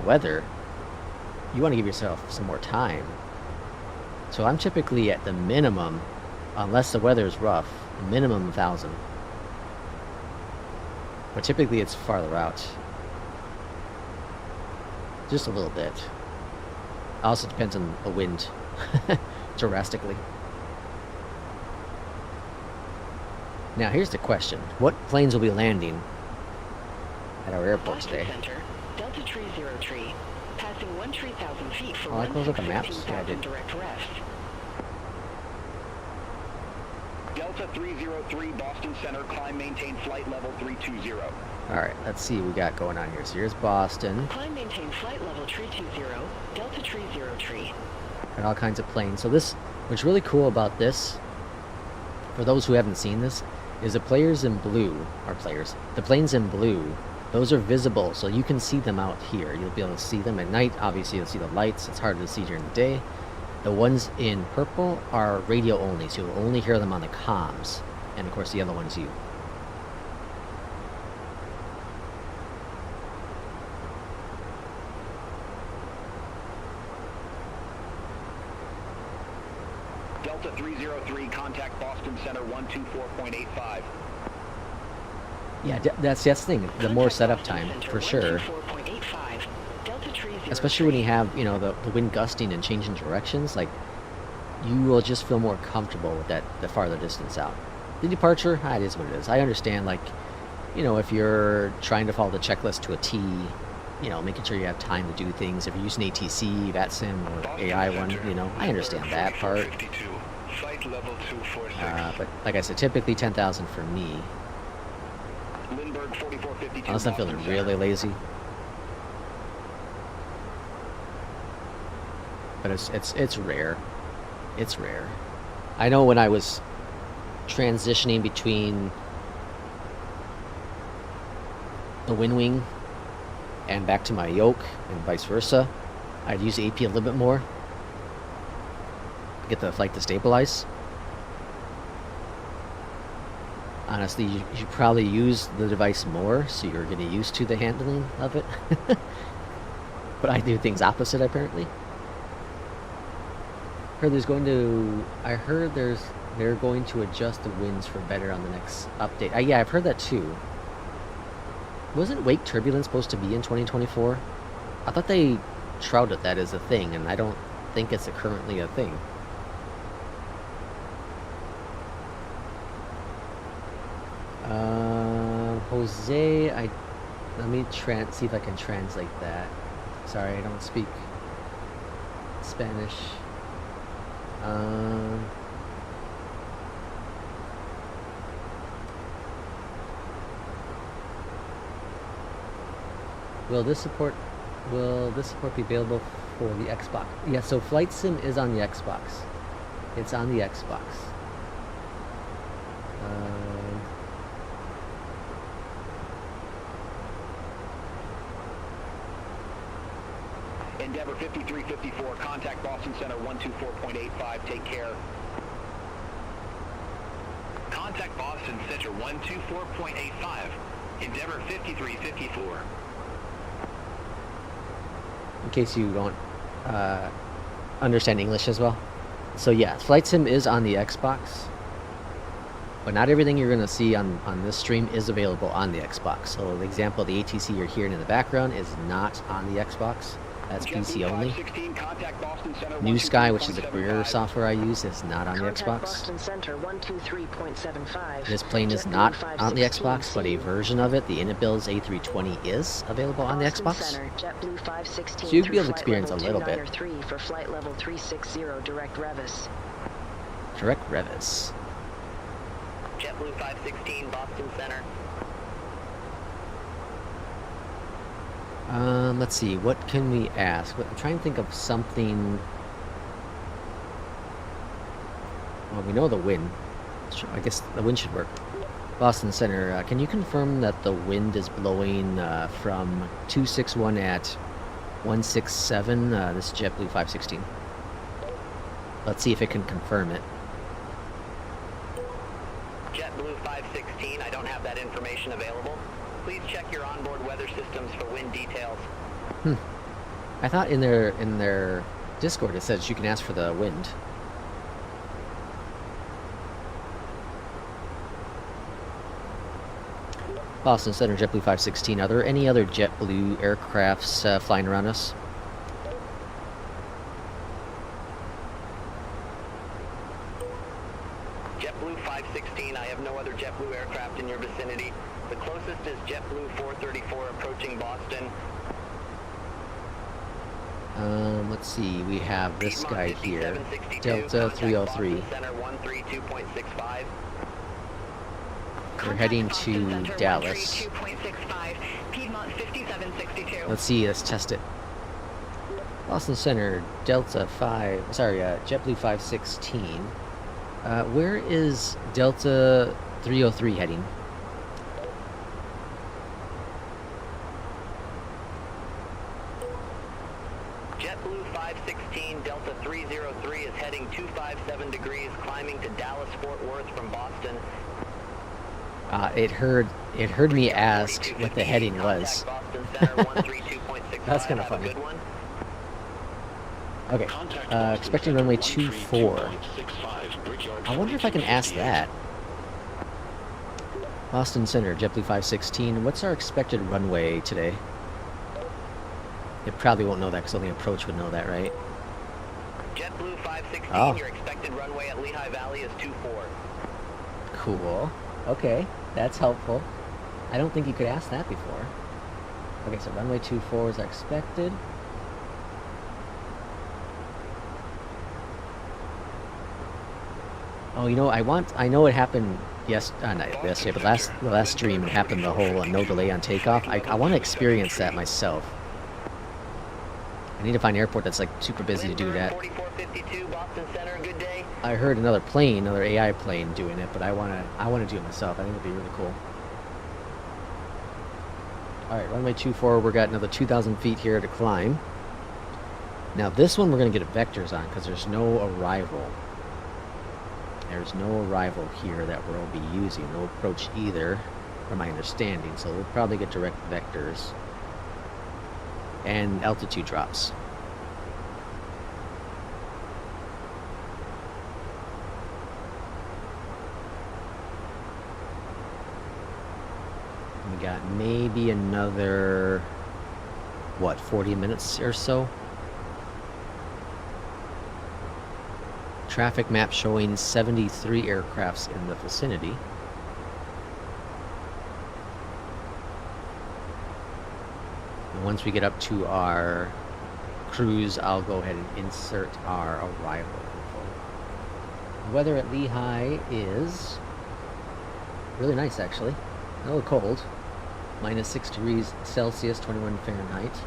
weather, you want to give yourself some more time. So I'm typically at the minimum, unless the weather is rough, minimum 1,000. But typically it's farther out. Just a little bit. Also depends on the wind drastically. Now here's the question. What planes will be landing at our airport today? Center, Delta Tree 03, passing 13,000 feet for Oh, I closed up the maps? Yeah, I did. direct rest. Delta 303, Boston Center, climb, maintain flight level 320. Alright, let's see what we got going on here. So here's Boston. Climb, maintain flight level 320, Delta Tree 03. And all kinds of planes. So this, what's really cool about this, for those who haven't seen this, is the planes in blue, those are visible, so you can see them out here. You'll be able to see them at night. Obviously, you'll see the lights. It's harder to see during the day. The ones in purple are radio only, so you'll only hear them on the comms. And of course, the other one's you. Delta 303, contact Boston Center 124.85. Yeah, that's the thing. The more setup time, for sure. Especially when you have, the wind gusting and changing directions, like, you will just feel more comfortable with the farther distance out. The departure, it is what it is. I understand, like, if you're trying to follow the checklist to a T, making sure you have time to do things. If you're using ATC, VATSIM, or AI one, I understand that part. Flight level 246. But like I said, typically 10,000 for me. Lindbergh 4452. Unless I'm feeling really lazy. but it's rare. It's rare. I know when I was transitioning between the wind wing and back to my yoke and vice versa, I'd use AP a little bit more to get the flight to stabilize. Honestly, you should probably use the device more so you're getting used to the handling of it. But I do things opposite, apparently. I heard they're going to adjust the winds for better on the next update. Yeah, I've heard that too. Wasn't wake turbulence supposed to be in 2024? I thought they touted that as a thing, and I don't think it's currently a thing. Jose, let me see if I can translate that. Sorry, I don't speak Spanish. Will this support be available for the Xbox? Yeah, so Flight Sim is on the Xbox. It's on the Xbox. Endeavor 5354, contact Boston Center 124.85, take care. Contact Boston Center 124.85. Endeavor 5354. In case you don't understand English as well. So yeah, Flight Sim is on the Xbox. But not everything you're going to see on this stream is available on the Xbox. So the example, the ATC you're hearing in the background is not on the Xbox. That's PC only. Newsky, which is the career software I use, is not on the Xbox. This plane is not on the Xbox, but a version of it, the Inabils A320, is available on the Xbox. So you'll be able to experience a little bit. For flight level 360, direct Revis. Direct Revis. JetBlue 516, Boston Center. Let's see, what can we ask? I'm trying to think of something. Well, we know the wind. I guess the wind should work. Boston Center, can you confirm that the wind is blowing from 261 at 167? This is JetBlue 516. Let's see if it can confirm it. JetBlue 516, I don't have that information available. Please check your onboard weather systems for wind details. I thought in their Discord it says you can ask for the wind. Boston Center, JetBlue 516. Are there any other JetBlue aircrafts flying around us? JetBlue 516, I have no other JetBlue aircraft in your vicinity. The closest is JetBlue 434 approaching Boston. Let's see, we have this guy here, Delta 303. We're heading to Dallas. Let's see, let's test it. Boston Center, JetBlue 516. Where is Delta 303 heading? JetBlue 516, Delta 303 is heading 257 degrees, climbing to Dallas Fort Worth from Boston. It heard me ask what the heading was. That's kind of funny. Okay, expecting runway 24. I wonder if I can ask that. Boston Center, JetBlue 516. What's our expected runway today? It probably won't know that because only approach would know that, right? JetBlue 516, your expected runway at Lehigh Valley is 24. Cool. Okay, that's helpful. I don't think you could ask that before. Okay, so runway 24 is expected. Oh, you know, I know it happened not yesterday, but the last stream it happened the whole no delay on takeoff. I want to experience that myself. I need to find an airport that's like super busy to do that. 4452 Boston Center, good day. I heard another plane, another AI plane doing it, but I wanna do it myself. I think it'd be really cool. Alright, runway 24, we got another 2,000 feet here to climb. Now this one we're gonna get vectors on because there's no arrival. There's no arrival here that we'll be using, no approach either, from my understanding, so we'll probably get direct vectors. And altitude drops. We got maybe another, what, 40 minutes or so? Traffic map showing 73 aircrafts in the vicinity. And once we get up to our cruise, I'll go ahead and insert our arrival info. The weather at Lehigh is really nice, actually. A little cold. -6 degrees Celsius, 21 Fahrenheit.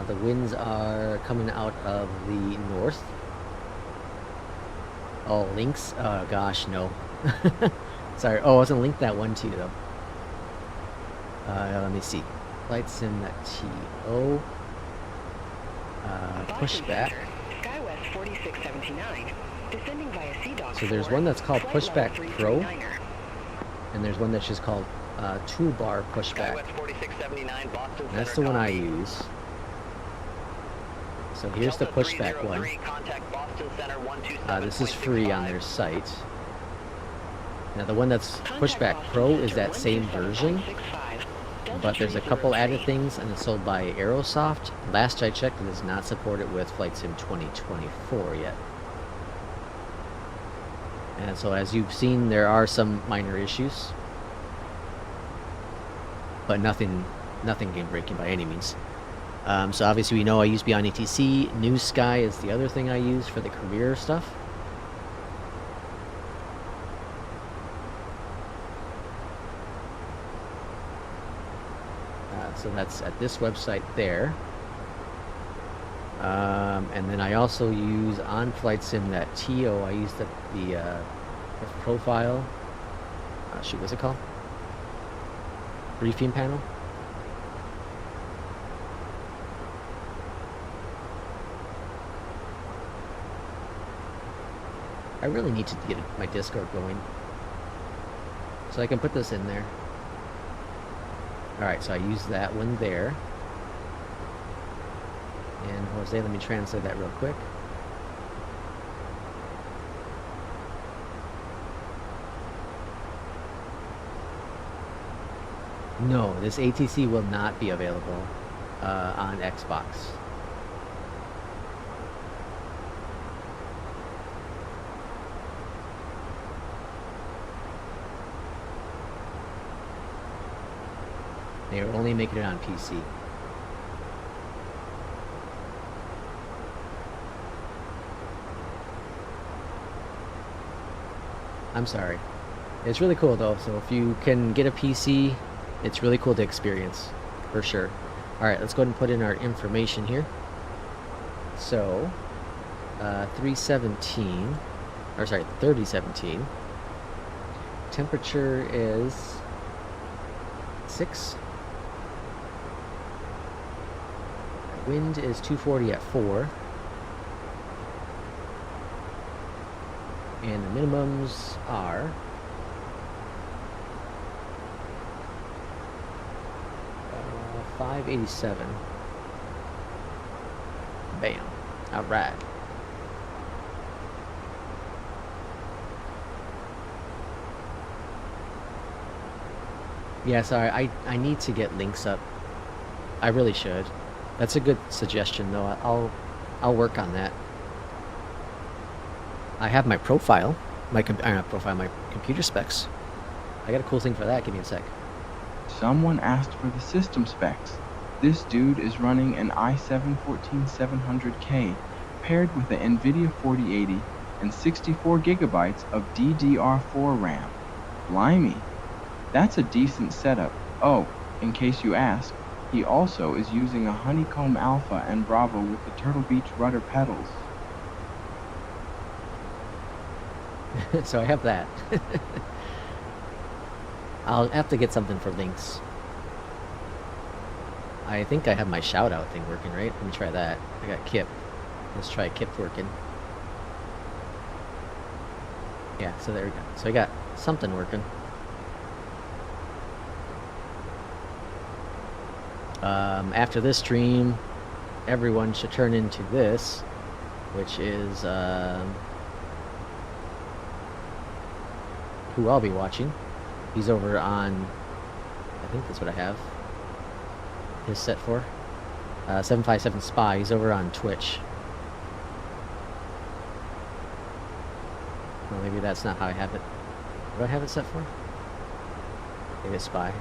The winds are coming out of the north. Oh, links? Oh, gosh, no. Sorry. Oh, I was going to link that one too, though. Let me see. Flight sim that TO. Pushback. SkyWest 4679. Descending via CDOC. So there's one that's called Pushback Pro. And there's one that's just called Toolbar Pushback. SkyWest 4679 Boston Center. That's the one I use. So here's the Pushback one. This is free on their site. Now the one that's Pushback Pro is that same version, but there's a couple added things, and it's sold by Aerosoft. Last I checked, it is not supported with Flight Sim 2024 yet. And so as you've seen, there are some minor issues, but nothing game breaking by any means. So obviously we know I use Beyond ATC. Newsky is the other thing I use for the career stuff. So that's at this website there. And then I also use on Flight Sim that TO. I use the profile. Shoot, what's it called? Briefing panel. I really need to get my Discord going so I can put this in there. Alright, so I use that one there. And Jose, let me translate that real quick. No, this ATC will not be available on Xbox. They are only making it on PC. I'm sorry. It's really cool though, so if you can get a PC, it's really cool to experience, for sure. Alright, let's go ahead and put in our information here. So, 3017. Temperature is 6. Wind is 240 at 4. And the minimums are 587. Bam. Alright. Yeah, sorry, I need to get links up. I really should. That's a good suggestion, though. I'll work on that. I have my profile, my computer specs. I got a cool thing for that. Give me a sec. Someone asked for the system specs. This dude is running an i7-14700K paired with an NVIDIA 4080 and 64 gigabytes of DDR4 RAM. Blimey. That's a decent setup. Oh, in case you ask, He also is using a Honeycomb Alpha and Bravo with the Turtle Beach rudder pedals. So I have that. I'll have to get something for links. I think I have my shout out thing working, right? Let me try that. I got Kip. Let's try Kip working. Yeah, so there we go. So I got something working. After this stream, everyone should turn into this, which is who I'll be watching. He's over on, I think that's what I have his set for. 757 Spy. He's over on Twitch. Well, maybe that's not how I have it. What do I have it set for? Maybe it's Spy.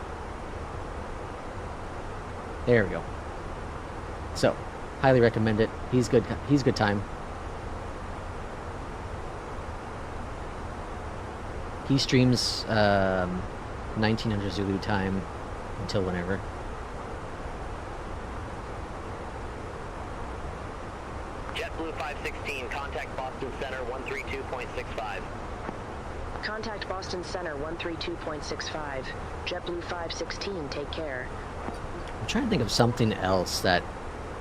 There we go. So, highly recommend it. He's good. He's good time. He streams 1900 Zulu time until whenever. JetBlue 516, contact Boston Center 132.65. Contact Boston Center 132.65. JetBlue 516, take care. I'm trying to think of something else that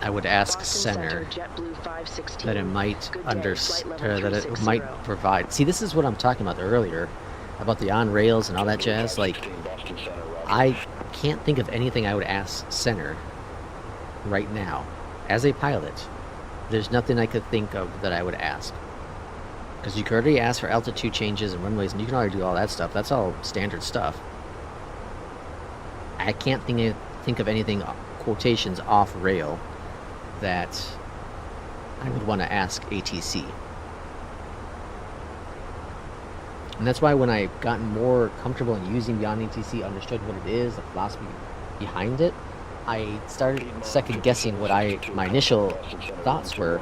I would ask Boston Center JetBlue 516. that it might Good day, flight level that it 360. might provide. See, this is what I'm talking about earlier, about the on rails and all that jazz. Like, I can't think of anything I would ask Center right now as a pilot. There's nothing I could think of that I would ask, because you could already ask for altitude changes and runways, and you can already do all that stuff. That's all standard stuff. I can't think of anything, quotations, off rail that I would want to ask ATC. And that's why when I've gotten more comfortable in using Beyondatc, understood what it is, the philosophy behind it, I started second guessing what my initial thoughts were.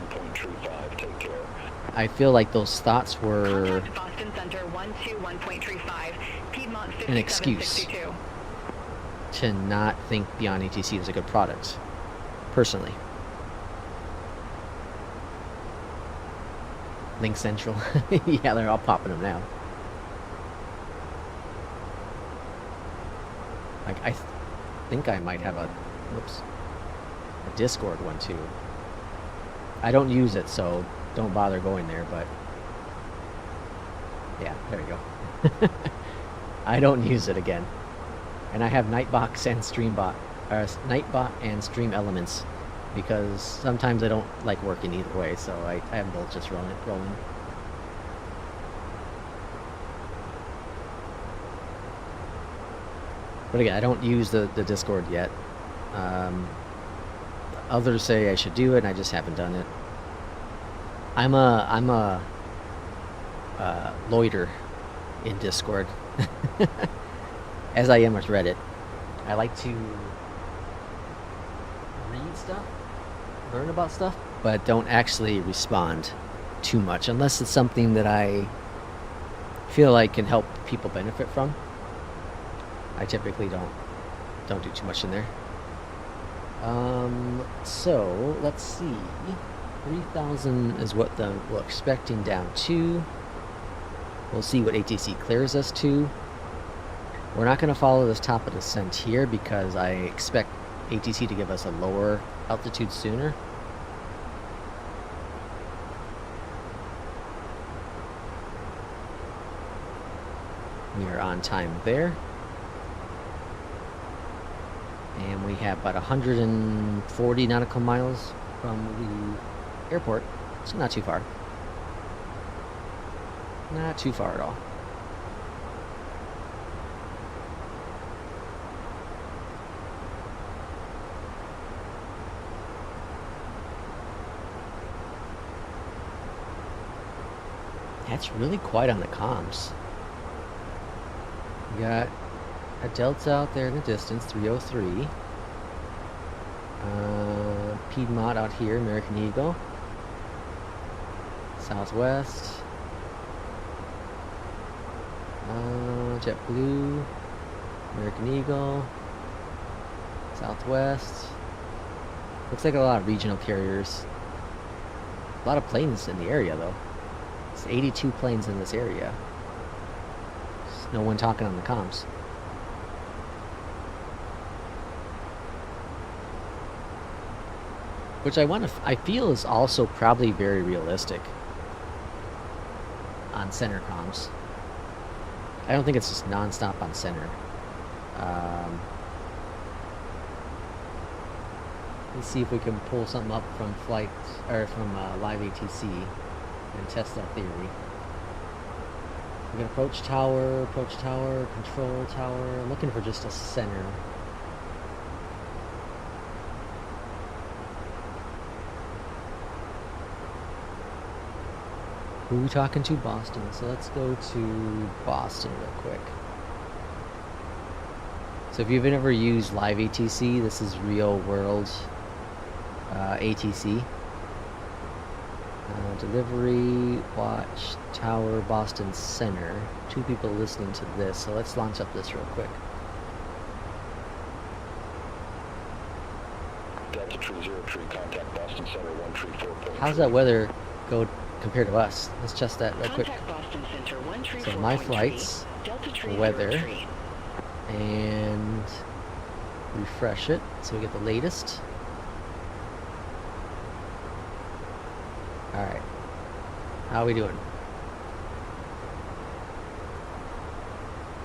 I feel like those thoughts were Boston Center 121.35, Piedmont an excuse 5762. to not think Beyondatc was a good product, personally. Link Central. Yeah, they're all popping them now. Like, I think I might have a Discord one too. I don't use it, so don't bother going there, but yeah, there you go. I don't use it again. And I have Nightbox and Streambot, or Nightbot and Stream Elements, because sometimes I don't like working either way, so I have both just rolling. But again, I don't use the Discord yet. Others say I should do it, and I just haven't done it. I'm a loiter in Discord, as I am with Reddit. I like to read stuff, learn about stuff, but don't actually respond too much unless it's something that I feel like can help people benefit from. I typically don't do too much in there. So let's see. 3,000 is what we're expecting down to. We'll see what ATC clears us to. We're not going to follow this top of descent here because I expect ATC to give us a lower altitude sooner. We are on time there. And we have about 140 nautical miles from the airport, so not too far. Not too far at all. That's really quiet on the comms. We got a Delta out there in the distance, 303. Piedmont out here, American Eagle. Southwest. JetBlue, American Eagle. Southwest. Looks like a lot of regional carriers. A lot of planes in the area, though. It's 82 planes in this area. There's no one talking on the comms. Which I feel is also probably very realistic on center comms. I don't think it's just non-stop on center. Let's see if we can pull something up from flight or from live ATC and test that theory. We're gonna approach tower, control tower. I'm looking for just a center. Who are we talking to? Boston. So let's go to Boston real quick. So if you've ever used live ATC, this is real world ATC. Delivery, watch, tower, Boston Center. 2 people listening to this, so let's launch up this real quick. Delta Tree 0 Tree, contact Boston Center 1 Tree 4. How's that weather go compared to us? Let's test that real quick. Boston Center 1 Tree So my flights, weather, and refresh it so we get the latest. Alright. How are we doing?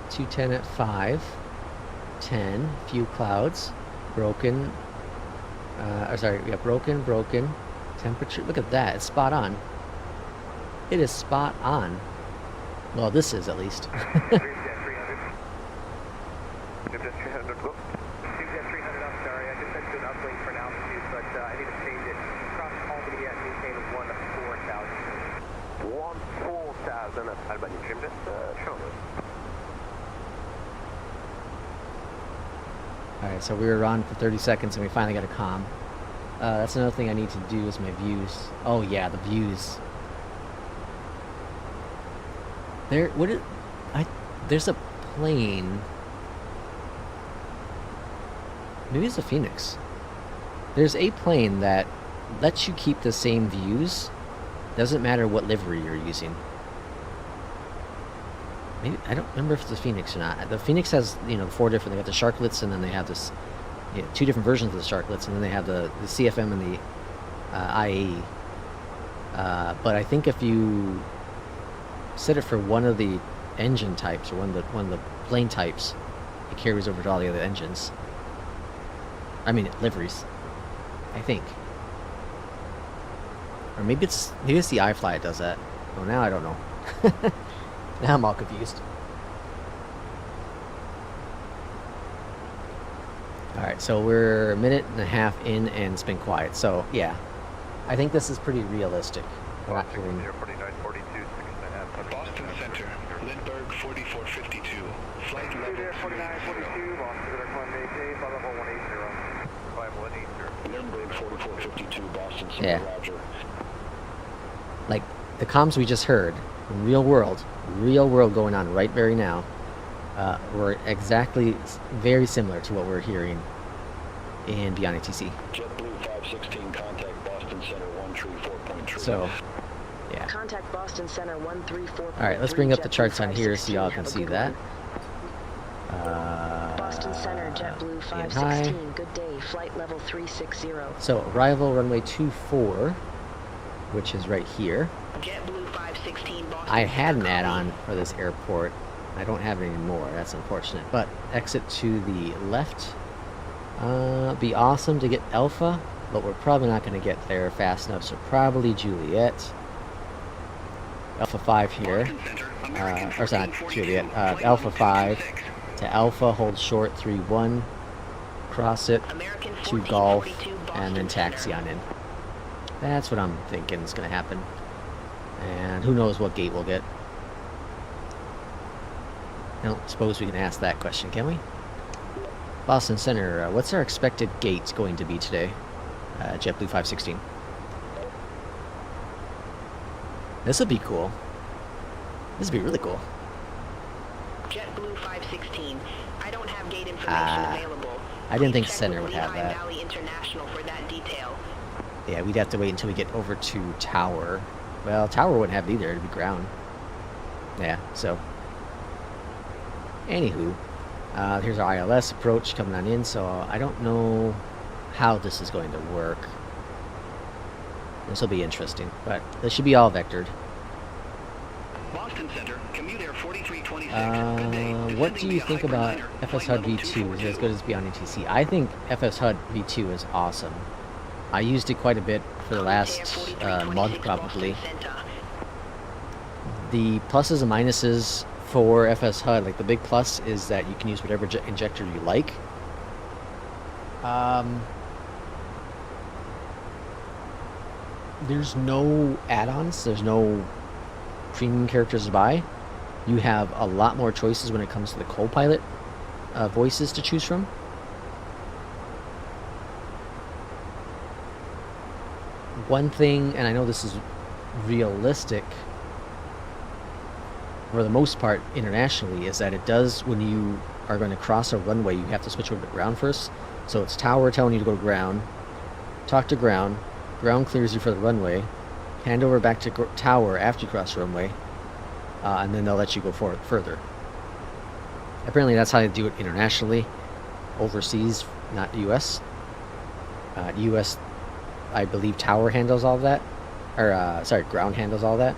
210 at 5. 10. Few clouds. Broken. Broken. Temperature. Look at that. It's spot on. It is spot on. Well, this is at least. Alright, so we were on for 30 seconds and we finally got a comm. That's another thing I need to do is my views. Oh yeah, the views. There's a plane. Maybe it's a Phoenix. There's a plane that lets you keep the same views. Doesn't matter what livery you're using. Maybe, I don't remember if it's a Phoenix or not. The Phoenix has, the 4 different. They got the Sharklets, and then they have this, 2 different versions of the Sharklets, and then they have the CFM and the IAE. But I think if you set it for one of the engine types or one of the plane types, it carries over to all the other engines. I mean liveries, I think. Or maybe it's the iFly that does that. Oh, now I don't know. Now I'm all confused. Alright, so we're a minute and a half in and it's been quiet. So, yeah. I think this is pretty realistic. We're not hearing... Boston Center, Lindbergh 4452. Flight level 4942, Boston level 180. Lindbergh 4452, Boston Center, Yeah. Roger. Like, the comms we just heard, real world going on right very now, were exactly very similar to what we're hearing in Beyondatc. JetBlue 516, contact Boston Center 134.3. So, yeah. Contact Boston Center 134. Alright, let's bring up the charts on here so y'all can see that. Boston Center, JetBlue 516, good day, flight level 360. So, arrival runway 24, which is right here. JetBlue 516 Boston. I had an add-on for this airport. I don't have it anymore. That's unfortunate. But exit to the left. Be awesome to get Alpha, but we're probably not going to get there fast enough. So probably Juliet. Alpha 5 here. Or it's not Juliet. Alpha 5 to Alpha. Hold short 3-1. Cross it to Golf, and then taxi on in. That's what I'm thinking is going to happen. And who knows what gate we'll get. I don't suppose we can ask that question, can we? Boston Center, what's our expected gate going to be today? JetBlue 516. This would be cool. This would be really cool. JetBlue 516. I don't have gate information available. I didn't think Check center with would have Lehigh that. Valley International for that detail. Yeah, we'd have to wait until we get over to tower. Well, tower wouldn't have it either. It'd be ground. Yeah, so. Anywho, here's our ILS approach coming on in, so I don't know how this is going to work. This will be interesting, but this should be all vectored. Boston Center, commute air 4326. What do you think about FS HUD V2? Is it as good as Beyondatc? I think FS HUD V2 is awesome. I used it quite a bit for the last month, probably. The pluses and minuses for FS HUD, like the big plus is that you can use whatever injector you like. There's no add-ons. There's no premium characters to buy. You have a lot more choices when it comes to the co-pilot voices to choose from. One thing, and I know this is realistic for the most part internationally, is that it does, when you are going to cross a runway, you have to switch over to ground first. So it's tower telling you to go to ground, talk to ground, ground clears you for the runway, hand over back to tower after you cross the runway, and then they'll let you go forward further. Apparently that's how they do it internationally, overseas, not US. US, I believe tower handles all that, or sorry, ground handles all that.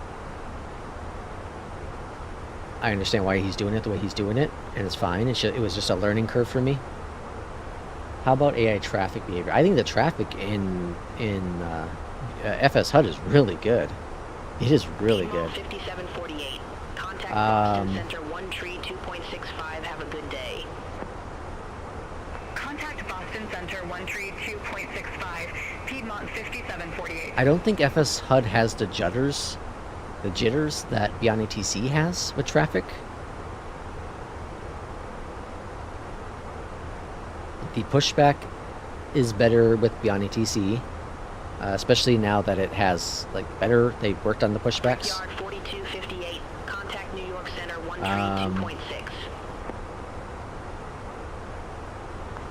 I understand why he's doing it the way he's doing it, and it's fine. It was just a learning curve for me. How about AI traffic behavior? I think the traffic in FS HUD is really good. It is really good. 5748. Contact Boston Center 1 tree 2.65. Have a good day. Contact Boston Center 1 tree 2.65. Piedmont 5748. I don't think FS HUD has the jitters that Beyondatc has with traffic. The pushback is better with Beyondatc, especially now that it has like better. They worked on the pushbacks. Yard 4258. Contact New York Center 1 tree 2.6.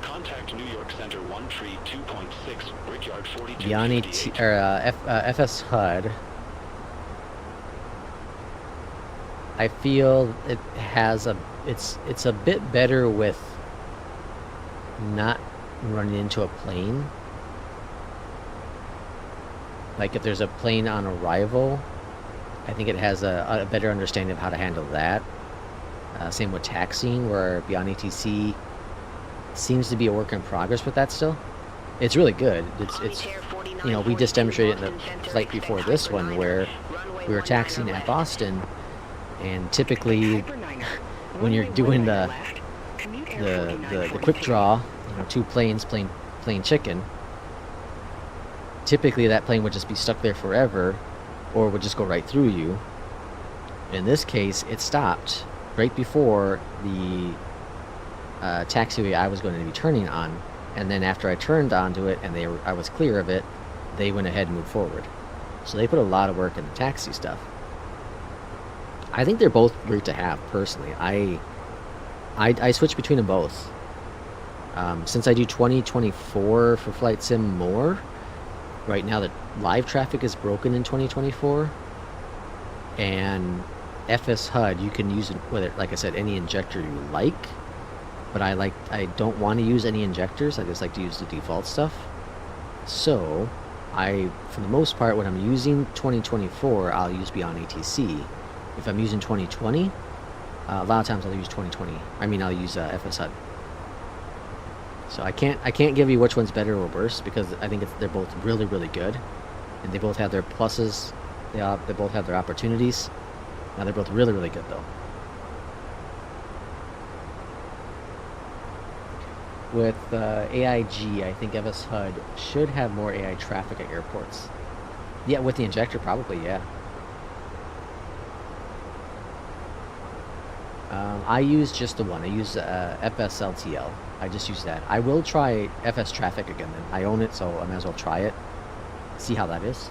Contact New York Center 1 tree 2.6, Brickyard 42. Beyondatc or FS HUD. I feel it has it's a bit better with not running into a plane. Like if there's a plane on arrival, I think it has a better understanding of how to handle that. Same with taxiing, where Beyondatc seems to be a work in progress with that still. It's really good. It's you know, we just demonstrated in the flight before this one where we were taxiing at Boston, and typically when you're doing the quick draw, you know, two planes playing chicken, typically that plane would just be stuck there forever or would just go right through you. In this case, it stopped right before the taxiway I was going to be turning on, and then after I turned onto it and I was clear of it, they went ahead and moved forward. So they put a lot of work in the taxi stuff. I think they're both great to have, personally. I switch between them both. Since I do 2024 for Flight Sim more, right now the live traffic is broken in 2024, and FS HUD, you can use it, whether, like I said, any injector you like, but I don't want to use any injectors. I just like to use the default stuff. So for the most part, when I'm using 2024, I'll use Beyondatc. If I'm using 2020, a lot of times I'll use 2020. I'll use FS HUD. So I can't give you which one's better or worse, because I think they're both really, really good, and they both have their pluses. They both have their opportunities. Now they're both really, really good though. With AIG, I think FS HUD should have more AI traffic at airports. Yeah, with the injector, probably, yeah. I use just the one. I use FSLTL. I just use that. I will try FS traffic again then. I own it, so I might as well try it. See how that is.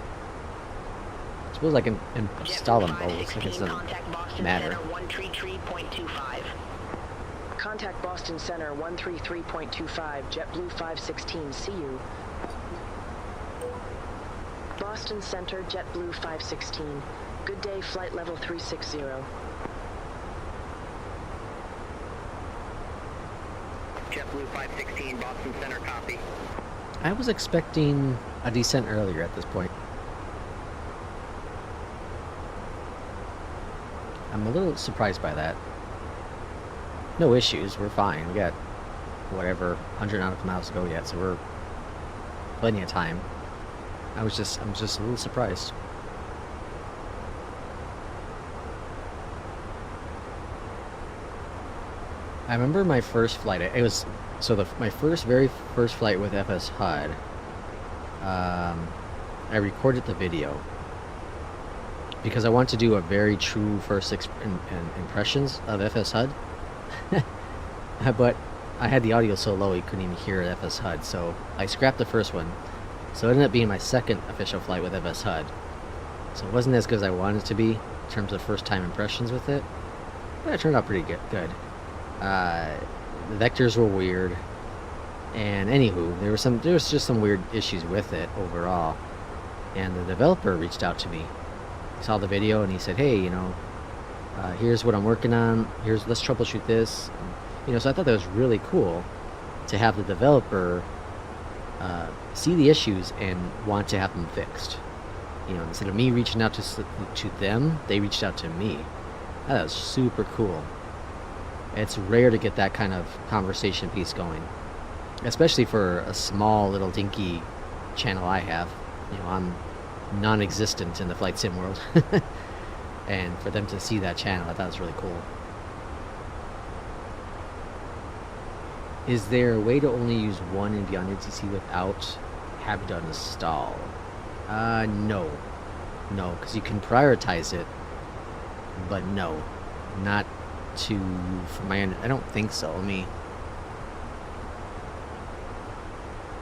I suppose I can install them both. I guess it doesn't matter. Contact Boston Center 133.25, JetBlue 516, see you. Boston Center, JetBlue 516. Good day, flight level 360. JetBlue 516, Boston Center, copy. I was expecting a descent earlier at this point. I'm a little surprised by that. No issues, we're fine. We got whatever 100 nautical miles to go yet, so we're plenty of time. I'm just a little surprised. I remember my first flight. It was my very first flight with FS HUD. I recorded the video because I want to do a very true first impressions of FS HUD. But I had the audio so low you couldn't even hear FS HUD, so I scrapped the first one. So it ended up being my second official flight with FS HUD. So it wasn't as good as I wanted it to be in terms of first time impressions with it, but it turned out pretty good. The vectors were weird, and anywho, there was just some weird issues with it overall. And the developer reached out to me. He saw the video and he said, "Hey, here's what I'm working on. Let's troubleshoot this." And, so I thought that was really cool to have the developer see the issues and want to have them fixed. Instead of me reaching out to them, they reached out to me. That was super cool. It's rare to get that kind of conversation piece going, especially for a small little dinky channel I have. I'm non-existent in the flight sim world. And for them to see that channel, I thought it was really cool. Is there a way to only use one in Beyondatc without having to install? No, because you can prioritize it, but no, not to. I don't think so.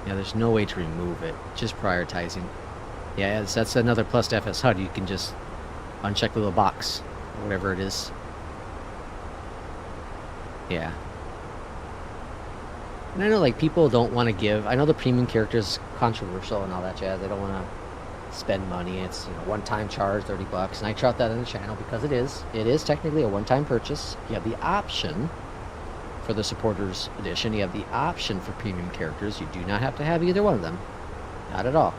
There's no way to remove it. Just prioritizing. Yeah, that's another plus to FS HUD. You can just uncheck the little box, or whatever it is. Yeah. And I know, people don't want to give. I know the premium character is controversial and all that jazz. They don't want to spend money. It's one-time charge, $30, and I trout that in the channel because it is technically a one-time purchase. You have the option for the supporters edition. You have the option for premium characters. You do not have to have either one of them, not at all.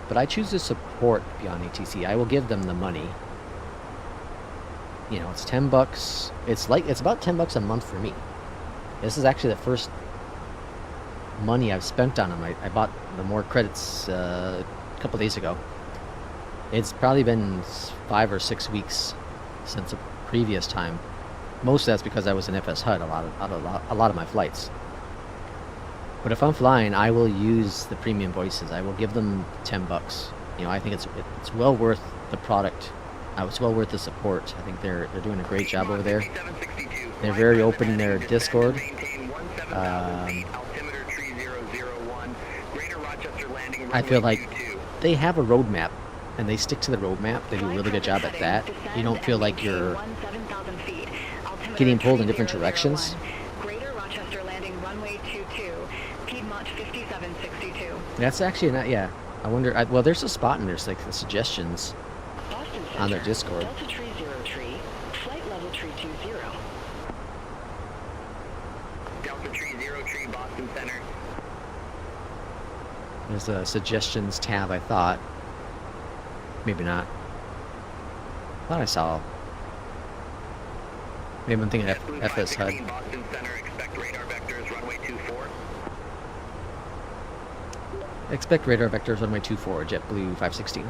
But I choose to support Beyondatc. I will give them the money. It's $10. It's about $10 a month for me. This is actually the first money I've spent on them. I bought the more credits a couple days ago. It's probably been 5 or 6 weeks since the previous time. Most of that's because I was in FS HUD a lot of my flights. But if I'm flying, I will use the premium voices. I will give them $10. I think it's well worth the product. It's well worth the support. I think they're doing a great job over there. They're very open in their Discord. I feel like they have a roadmap, and they stick to the roadmap. They do a really good job at that. You don't feel like you're getting pulled in different directions. That's actually not. Yeah, I wonder. Well, there's a spot in there's the suggestions on their Discord. Delta tree 03, flight level tree 20. Delta tree 03, Boston Center. There's a suggestions tab, I thought. Maybe not. Thought I saw. Maybe I'm thinking FS HUD. Boston Center, expect radar vectors, runway 24. Expect radar vectors, runway 24, JetBlue 516.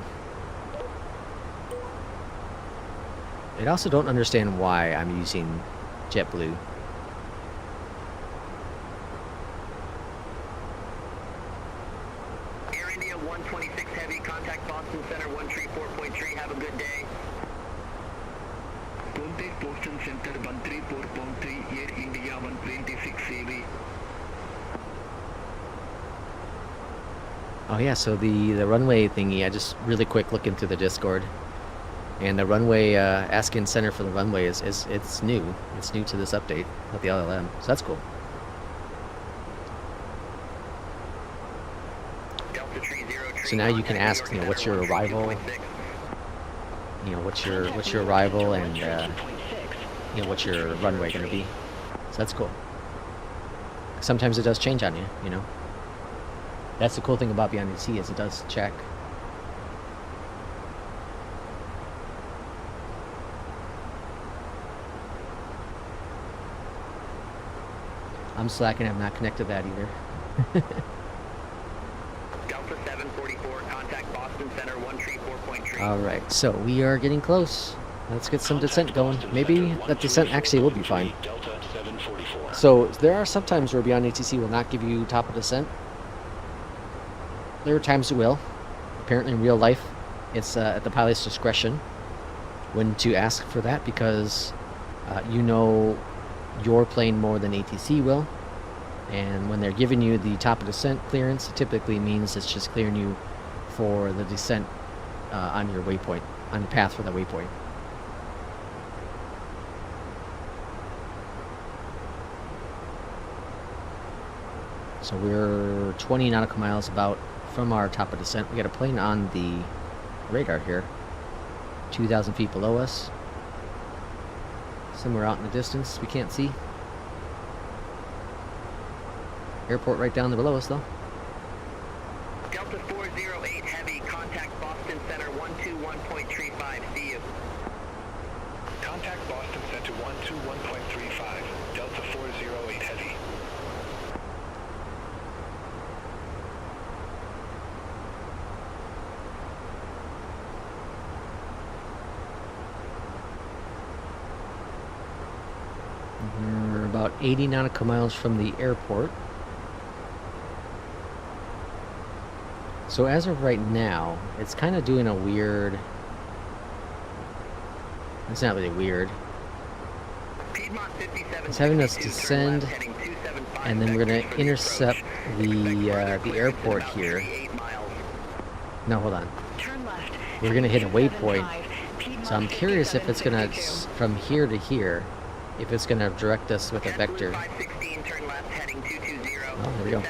I also don't understand why I'm using JetBlue. Air India 126 Heavy, contact Boston Center 134.3. Have a good day. Contact Boston Center 134.3, Air India 126 Heavy. Oh yeah, so the runway thingy, I just really quick looking through the Discord. And the runway, ASCII center for the runway is it's new. It's new to this update with the LLM, so that's cool. So now you can ask, you know, what's your arrival? You know, what's your arrival, and you know, what's your runway going to be? So that's cool. Sometimes it does change on you, you know. That's the cool thing about Beyondatc is it does check. I'm slacking. I'm not connected to that either. Delta 744, contact Boston Center 134.3. All right, so we are getting close. Let's get some descent going. Maybe that descent actually will be fine. Delta 744. So there are some times where Beyondatc will not give you top of descent. There are times it will. Apparently in real life, it's at the pilot's discretion when to ask for that, because you know your plane more than ATC will. And when they're giving you the top of descent clearance, it typically means it's just clearing you for the descent on your waypoint, on the path for the waypoint. So we're 20 nautical miles about from our top of descent. We got a plane on the radar here, 2,000 feet below us. Somewhere out in the distance we can't see. Airport right down there below us though. Delta 408 Heavy, contact Boston Center 121.35. See you. Contact Boston Center 121.35. Delta 408 Heavy. We're about 80 nautical miles from the airport. So as of right now, it's kind of doing a weird... It's not really weird. It's having us descend, and then we're going to intercept the airport here. No, hold on. We're going to hit a waypoint. So I'm curious if it's going to, from here to here, if it's going to direct us with a vector. Oh, there we go.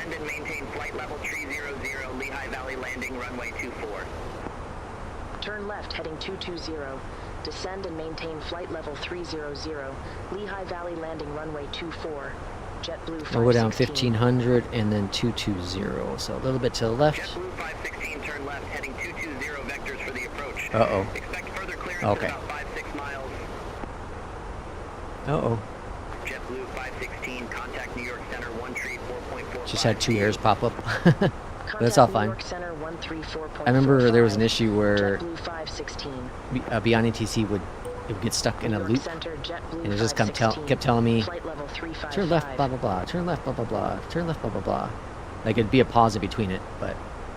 Turn left heading 220. Descend and maintain flight level 300. Lehigh Valley landing runway 24. JetBlue 516. We'll go down 1500 and then 220. So a little bit to the left. JetBlue 516, turn left heading 220 vectors for the approach. Uh-oh. Expect further clearance Okay. about 5-6 miles. Uh-oh. JetBlue 516, contact New York Center 134.45. Just had 2 airs pop up. But it's all fine. I remember there was an issue where Beyondatc would get stuck in a loop, and it just kept telling me, turn left, blah, blah, blah, turn left, blah, blah, blah, turn left, blah, blah, blah. Like, it'd be a pause in between it, but...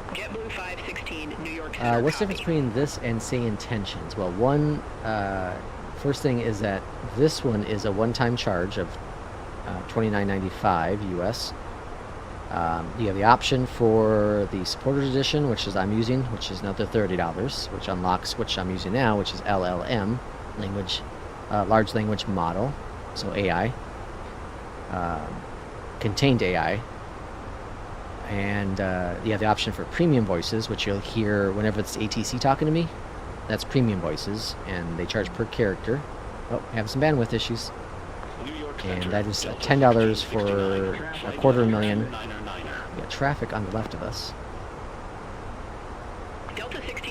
JetBlue 516, New York Center. What's the difference between this and, say, intentions? Well, one, first thing is that this one is a one-time charge of $29.95 US. You have the option for the supporters edition, which is I'm using, which is another $30, which unlocks which I'm using now, which is LLM, language, large language model, so AI, contained AI, and you have the option for premium voices, which you'll hear whenever it's ATC talking to me. That's premium voices, and they charge per character. Oh, we have some bandwidth issues. And that is $10 for $250,000. We got traffic on the left of us.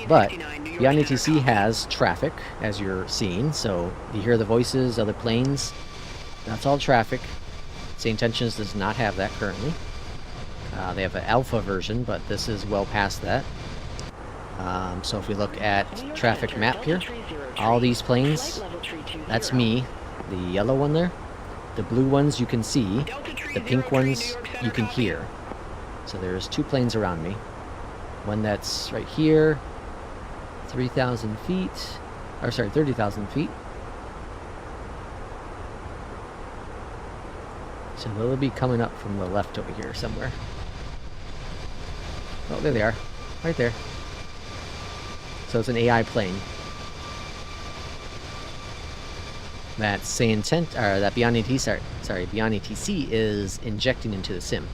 But Beyondatc has traffic, as you're seeing, so you hear the voices, other planes. That's all traffic. Say Intentions does not have that currently. They have an alpha version, but this is well past that. So if we look at traffic map here, all these planes, that's me, the yellow one there. The blue ones you can see, the pink ones you can hear. So there's 2 planes around me. One that's right here, 3,000 feet, or sorry, 30,000 feet. So they'll be coming up from the left over here somewhere. Oh, there they are, right there. So it's an AI plane. that Beyondatc is injecting into the sim,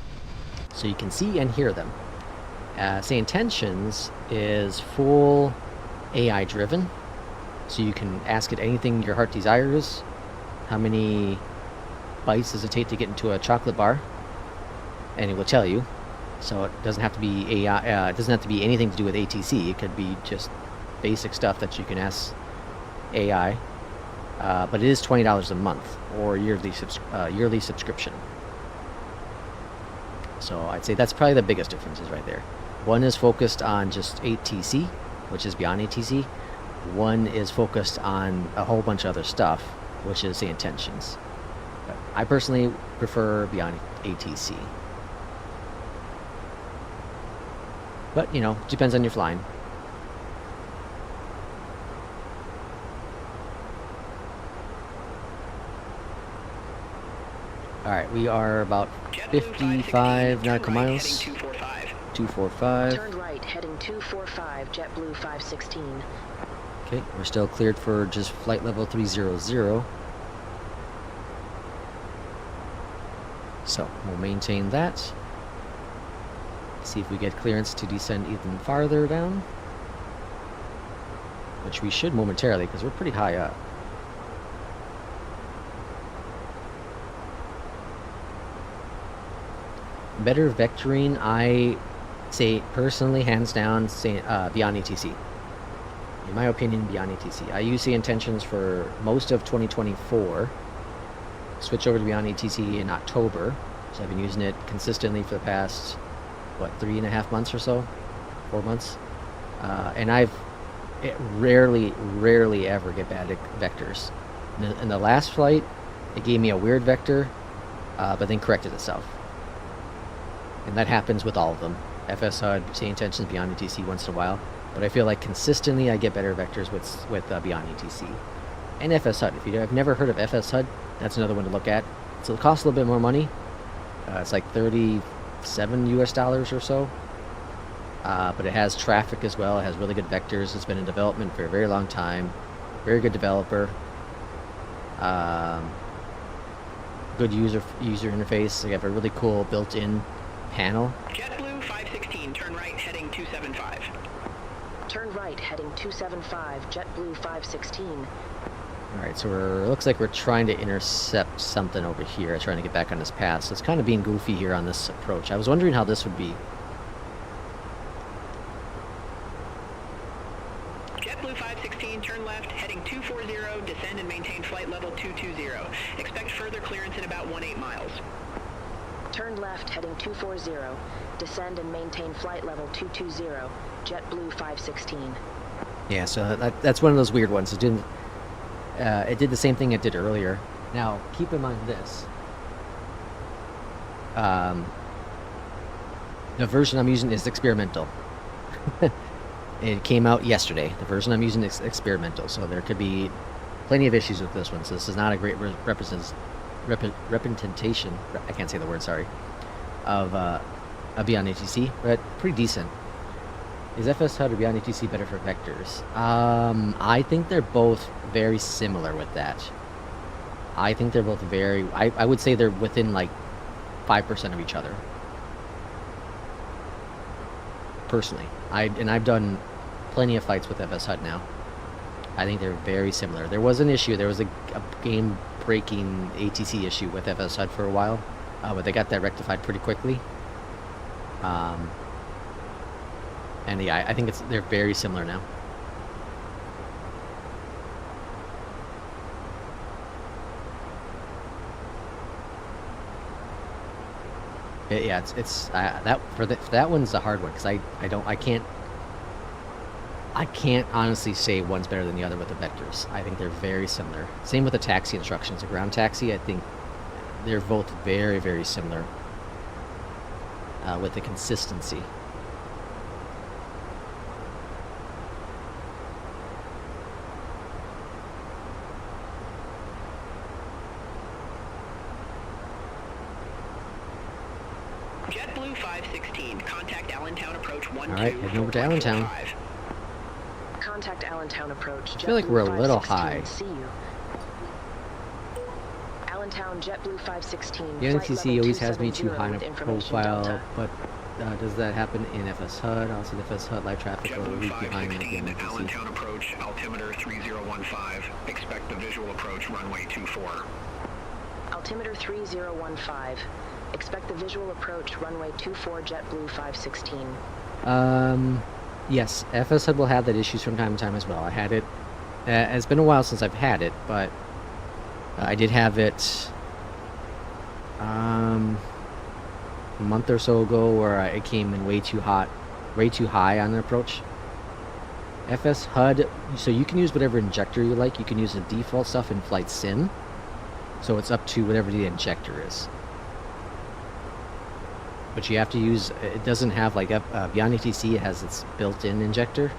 so you can see and hear them. Say Intentions is full AI driven, so you can ask it anything your heart desires. How many bites does it take to get into a chocolate bar? And it will tell you. So it doesn't have to be AI. It doesn't have to be anything to do with ATC. It could be just basic stuff that you can ask AI. But it is $20 a month or yearly subscription. So I'd say that's probably the biggest differences right there. One is focused on just ATC, which is Beyondatc. One is focused on a whole bunch of other stuff, which is the Intentions. But I personally prefer Beyondatc. But, you know, depends on your flying. Alright, we are about 55 nautical miles. 245. Turn right, heading 245, JetBlue 516. Okay, we're still cleared for just flight level 300. So, we'll maintain that. See if we get clearance to descend even farther down. Which we should momentarily, because we're pretty high up. Better vectoring, I say personally, hands down, say Beyondatc. In my opinion, Beyondatc. I use the Intentions for most of 2024. Switch over to Beyondatc in October, so I've been using it consistently for the past, what, 3.5 months or so, 4 months, and it rarely ever get bad vectors. In the last flight, it gave me a weird vector, but then corrected itself. And that happens with all of them. FS HUD, say Intentions, Beyondatc once in a while. But I feel like consistently I get better vectors with Beyondatc. And FS HUD. If you have never heard of FS HUD, that's another one to look at. So it costs a little bit more money. It's like $37 US or so. But it has traffic as well. It has really good vectors. It's been in development for a very long time. Very good developer. Good user interface. They have a really cool built-in panel. JetBlue 516, turn right, heading 275. Turn right, heading 275, JetBlue 516. Alright, so looks like we're trying to intercept something over here, trying to get back on this path. So it's kind of being goofy here on this approach. I was wondering how this would be. JetBlue 516, turn left, heading 240, descend and maintain flight level 220. Expect further clearance in about 18 miles. Turn left, heading 240. Descend and maintain flight level 220. JetBlue 516. Yeah, so that's one of those weird ones. It did the same thing it did earlier. Now, keep in mind this. The version I'm using is experimental. It came out yesterday. The version I'm using is experimental, so there could be plenty of issues with this one. So this is not a great representation, I can't say the word, sorry, of a Beyondatc, but pretty decent. Is FS HUD or Beyondatc better for vectors? I think they're both very similar with that. I think they're both very, I would say they're within like 5% of each other. Personally. I've done plenty of fights with FS HUD now. I think they're very similar. There was an issue, there was a game-breaking ATC issue with FS HUD for a while, but they got that rectified pretty quickly. And yeah, I think they're very similar now. Yeah, that one's a hard one because I can't honestly say one's better than the other with the vectors. I think they're very similar. Same with the taxi instructions. The ground taxi, I think they're both very, very similar with the consistency. JetBlue 516, contact Allentown approach 12. Alright, heading over to Allentown. Contact Allentown approach. I feel like we're a little high. See you. Allentown, JetBlue 516. Beyondatc always has me too high in a with information profile, Delta. but does that happen in FS HUD? Also, the FS HUD live traffic or a JetBlue week behind the 516, Beyondatc. Allentown approach, altimeter 3015. Expect the visual approach runway 24. Altimeter 3015. Expect the visual approach runway 24 JetBlue 516. Yes, FS HUD will have that issues from time to time as well. I had it. It's been a while since I've had it, but I did have it a month or so ago where it came in way too high on the approach. FS HUD, so you can use whatever injector you like. You can use the default stuff in Flight Sim, so it's up to whatever the injector is. But you have to use, it doesn't have like, Beyondatc has its built-in injector.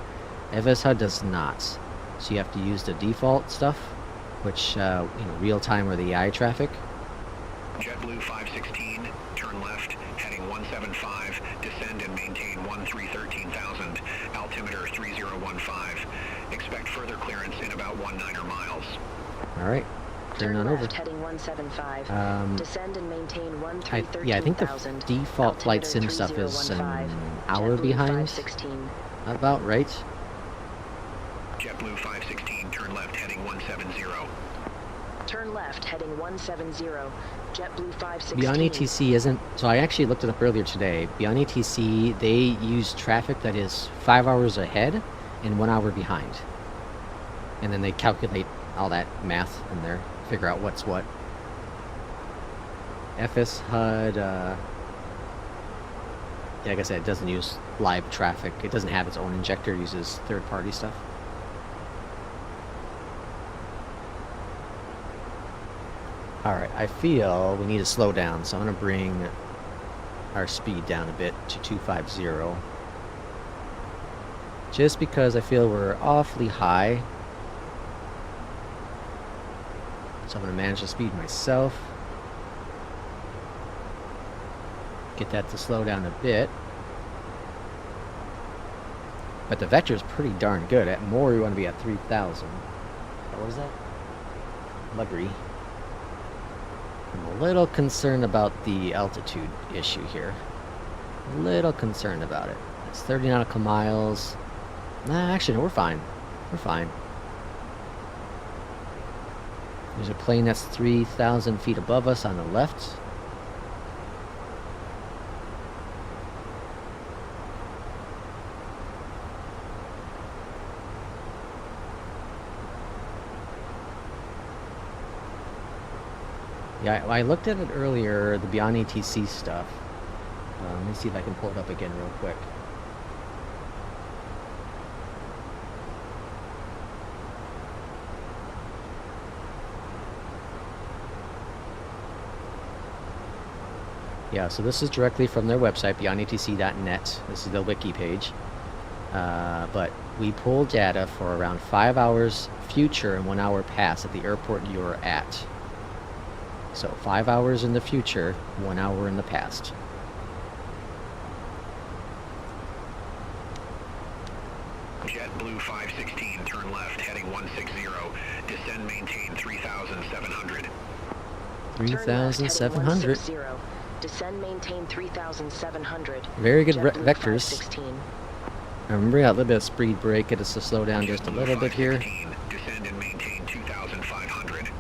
FS HUD does not. So you have to use the default stuff, which, real-time or the AI traffic. JetBlue 516, turn left, heading 175, descend and maintain 1313,000, altimeter 3015. Expect further clearance in about 19 miles. All right, turn on over. Left, heading 175. Descend and maintain 1313,000. Yeah, I think the default Flight Sim stuff is an hour behind. About right. JetBlue 516, turn left, heading 170. Turn left, heading 170. JetBlue 516. Beyondatc isn't, so I actually looked it up earlier today. Beyondatc, they use traffic that is 5 hours ahead and 1 hour behind. And then they calculate all that math in there, figure out what's what. FS HUD, yeah, like I said, it doesn't use live traffic. It doesn't have its own injector, it uses third-party stuff. Alright, I feel we need to slow down, so I'm going to bring our speed down a bit to 250. Just because I feel we're awfully high. So I'm going to manage the speed myself. Get that to slow down a bit. But the vector is pretty darn good. At more, we want to be at 3,000. What was that? Agree. I'm a little concerned about the altitude issue here. A little concerned about it. It's 30 nautical miles. Nah, actually, no, we're fine. We're fine. There's a plane that's 3,000 feet above us on the left. Yeah, I looked at it earlier, the Beyondatc stuff. Let me see if I can pull it up again real quick. Yeah, so this is directly from their website, beyondatc.net. This is the wiki page. But we pulled data for around 5 hours future and 1 hour past at the airport you're at. So 5 hours in the future, 1 hour in the past. JetBlue 516, turn left, heading 160. Descend, maintain 3,700. 3,700. Descend, maintain 3,700. Very good vectors. I'm bringing out a little bit of speed brake, get us to slow down just a little bit here. Descend and maintain 2,500.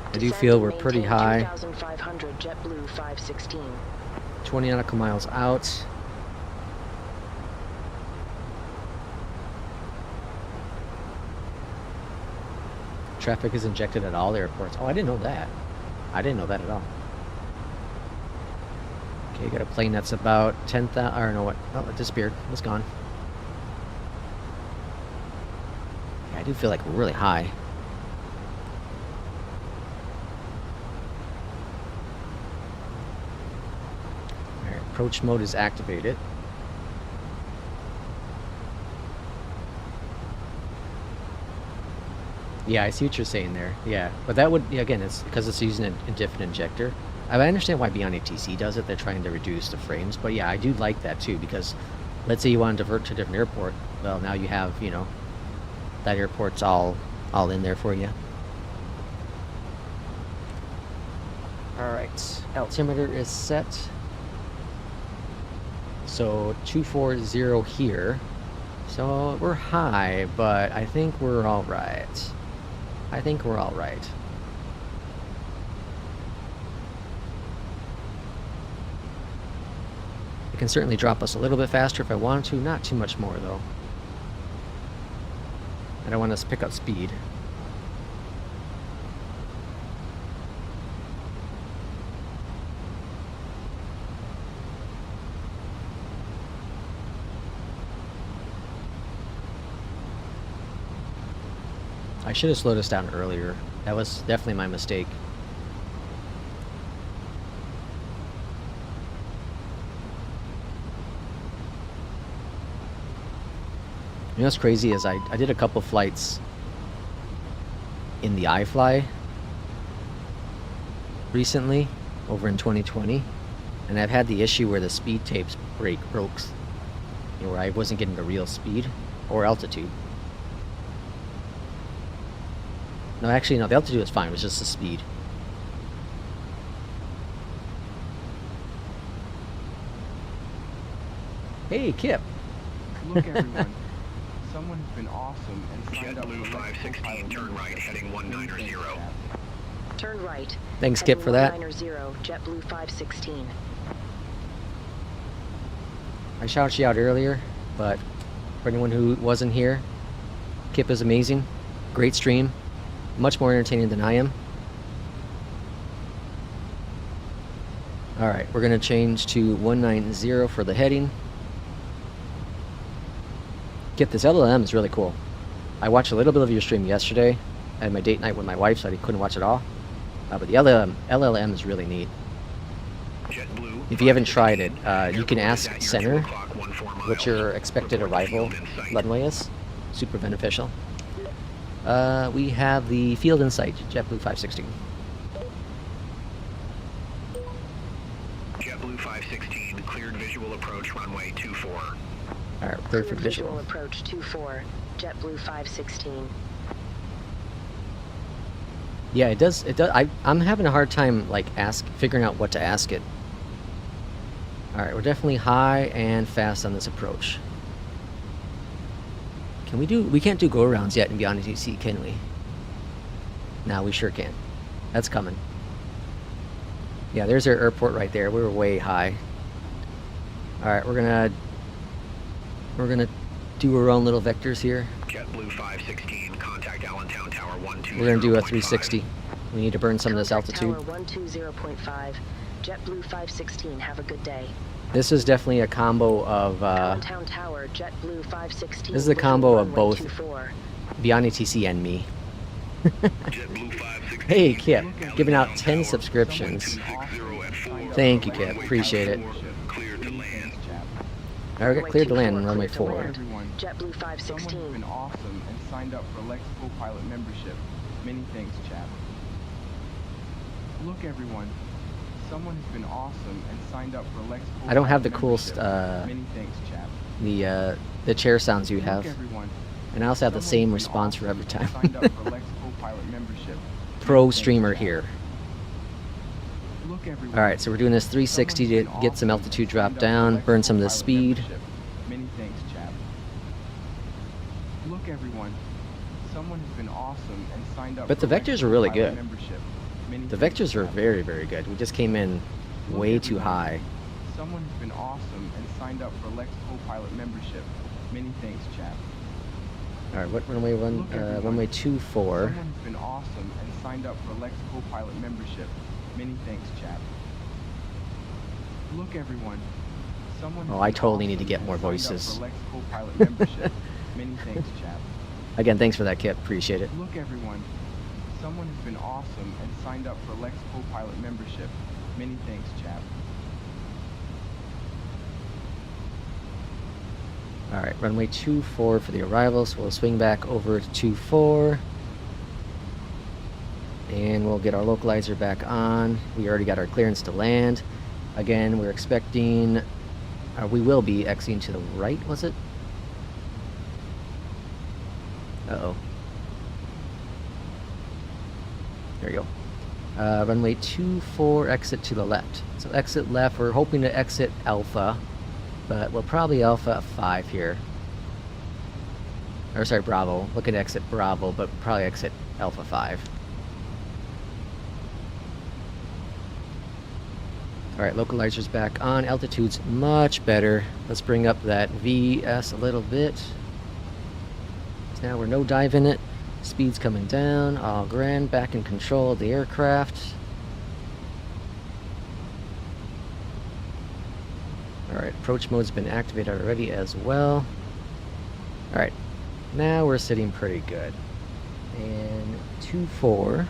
I do feel we're pretty high. 2,500, JetBlue 516. 20 nautical miles out. Traffic is injected at all airports. Oh, I didn't know that. I didn't know that at all. Okay, got a plane that's about 10,000, or no, what? Oh, it disappeared. It's gone. Yeah, I do feel like we're really high. Alright, approach mode is activated. Yeah, I see what you're saying there. Yeah, but that would, again, it's because it's using a different injector. I understand why Beyondatc does it. They're trying to reduce the frames. But yeah, I do like that too, because let's say you want to divert to a different airport. Well, now you have, you know, that airport's all in there for you. Alright, altimeter is set. So 240 here. So we're high, but I think we're alright. I think we're alright. It can certainly drop us a little bit faster if I wanted to, not too much more though. I don't want us to pick up speed. I should have slowed us down earlier. That was definitely my mistake. You know what's crazy is I did a couple flights in the iFly recently, over in 2020, and I've had the issue where the speed tapes broke, you know, where I wasn't getting the real speed or altitude. No, actually, no, the altitude was fine. It was just the speed. Hey, Kip. Look, everyone. Someone has been awesome and signed up JetBlue for 516, turn right, heading 190. Turn right. Thanks, Kip, for that. 190, JetBlue 516. I shouted you out earlier, but for anyone who wasn't here, Kip is amazing. Great stream. Much more entertaining than I am. Alright, we're going to change to 190 for the heading. Kip, this LLM is really cool. I watched a little bit of your stream yesterday. I had my date night with my wife, so I couldn't watch it all. But the LLM is really neat. If you haven't tried it, you can ask Center what your expected arrival runway is. Super beneficial. We have the field in sight, JetBlue 516. JetBlue 516, cleared visual approach runway 24. Alright, cleared for visual. Approach 24, JetBlue 516. Yeah, it does. I'm having a hard time like figuring out what to ask it. All right, we're definitely high and fast on this approach. Can we do? We can't do go-arounds yet in Beyondatc, can we? No, we sure can. That's coming. Yeah, there's our airport right there. We were way high. All right, we're gonna do our own little vectors here. JetBlue 516, contact Allentown Tower 120. We're gonna do a 360. We need to burn some of this altitude. Tower 120.5, JetBlue 516. Have a good day. This is definitely a combo of. Allentown Tower, JetBlue 516. This is a combo of both Beyondatc and me. Hey, Kip, giving out 10 subscriptions. Thank you, Kip. Appreciate it. I got cleared to land on runway 4. JetBlue 516. Someone has been awesome and signed up for Lex co-pilot membership. Many thanks, chap. Look, everyone. Someone has been awesome and signed up for Lex co-pilot I don't have the membership. coolest Many thanks, chap. the chair sounds you have. Look, everyone. And I also have the Someone same has been response for awesome every and time. signed up for Lex co-pilot membership. Pro Many thanks, streamer chap. here. Look, everyone. Alright, so we're doing this 360 to get some altitude drop down, burn some of the speed. Many thanks, chap. Look, everyone. Someone has been awesome and signed up But the for Lex vectors are really co-pilot good. membership. Many The thanks, vectors are chap. very, very good. We just came in Look, way too everyone. high. Someone has been awesome and signed up for Lex co-pilot membership. Many thanks, chap. Alright, what runway Look, everyone. runway 24. Someone has been awesome and signed up for Lex co-pilot membership. Many thanks, chap. Look, everyone. Someone has Oh, I been totally need to awesome get and more signed up voices. for Lex co-pilot membership. Many thanks, chap. Again, thanks for that, Kip. Appreciate it. Look, everyone. Someone has been awesome and signed up for Lex co-pilot membership. Many thanks, chap. Alright, runway 24 for the arrival, so we'll swing back over to 24. And we'll get our localizer back on. We already got our clearance to land. Again, we're expecting... we will be exiting to the right, was it? Uh-oh. There you go. Runway 24, exit to the left. So exit left, we're hoping to exit Alpha, but we'll probably Alpha 5 here. Or sorry, Bravo. Looking to exit Bravo, but probably exit Alpha 5. Alright, localizer's back on. Altitude's much better. Let's bring up that VS a little bit. So now we're no diving it. Speed's coming down. All grand. Back in control of the aircraft. Alright, approach mode's been activated already as well. Alright, now we're sitting pretty good. And 2-4.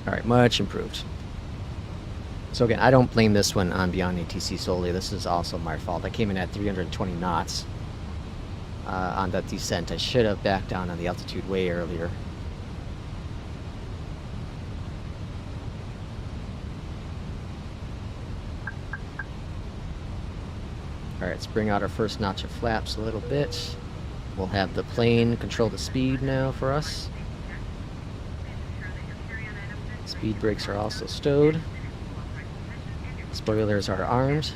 Alright, much improved. So again, I don't blame this one on Beyondatc solely. This is also my fault. I came in at 320 knots on that descent. I should have backed down on the altitude way earlier. Alright, let's bring out our first notch of flaps a little bit. We'll have the plane control the speed now for us. Speed brakes are also stowed. Spoilers are armed.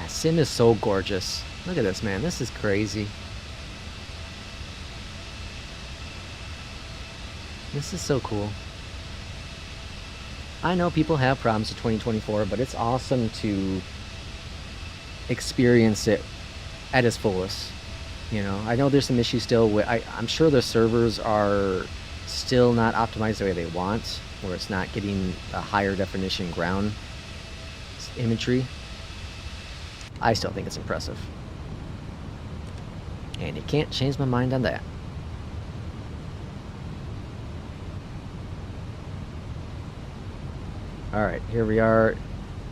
Sim is so gorgeous. Look at this, man. This is crazy. This is so cool. I know people have problems with 2024, but it's awesome to experience it at its fullest. You know, I know there's some issues still with, I'm sure the servers are still not optimized the way they want, where it's not getting a higher definition ground imagery. I still think it's impressive. And you can't change my mind on that. Alright, here we are.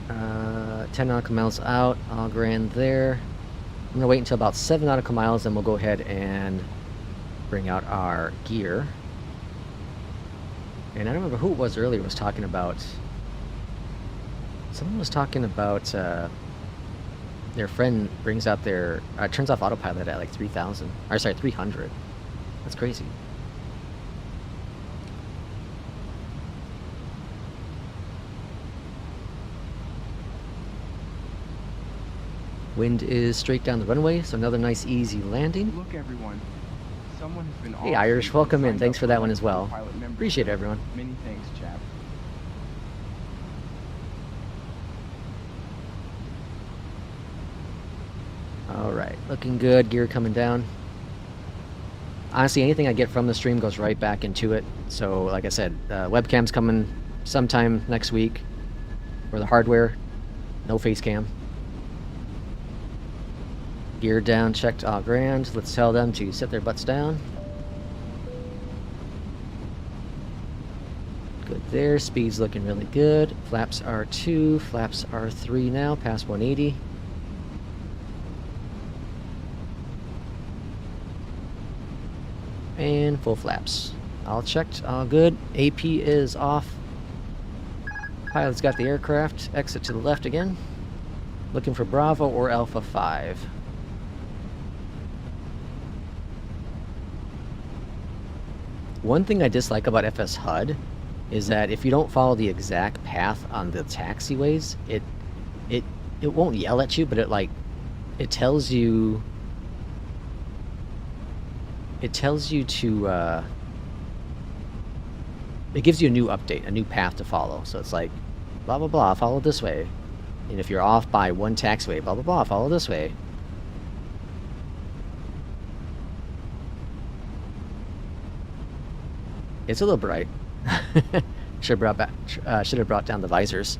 10 nautical miles out, all grand there. I'm going to wait until about 7 nautical miles, and we'll go ahead and bring out our gear. And I don't remember who it was earlier was talking about... Someone was talking about their friend brings out their... turns off autopilot at like 3,000. Or sorry, 300. That's crazy. Wind is straight down the runway, so another nice easy landing. Look, everyone. Someone has been Hey Irish, welcome in. Thanks for that one as well. Appreciate it, everyone. Many thanks, chap. Alright, looking good. Gear coming down. Honestly, anything I get from the stream goes right back into it. So, like I said, webcam's coming sometime next week. For the hardware, no face cam. Gear down, checked all grand. Let's tell them to sit their butts down. Good there. Speed's looking really good. Flaps are 2. Flaps are 3 now, past 180. And full flaps. All checked, all good. AP is off. Pilot's got the aircraft. Exit to the left again. Looking for Bravo or Alpha 5. One thing I dislike about FS HUD is that if you don't follow the exact path on the taxiways, it won't yell at you, but it tells you to it gives you a new update, a new path to follow. So it's like blah blah blah, follow this way. And if you're off by one taxiway, blah blah blah, follow this way. It's a little bright. Should have brought down the visors.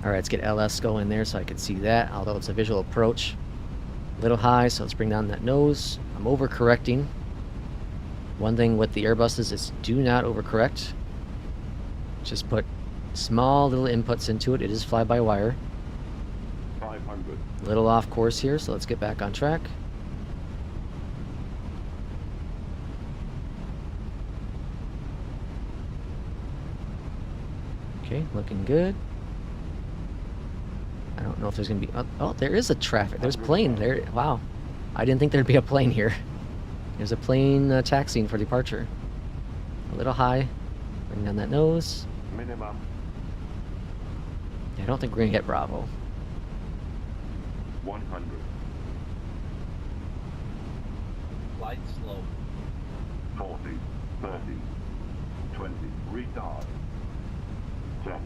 All right, let's get LS going there so I can see that. Although it's a visual approach, a little high, so let's bring down that nose. I'm overcorrecting. One thing with the Airbuses is do not overcorrect. Just put small little inputs into it. It is fly-by-wire. 500. A little off course here, so let's get back on track. Okay, looking good. I don't know if there's gonna be. Oh, there is a traffic. There's a plane there. Wow, I didn't think there'd be a plane here. There's a plane taxiing for departure. A little high. Bring down that nose. Minimum. Yeah, I don't think we're gonna hit Bravo. 100. Light slow. 40. 30. 20. Retard. 10.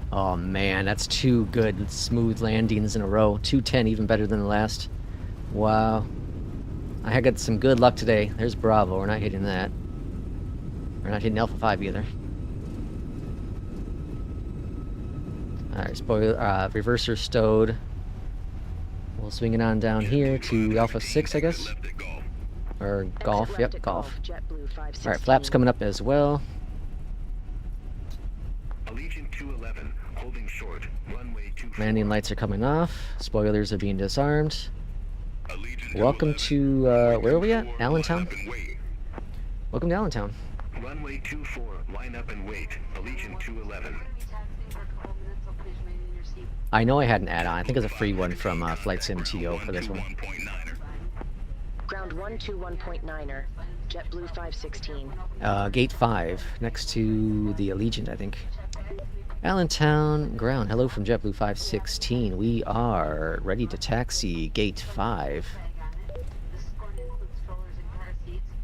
Oh man, that's 2 good smooth landings in a row. 210, even better than the last. Wow. I had got some good luck today. There's Bravo. We're not hitting that. We're not hitting Alpha 5 either. Alright, spoiler, reverser stowed. We'll swing it on down here to Alpha 6, I guess. Or Golf, yep, Golf. Alright, flaps coming up as well. Allegiant 211, holding short, runway 24. Landing lights are coming off. Spoilers are being disarmed. Welcome to, where are we at? Allentown? Welcome to Allentown. Runway 24, line up and wait. Allegiant 211. I know I had an add-on. I think it was a free one from Flight Sim TO for this one. Ground 121.9er, JetBlue 516. Gate 5, next to the Allegiant, I think. Allentown ground. Hello from JetBlue 516. We are ready to taxi Gate 5.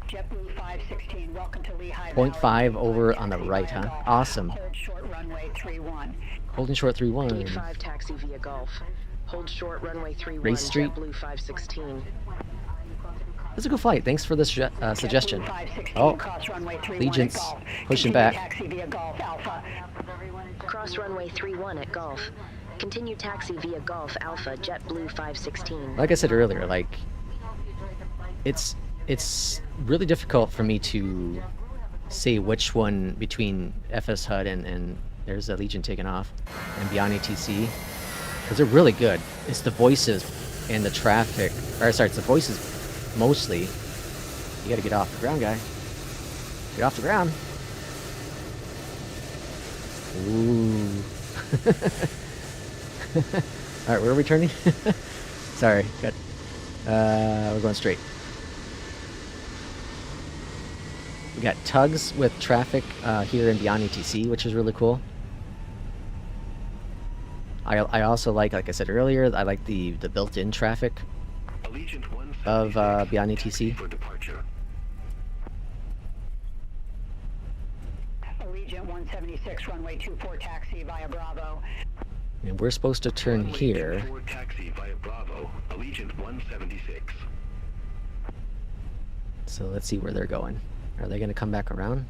JetBlue 516, welcome to Lehigh. 0.5 over on the right, huh? Awesome. Hold short runway 31. Holding short 3-1. Gate 5 taxi via Gulf. Hold short runway 31, Race Street. JetBlue 516. That's a good flight. Thanks for this suggestion. Oh, Allegiant's pushing back. Cross runway 31 at Gulf. Continue taxi via Gulf Alpha, JetBlue 516. Like I said earlier, like it's really difficult for me to say which one between FS HUD and there's Allegiant taking off and Beyond ATC, because they're really good. It's the voices and the traffic, or sorry, it's the voices mostly. You gotta get off the ground, guy. Get off the ground. Ooh. Alright, where are we turning? Sorry, got we're going straight. We got tugs with traffic here in Beyond ETC, which is really cool. I also like I said earlier, I like the built-in traffic of Beyond ETC. Allegiant 176, runway 24 taxi via Bravo. And we're supposed to turn here. Taxi via Bravo, Allegiant 176. So let's see where they're going. Are they going to come back around?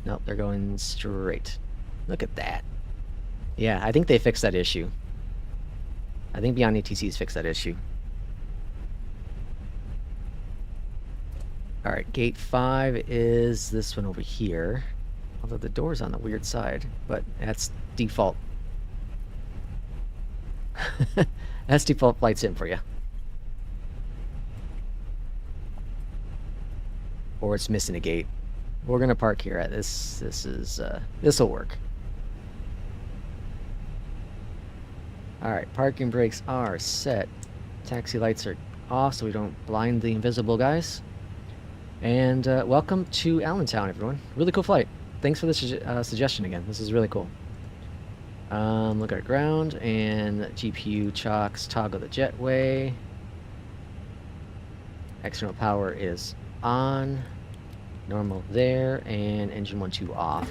Nope, they're going straight. Look at that. Yeah, I think they fixed that issue. I think Beyond ETC's fixed that issue. Alright, gate 5 is this one over here. Although the door's on the weird side, but that's default. That's default Flight Sim for you. Or it's missing a gate. We're gonna park here at this. This'll work. Alright, parking brakes are set. Taxi lights are off so we don't blind the invisible guys. And welcome to Allentown, everyone. Really cool flight. Thanks for the suggestion again. This is really cool. Look at our ground and GPU chocks toggle the jetway. External power is on. Normal there, and engine 1-2 off.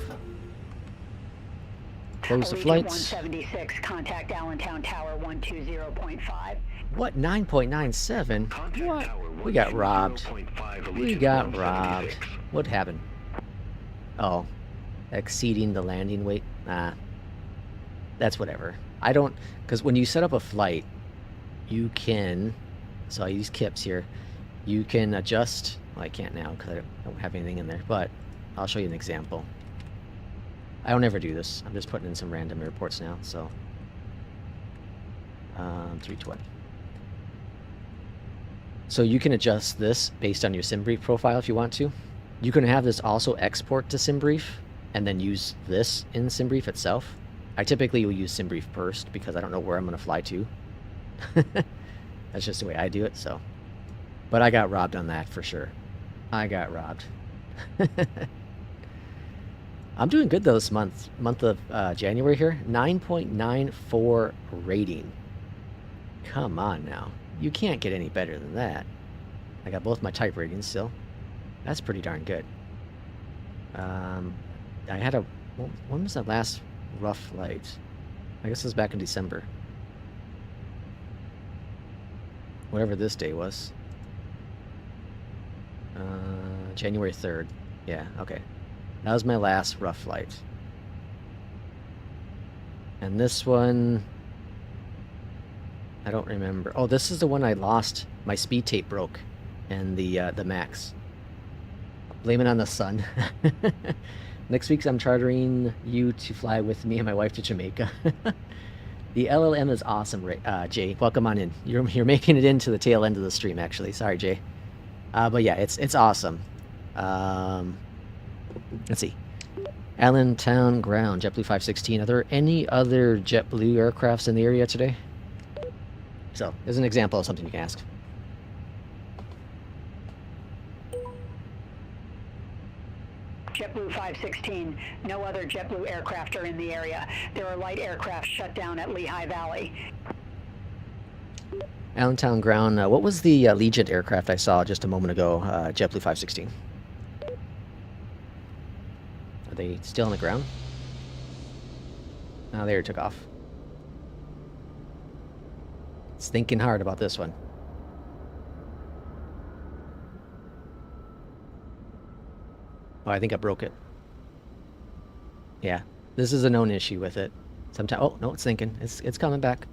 Close the flights. 176, contact Allentown Tower 120.5. What, 9.97? What? We got robbed. We got robbed. What happened? Oh, exceeding the landing weight? Nah. That's whatever. I don't, because when you set up a flight, you can, so I use KIPS here, you can adjust, well I can't now because I don't have anything in there, but I'll show you an example. I don't ever do this. I'm just putting in some random airports now, so 320. So you can adjust this based on your SimBrief profile if you want to. You can have this also export to SimBrief and then use this in SimBrief itself. I typically will use SimBrief first because I don't know where I'm going to fly to. That's just the way I do it, so. But I got robbed on that for sure. I got robbed. I'm doing good though this month of January here. 9.94 rating. Come on now. You can't get any better than that. I got both my type ratings still. That's pretty darn good. I had a... When was that last rough flight? I guess it was back in December. Whatever this day was. January 3rd. Yeah, okay. That was my last rough flight. And this one... I don't remember. Oh, this is the one I lost. My speed tape broke. And the max. Blame it on the sun. Next week I'm chartering you to fly with me and my wife to Jamaica. The LLM is awesome, Jay. Welcome on in. You're making it into the tail end of the stream, actually. Sorry, Jay. But yeah, it's awesome. Let's see. Allentown ground, JetBlue 516. Are there any other JetBlue aircrafts in the area today? So, there's an example of something you can ask. JetBlue 516, no other JetBlue aircraft are in the area. There are light aircraft shut down at Lehigh Valley. Allentown ground, what was the Legion aircraft I saw just a moment ago, JetBlue 516? Are they still on the ground? Oh, they took off. It's thinking hard about this one. Oh, I think I broke it. Yeah, this is a known issue with it. Sometimes, oh no, it's thinking. It's coming back.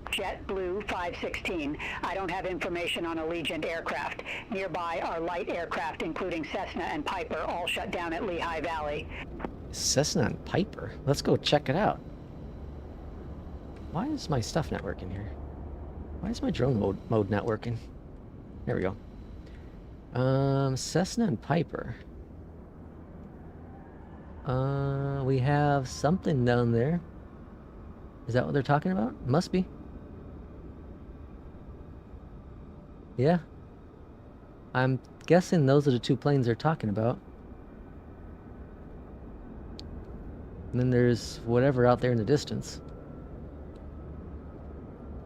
JetBlue 516. I don't have information on Allegiant aircraft. Nearby are light aircraft, including Cessna and Piper, all shut down at Lehigh Valley. Cessna and Piper? Let's go check it out. Why is my stuff not working here? Why is my drone mode not working? There we go. Cessna and Piper. We have something down there. Is that what they're talking about? Must be. Yeah. I'm guessing those are the two planes they're talking about. And then there's whatever out there in the distance.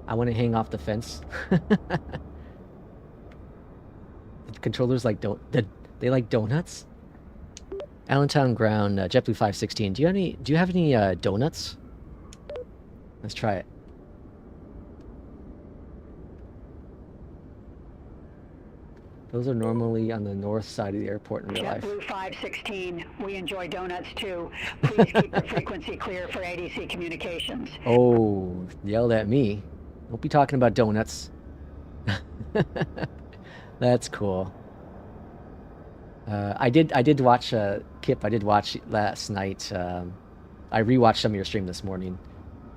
I want to hang off the fence. The controllers like they like donuts. Allentown ground, JetBlue 516. Do you have any donuts? Let's try it. Those are normally on the north side of the airport in real life. JetBlue 516, we enjoy donuts too. Please keep the frequency clear for ADC communications. Oh, yelled at me. Don't be talking about donuts. That's cool. I did watch Kip. I did watch last night. I rewatched some of your stream this morning,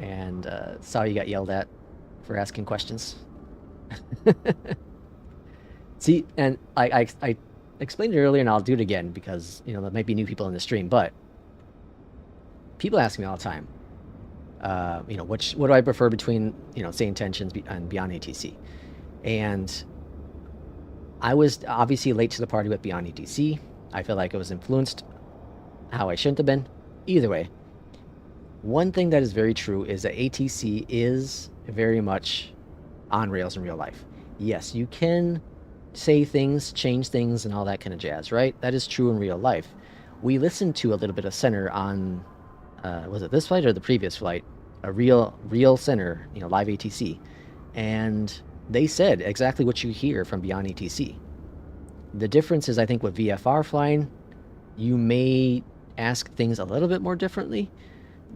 and saw you got yelled at for asking questions. See, and I explained it earlier, and I'll do it again because there might be new people in the stream. But people ask me all the time, what do I prefer between say intentions and beyond ATC, and I was obviously late to the party with Beyond ATC. I feel like it was influenced how I shouldn't have been. Either way, one thing that is very true is that ATC is very much on rails in real life. Yes, you can say things, change things, and all that kind of jazz, right? That is true in real life. We listened to a little bit of Center on, was it this flight or the previous flight? A real Center, live ATC. And they said exactly what you hear from Beyond ATC. The difference is, I think, with VFR flying, you may ask things a little bit more differently,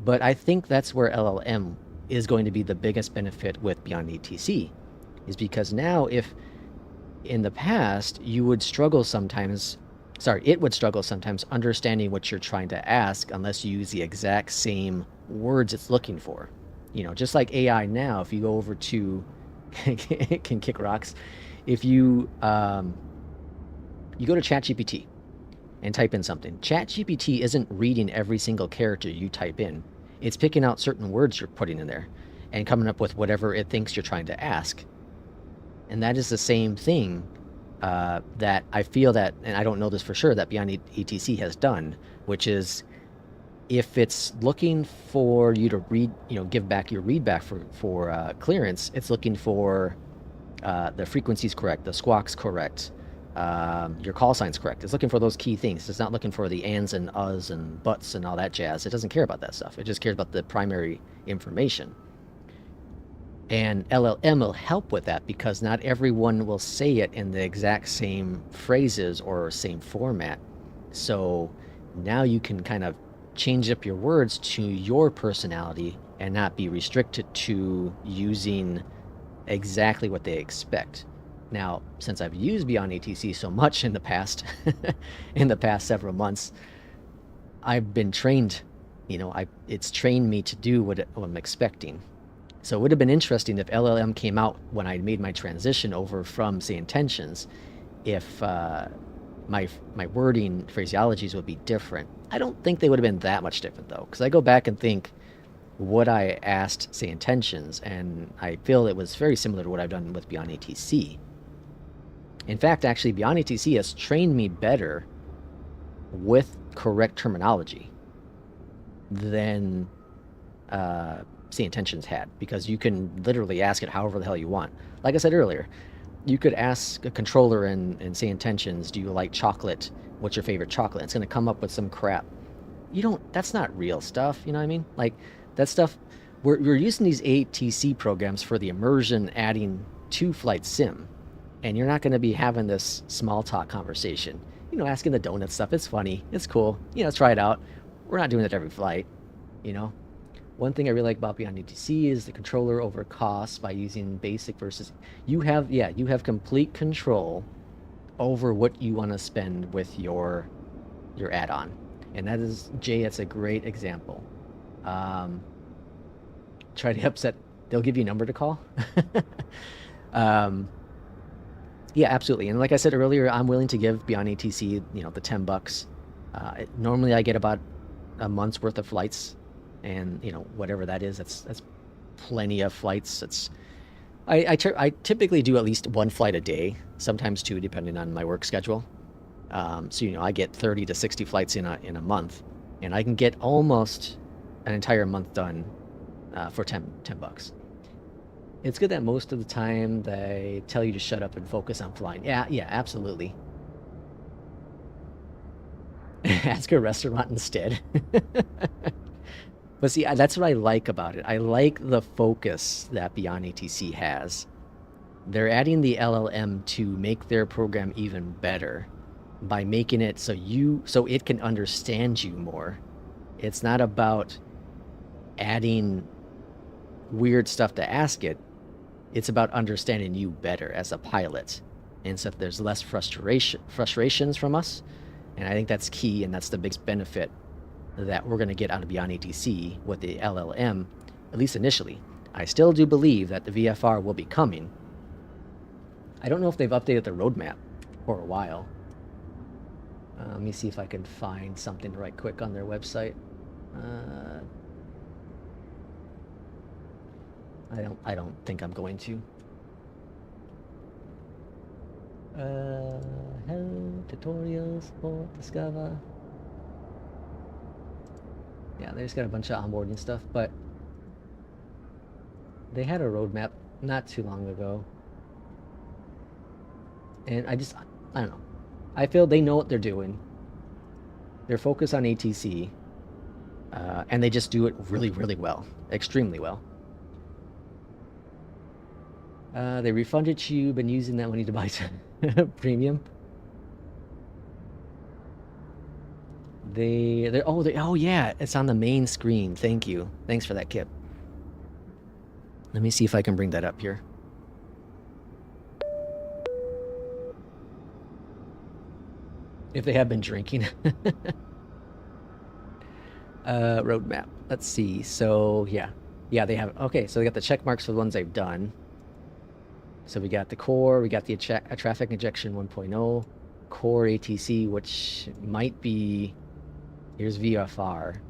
but I think that's where LLM is going to be the biggest benefit with Beyond ATC, is because now if in the past you would struggle sometimes, it would struggle sometimes understanding what you're trying to ask unless you use the exact same words it's looking for. Just like AI now, if you go over to it can kick rocks. If you you go to ChatGPT and type in something. ChatGPT isn't reading every single character you type in. It's picking out certain words you're putting in there and coming up with whatever it thinks you're trying to ask. And that is the same thing that I feel that, and I don't know this for sure, that Beyond ATC has done, which is if it's looking for you to read, give back your readback for clearance, it's looking for the frequencies correct, the squawks correct, your call signs correct. It's looking for those key things. It's not looking for the ands and uhs and buts and all that jazz. It doesn't care about that stuff. It just cares about the primary information. And LLM will help with that because not everyone will say it in the exact same phrases or same format. So now you can kind of change up your words to your personality and not be restricted to using exactly what they expect. Now, since I've used Beyond ATC so much in the past, several months, I've been trained. It's trained me to do what I'm expecting. So it would have been interesting if LLM came out when I made my transition over from, say, intentions, if my wording phraseologies would be different. I don't think they would have been that much different, though, because I go back and think what I asked, say, intentions, and I feel it was very similar to what I've done with Beyond ATC. In fact, actually, Beyond ATC has trained me better with correct terminology than say intentions had, because you can literally ask it however the hell you want. Like I said earlier, you could ask a controller and say intentions, do you like chocolate? What's your favorite chocolate? It's going to come up with some crap. That's not real stuff, you know what I mean? Like, that stuff, we're using these ATC programs for the immersion adding to flight sim, and you're not going to be having this small talk conversation. Asking the donut stuff, it's funny, it's cool, let's try it out. We're not doing that every flight, One thing I really like about Beyond ATC is the controller over cost by using basic versus... You have complete control over what you want to spend with your add-on. And that is, Jay, that's a great example. Try to upset... They'll give you a number to call. Yeah, absolutely. And like I said earlier, I'm willing to give Beyond ATC, the $10. Normally I get about a month's worth of flights. And whatever that is, that's plenty of flights. I typically do at least one flight a day, sometimes two, depending on my work schedule. So I get 30 to 60 flights in a month, and I can get almost an entire month done for $10. It's good that most of the time they tell you to shut up and focus on flying. Yeah, absolutely. Ask a restaurant instead. But see, that's what I like about it. I like the focus that Beyond ATC has. They're adding the LLM to make their program even better by making it so it can understand you more. It's not about adding weird stuff to ask it. It's about understanding you better as a pilot. And so there's less frustrations from us. And I think that's key, and that's the biggest benefit that we're going to get out of Beyond ATC with the LLM, at least initially. I still do believe that the VFR will be coming. I don't know if they've updated the roadmap for a while. Let me see if I can find something right quick on their website. I don't think I'm going to. Help tutorials for Discover. Yeah, they just got a bunch of onboarding stuff, but they had a roadmap not too long ago. And I don't know. I feel they know what they're doing. They're focused on ATC, and they just do it really, really well. Extremely well. They refunded you, been using that money to buy some premium. Oh yeah, it's on the main screen. Thank you. Thanks for that, Kip. Let me see if I can bring that up here. If they have been drinking. Roadmap. Let's see. So yeah, they have. Okay, so they got the check marks for the ones they've done. So we got the core, we got the traffic injection 1.0, core ATC, which might be, here's VFR.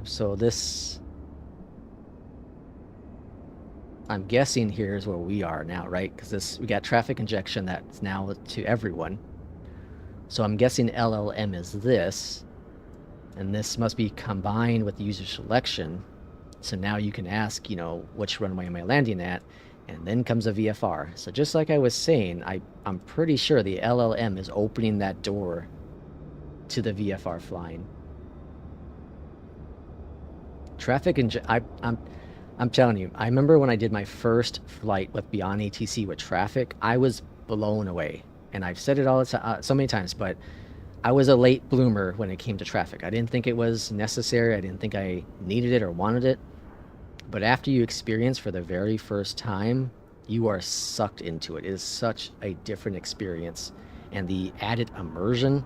So this, I'm guessing here's where we are now, right? Because we got traffic injection that's now to everyone. So I'm guessing LLM is this, and this must be combined with user selection. So now you can ask, which runway am I landing at? And then comes a VFR. So just like I was saying, I'm pretty sure the LLM is opening that door to the VFR flying. I'm telling you, I remember when I did my first flight with Beyond ATC with traffic, I was blown away. And I've said it all the time, so many times, but I was a late bloomer when it came to traffic. I didn't think it was necessary. I didn't think I needed it or wanted it. But after you experience for the very first time, you are sucked into it. It is such a different experience. And the added immersion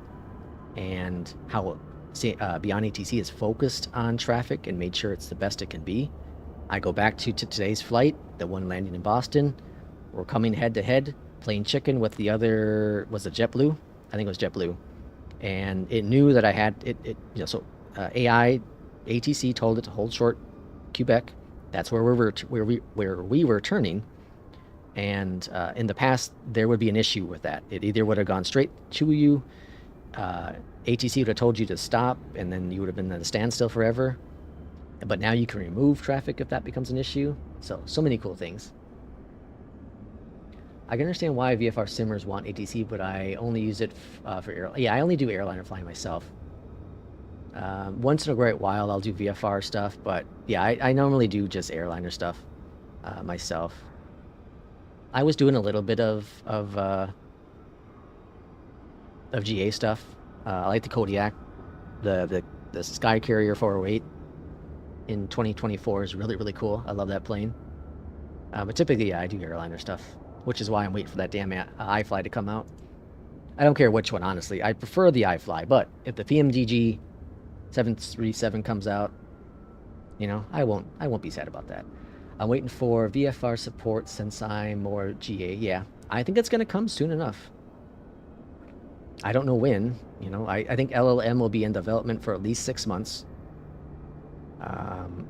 and how Beyond ATC is focused on traffic and made sure it's the best it can be. I go back to today's flight, the one landing in Boston. We're coming head to head, playing chicken with the other, was it JetBlue? I think it was JetBlue. And it knew that I had AI ATC told it to hold short Quebec. That's where we were turning. And in the past, there would be an issue with that. It either would have gone straight to you, ATC would have told you to stop, and then you would have been at a standstill forever. But now you can remove traffic if that becomes an issue. So many cool things. I can understand why VFR simmers want ATC, but I only use it for I only do airliner flying myself. Once in a great while, I'll do VFR stuff, but yeah, I normally do just airliner stuff myself. I was doing a little bit of GA stuff. I like the Kodiak, the Sky Carrier 408 in 2024 is really, really cool. I love that plane. But typically, yeah, I do airliner stuff, which is why I'm waiting for that damn iFly to come out. I don't care which one, honestly. I prefer the iFly, but if the PMDG 737 comes out, I won't be sad about that. I'm waiting for VFR support since I'm more GA. Yeah, I think that's going to come soon enough. I don't know when. I think LLM will be in development for at least 6 months.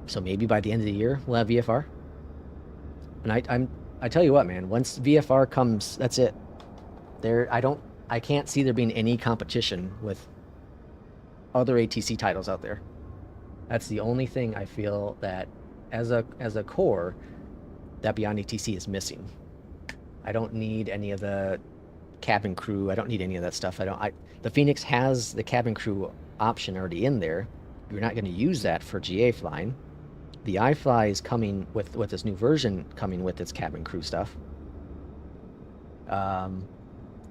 So maybe by the end of the year we'll have VFR. And I tell you what, man. Once VFR comes, that's it. I can't see there being any competition with other ATC titles out there. That's the only thing I feel that as a core that Beyond ATC is missing. I don't need any of the cabin crew. I don't need any of that stuff. The Phoenix has the cabin crew option already in there. You're not going to use that for GA flying. The iFly is coming with this new version coming with its cabin crew stuff. I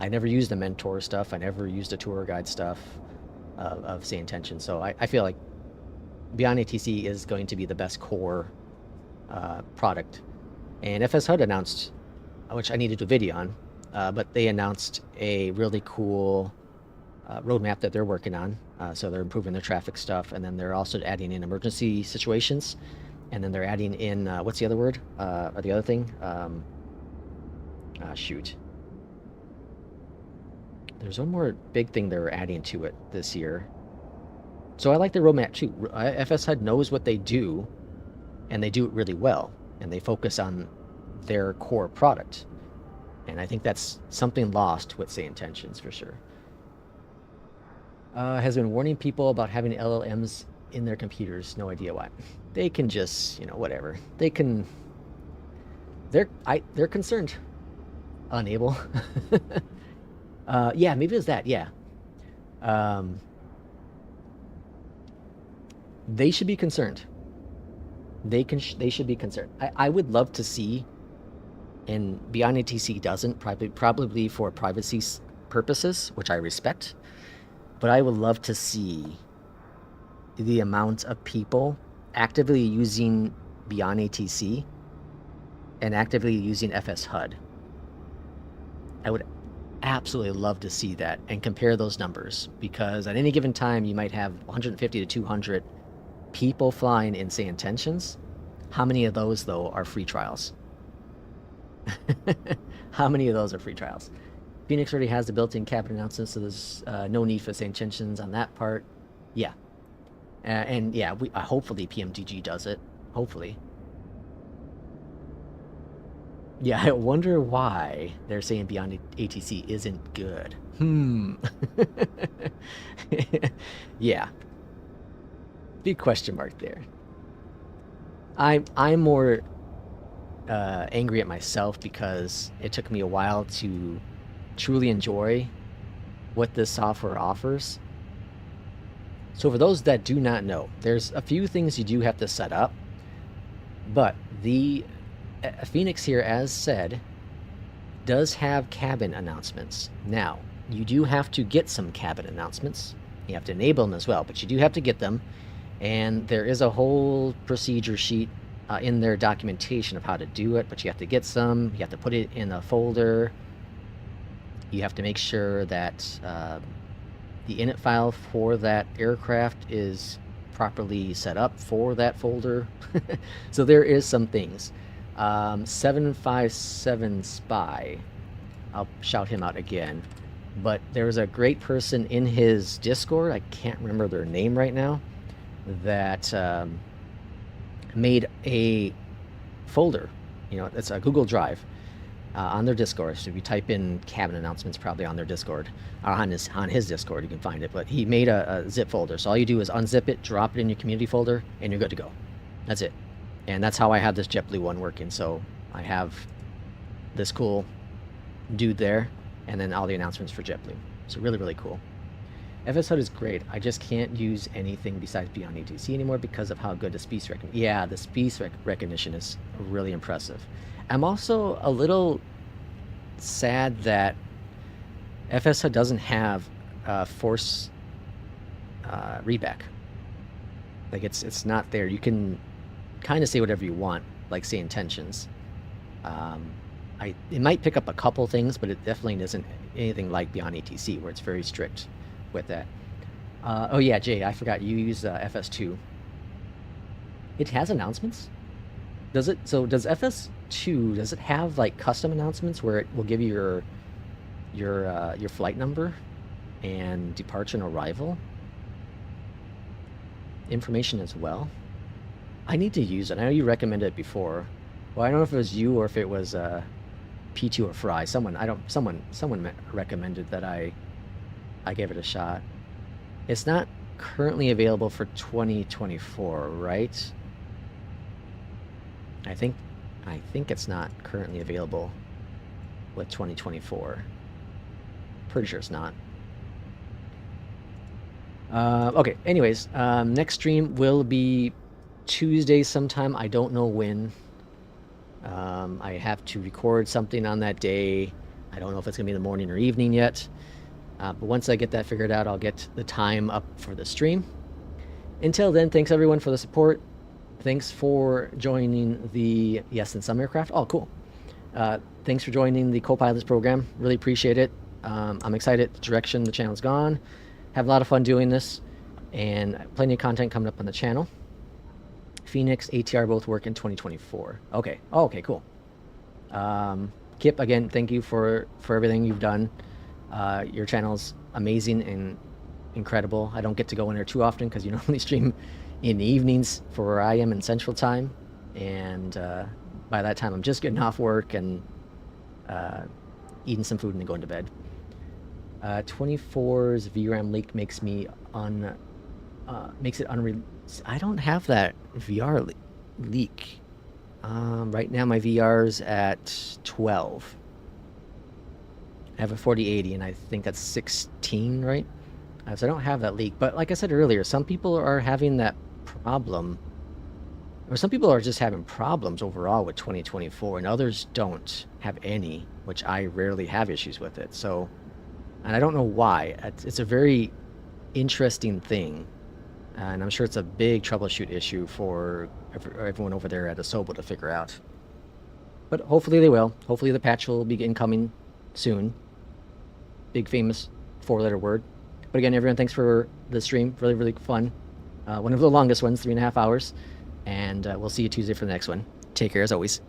never used the mentor stuff. I never used the tour guide stuff of Say Intention. So I feel like Beyond ATC is going to be the best core product. And FS HUD announced, which I need to do a video on, but they announced a really cool roadmap that they're working on. So they're improving their traffic stuff, and then they're also adding in emergency situations, and then they're adding in what's the other word? Or the other thing? Shoot. There's one more big thing they're adding to it this year. So I like the roadmap too. FS HUD knows what they do, and they do it really well, and they focus on their core product. And I think that's something lost with Say Intentions for sure. Has been warning people about having LLMs in their computers. No idea why. They can just, whatever. They can. They're concerned. Unable. Yeah, maybe it's that. Yeah. They should be concerned. They should be concerned. I would love to see, and Beyond ATC doesn't, probably for privacy purposes, which I respect, but I would love to see the amount of people actively using Beyond ATC and actively using FS HUD. I would absolutely love to see that and compare those numbers, because at any given time you might have 150 to 200 people flying in Say Intentions. How many of those though are free trials? How many of those are free trials? Phoenix already has the built-in cabin announcements, so there's no need for same tensions on that part. Yeah. And yeah, hopefully PMDG does it. Hopefully. Yeah, I wonder why they're saying Beyond ATC isn't good. Yeah. Big question mark there. I'm more angry at myself because it took me a while to truly enjoy what this software offers. So for those that do not know, there's a few things you do have to set up, but the Phoenix here, as said, does have cabin announcements. Now, you do have to get some cabin announcements. You have to enable them as well, but you do have to get them. And there is a whole procedure sheet in their documentation of how to do it, but you have to get some. You have to put it in a folder. You have to make sure that the init file for that aircraft is properly set up for that folder. So there is some things. 757 Spy, I'll shout him out again, but there's a great person in his Discord, I can't remember their name right now, that made a folder, it's a Google Drive on their Discord. So if you type in cabin announcements, probably on their Discord, or on his Discord, you can find it. But he made a zip folder, so all you do is unzip it, drop it in your community folder, and you're good to go. That's it. And that's how I have this JetBlue one working. So I have this cool dude there, and then all the announcements for JetBlue. So really, really cool. FS HUD is great. I just can't use anything besides Beyond ATC anymore because of how good the speech recognition. Yeah, the speech recognition is really impressive. I'm also a little sad that FS HUD doesn't have force readback. Like it's not there. You can kind of say whatever you want, like say intentions. It might pick up a couple things, but it definitely isn't anything like Beyond ATC, where it's very strict with that. Oh yeah, Jay, I forgot you use FS2. It has announcements? Does it? So does FS2, does it have like custom announcements where it will give you your flight number and departure and arrival information as well? I need to use it. I know you recommended it before. Well, I don't know if it was you or if it was P2 or Fry. Someone recommended that I gave it a shot. It's not currently available for 2024, right? I think it's not currently available with 2024. Pretty sure it's not. Okay, anyways, next stream will be Tuesday sometime. I don't know when. I have to record something on that day. I don't know if it's going to be in the morning or evening yet. But once I get that figured out, I'll get the time up for the stream. Until then, thanks everyone for the support. Thanks for joining the Yes and Some Aircraft. Oh, cool. Thanks for joining the co-pilots program. Really appreciate it. I'm excited the direction the channel's gone. Have a lot of fun doing this, and plenty of content coming up on the channel. Phoenix, ATR both work in 2024. Okay. Oh, okay, cool. Kip, again, thank you for everything you've done. Your channel's amazing and incredible. I don't get to go in there too often because you normally stream in the evenings for where I am in Central Time, and by that time I'm just getting off work and eating some food and then going to bed. 24's VRAM leak makes it unreal. I don't have that VR leak. Right now my VR's at 12. I have a 4080 and I think that's 16, right? So I don't have that leak. But like I said earlier, some people are having that problem, or some people are just having problems overall with 2024, and others don't have any, which I rarely have issues with it. So, and I don't know why. It's a very interesting thing, and I'm sure it's a big troubleshoot issue for everyone over there at Asobo to figure out. But hopefully they will. Hopefully the patch will be incoming soon. Big famous 4-letter word. But again, everyone, thanks for the stream. Really, really fun. One of the longest ones, 3.5 hours. And we'll see you Tuesday for the next one. Take care as always.